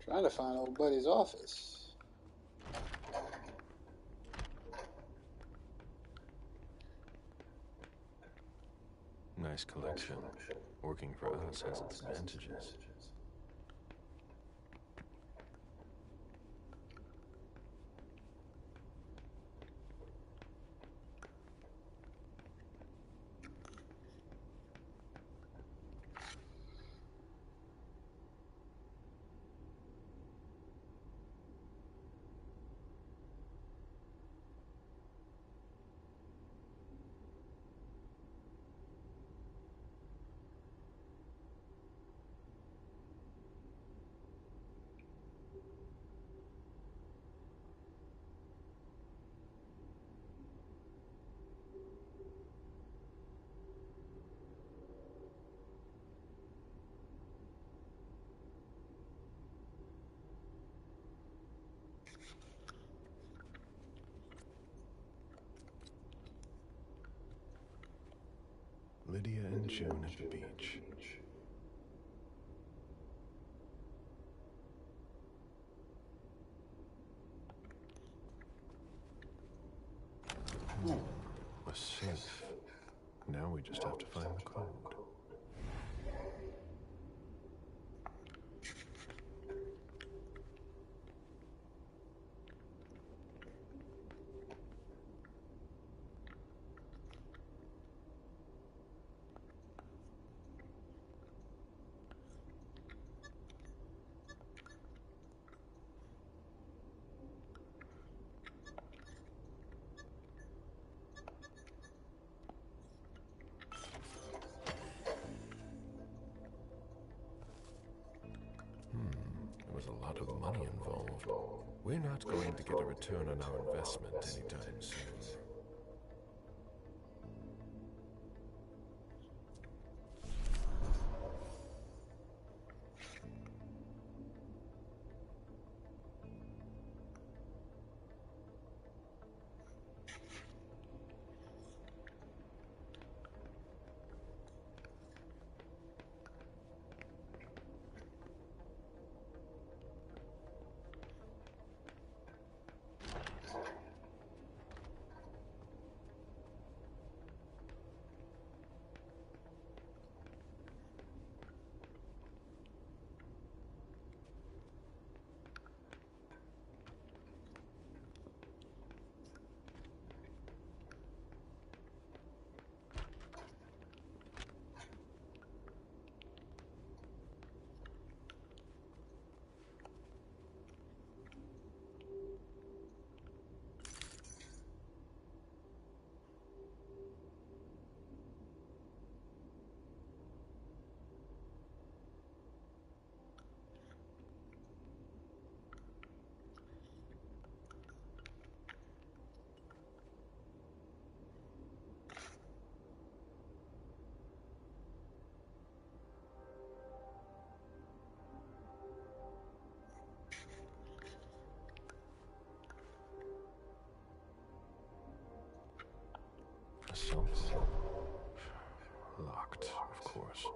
S4: Trying to find old buddy's office.
S6: Nice collection. Working for us has its advantages. Lydia and June at the beach. A safe. Now we just have to find the code. There was a lot of money involved. We're not going to get a return on our investment anytime soon. cell phone. Locked, of course.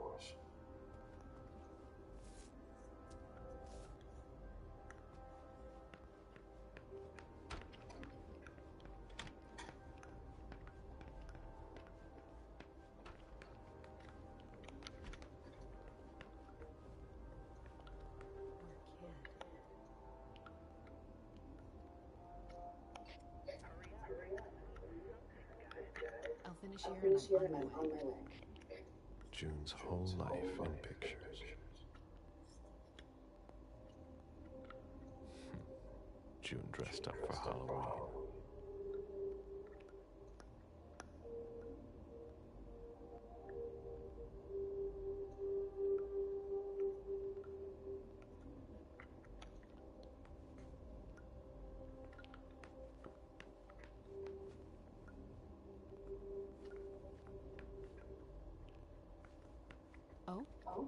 S24: I'll finish here and I'm on my way.
S6: June's whole life in pictures. June dressed up for Halloween.
S24: Oh?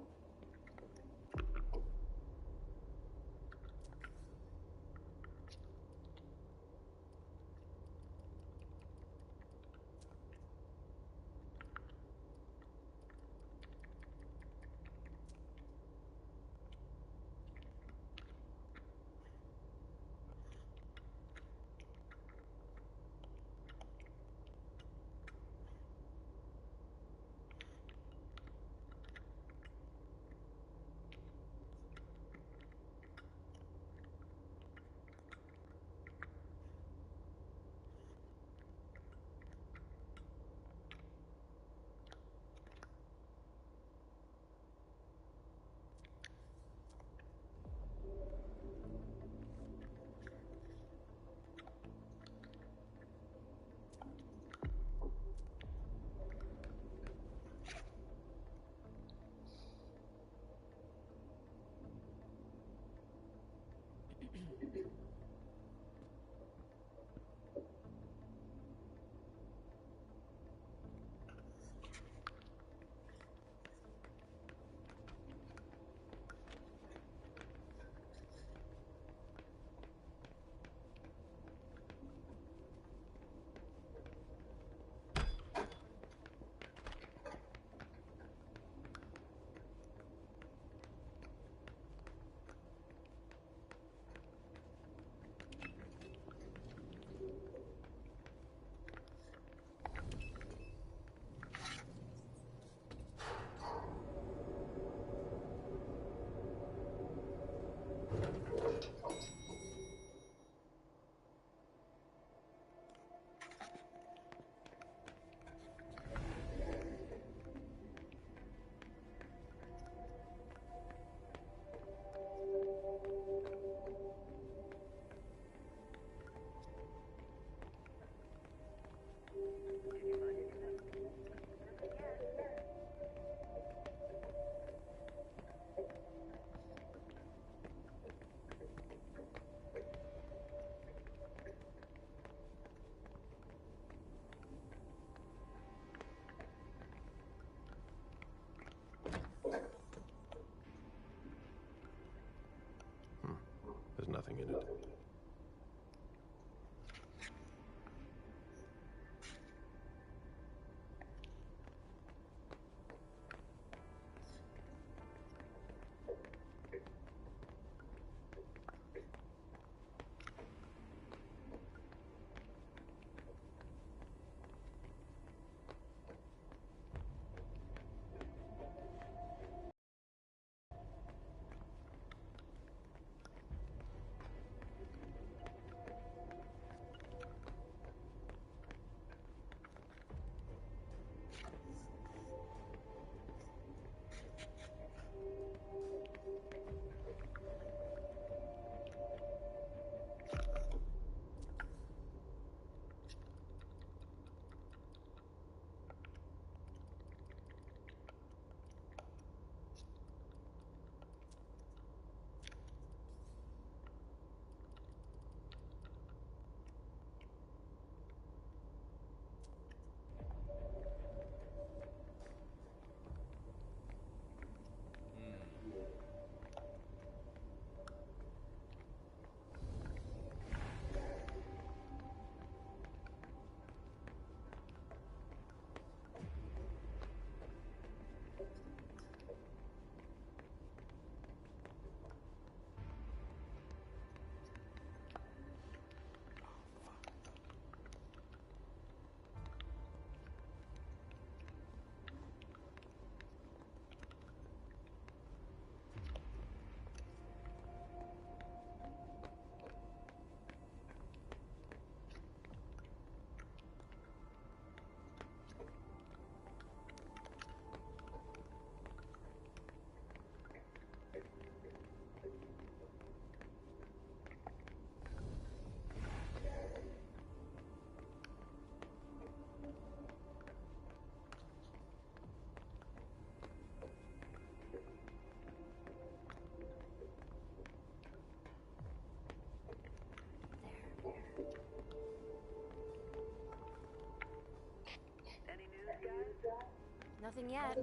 S16: Nothing yet.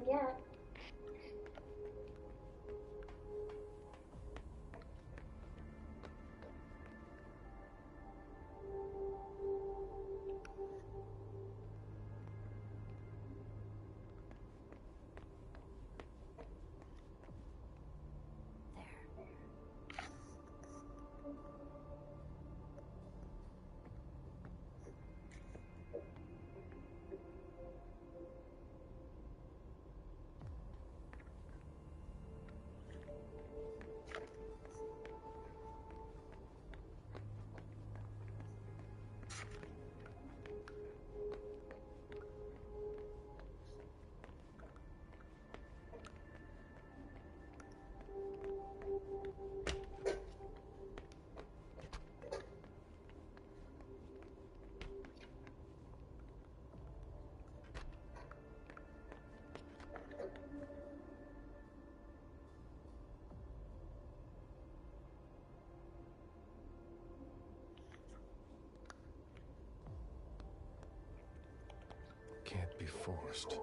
S6: Can't be forced.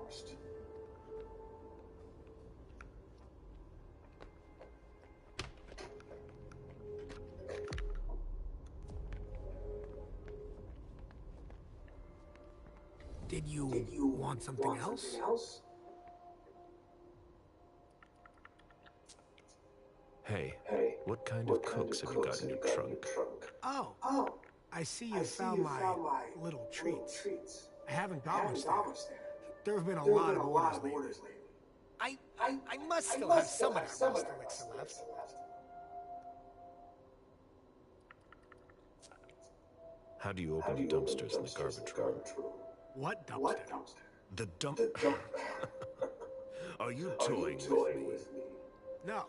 S3: Did you want something else?
S6: Hey, what kind of cooks have you got in your trunk?
S3: Oh, I see you found my little treats. I haven't got much there. There have been a lot of orders lately. I must still have some of that roast elixir left.
S6: How do you open the dumpsters in the garbage room?
S3: What dumpster?
S6: The dump... Are you toying with me?
S3: No,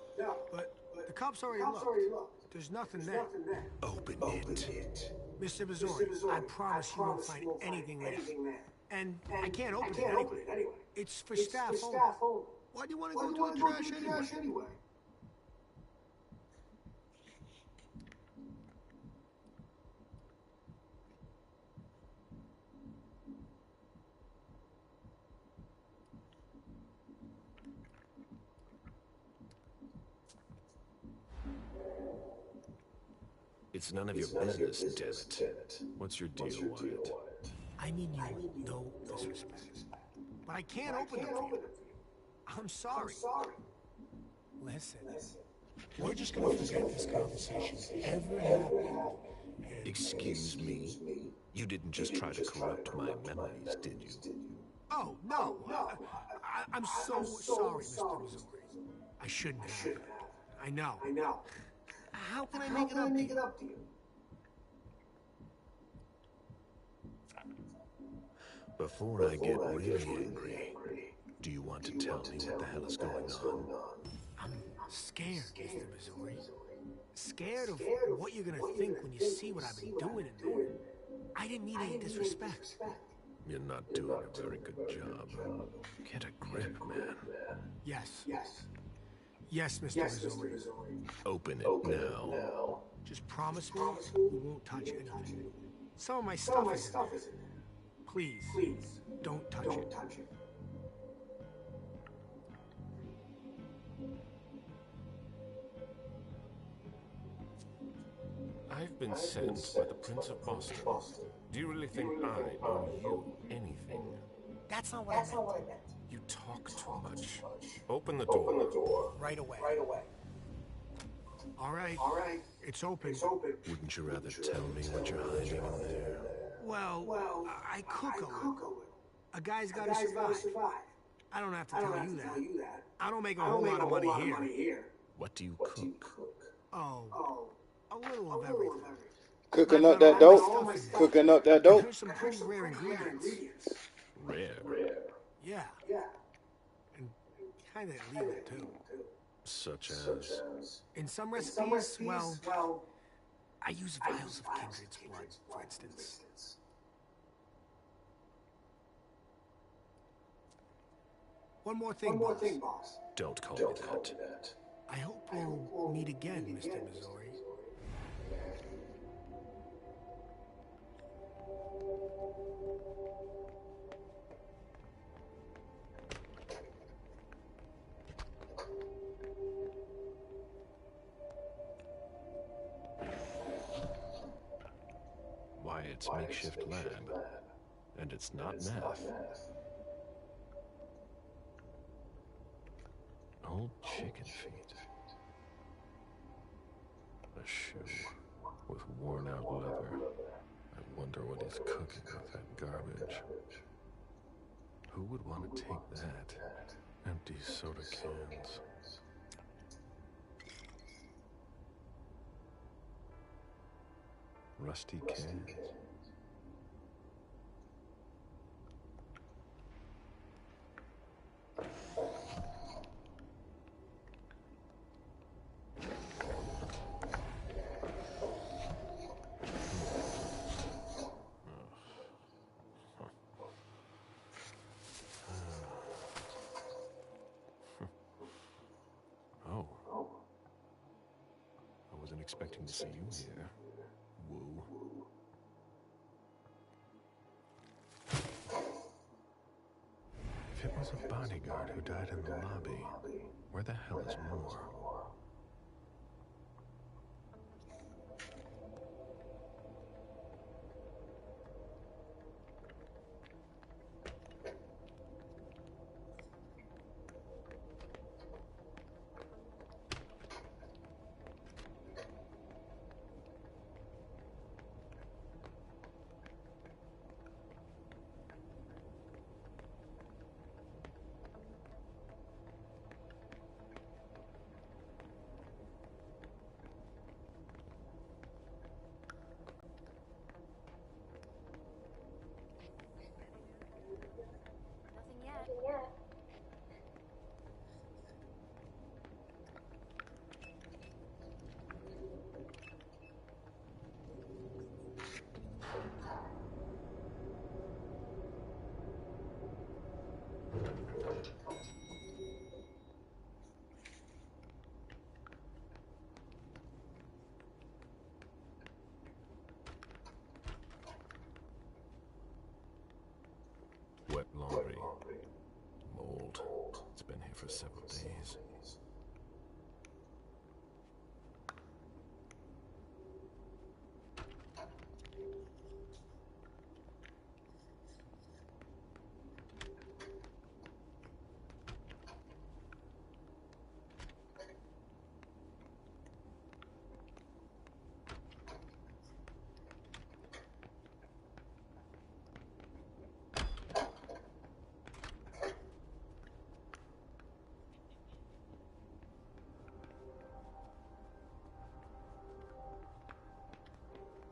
S3: but the cop's already looked. There's nothing there.
S6: Open it.
S3: Mr. Missouri, I promise you won't find anything there. And I can't open it anyway. It's for staff only. Why do you want to go to the trash anyway?
S6: It's none of your business, damn it. What's your deal, Wyatt?
S3: I mean you no disrespect. But I can't open them for you. I'm sorry. Listen, we're just gonna forget this conversation ever happened.
S6: Excuse me? You didn't just try to corrupt my memories, did you?
S3: Oh, no. I'm so sorry, Mr. Missouri. I shouldn't have. I know. How can I make it up to you?
S6: Before I get really angry, do you want to tell me what the hell is going on?
S3: I'm scared, Mr. Missouri. Scared of what you're gonna think when you see what I've been doing in there. I didn't mean any disrespect.
S6: You're not doing a very good job. Get a grip, man.
S3: Yes, Mr. Missouri.
S6: Open it now.
S3: Just promise me we won't touch anything. Some of my stuff is in there. Please, don't touch it.
S6: I've been sent by the Prince of Boston. Do you really think I owe you anything?
S3: That's not what I meant.
S6: You talk too much. Open the door.
S3: Right away. All right. It's open.
S6: Wouldn't you rather tell me what you're hiding in there?
S3: Well, I cook a little. A guy's gotta survive. I don't have to tell you that. I don't make a whole lot of money here.
S6: What do you cook?
S3: Oh, a little of everything.
S4: Cooking up that dope. Cooking up that dope.
S3: There's some pretty rare ingredients.
S6: Rare?
S3: Yeah. And kinda illegal, too.
S6: Such as?
S3: In some recipes, well, I use vials of kindred's blood, for instance. One more thing, boss.
S6: Don't call me that.
S3: I hope we'll meet again, Mr. Missouri.
S6: its makeshift lab. And it's not meth. Old chicken feet. A shoe with worn-out leather. I wonder what he's cooking with that garbage. Who would want to take that? Empty soda cans. Rusty cans. Oh. I wasn't expecting to see you here. Woo. If it was a bodyguard who died in the lobby, where the hell is Moore?
S16: Nothing yet.
S6: Wet laundry. Mold. It's been here for several days.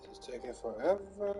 S4: This is taking forever.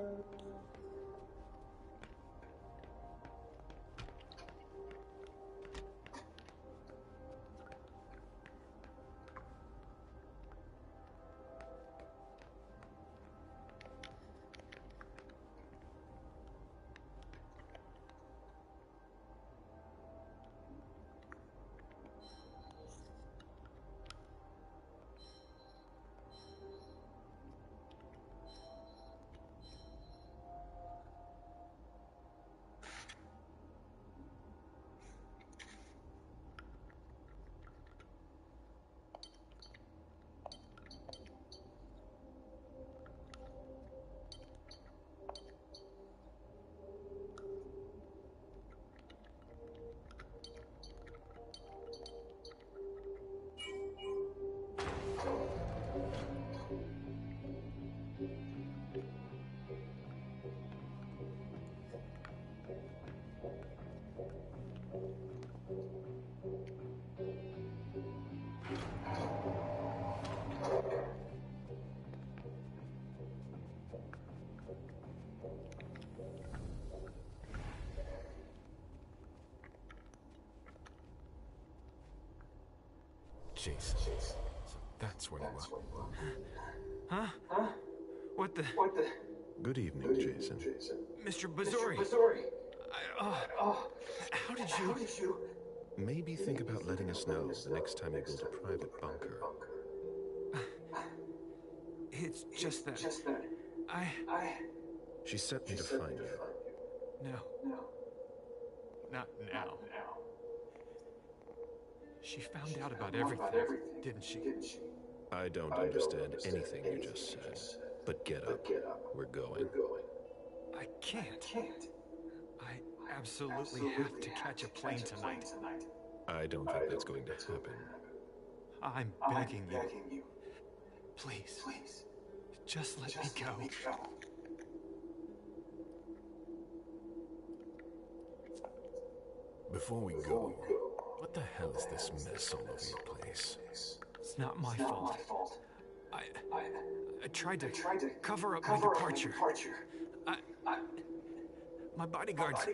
S6: Jason. So that's where you are.
S12: Huh? What the?
S6: Good evening, Jason.
S12: Mr. Bazori. How did you?
S6: Maybe think about letting us know the next time you build a private bunker.
S12: It's just that.
S6: She sent me to find you.
S12: No. Not now. She found out about everything, didn't she?
S6: I don't understand anything you just said. But get up. We're going.
S9: I can't. I absolutely have to catch a plane tonight.
S6: I don't think that's going to happen.
S9: I'm begging you. Please. Just let me go.
S6: Before we go, what the hell is this mess all over your place?
S9: It's not my fault. I tried to cover up my departure. My bodyguards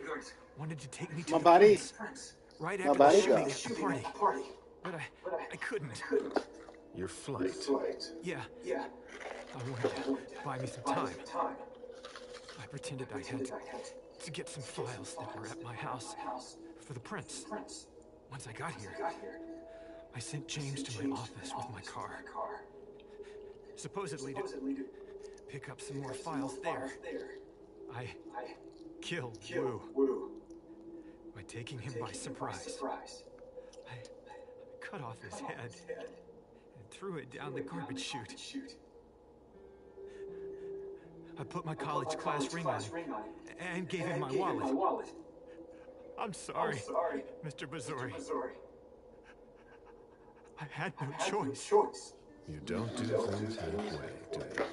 S9: wanted to take me to the prince right after the shooting at the party. But I couldn't.
S6: Your flight?
S9: Yeah. I wanted to buy me some time. I pretended I had to get some files that were at my house for the prince. Once I got here, I sent James to my office with my car. Supposedly to pick up some more files there. I killed Wu by taking him by surprise. I cut off his head and threw it down the garbage chute. I put my college class ring on him and gave him my wallet. I'm sorry, Mr. Bazori. I had no choice.
S6: You don't do things halfway, do you?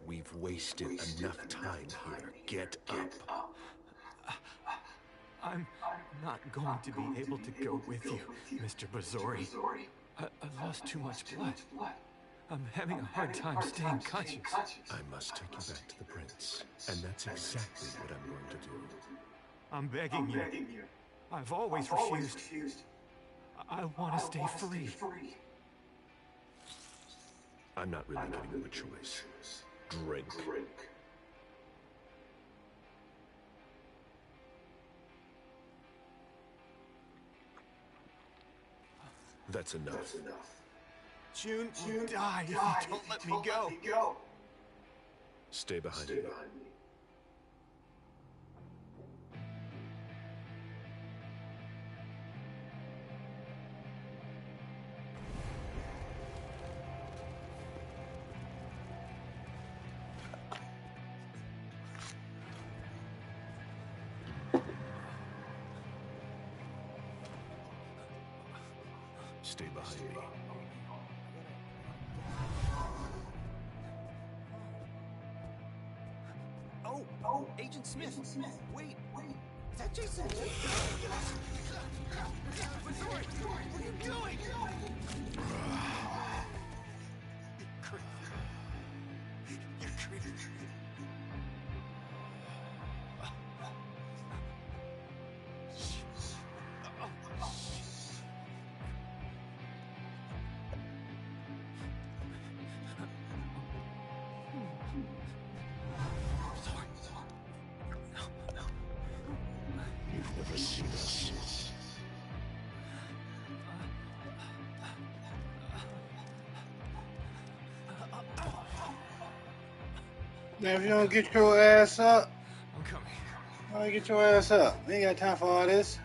S6: We've wasted enough time here. Get up.
S9: I'm not going to be able to go with you, Mr. Bazori. I've lost too much blood. I'm having a hard time staying conscious.
S6: I must take you back to the prince, and that's exactly what I'm going to do.
S9: I'm begging you. I've always refused. I want to stay free.
S6: I'm not really giving you a choice. Drink. That's enough.
S9: June will die if you don't let me go.
S6: Stay behind me. Stay behind me.
S18: Oh, Agent Smith. Wait. Is that Jason? Sorry, what are you doing?
S9: You're crazy.
S6: You've never seen us.
S4: Now, if you don't get your ass up,
S9: I'm coming.
S4: why you get your ass up? We ain't got time for all this.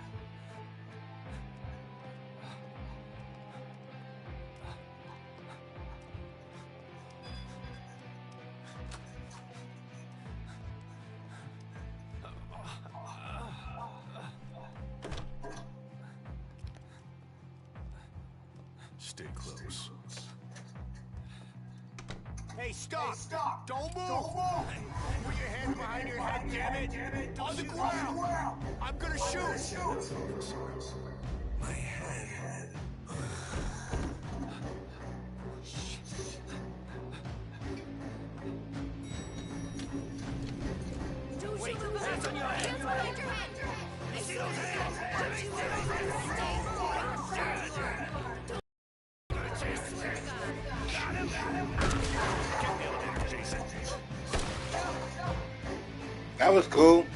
S6: Stay close.
S3: Hey, stop! Don't move! Put your hands behind your head, damn it! On the ground! I'm gonna shoot! My head.
S18: Wait, hands on your head! Hands behind your head! I see those hands! Let me see those hands! Got him! Get me over there, Jason.
S4: That was cool.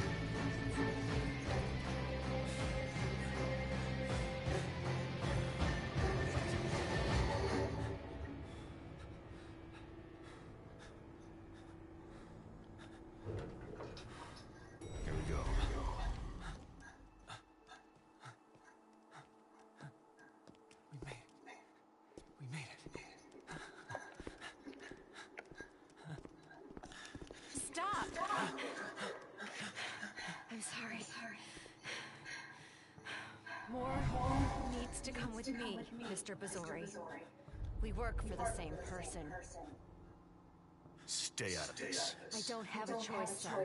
S6: Here we go.
S9: We made it.
S1: come with me, Mr. Bazori. We work for the same person.
S2: Stay out of this.
S1: I don't have a choice, son.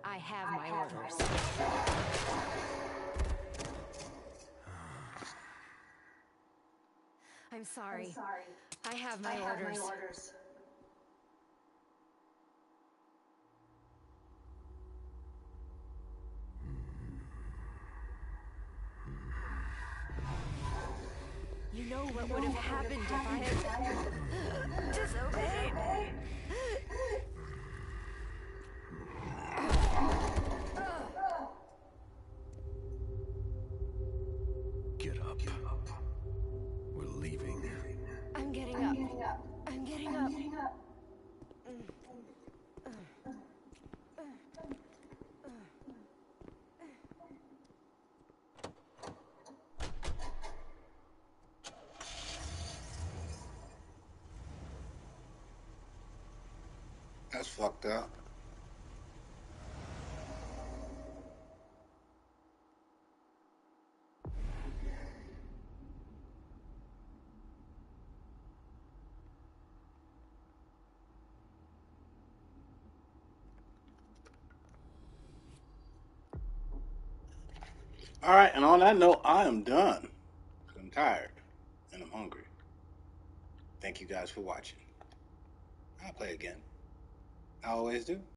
S1: I have my orders. I'm sorry. I have my orders. You know what would have happened if I had disobeyed?
S2: Get up. We're leaving.
S1: I'm getting up. I'm getting up.
S4: That's fucked up. All right, and on that note, I am done. I'm tired and I'm hungry. Thank you guys for watching. I'll play again. I always do.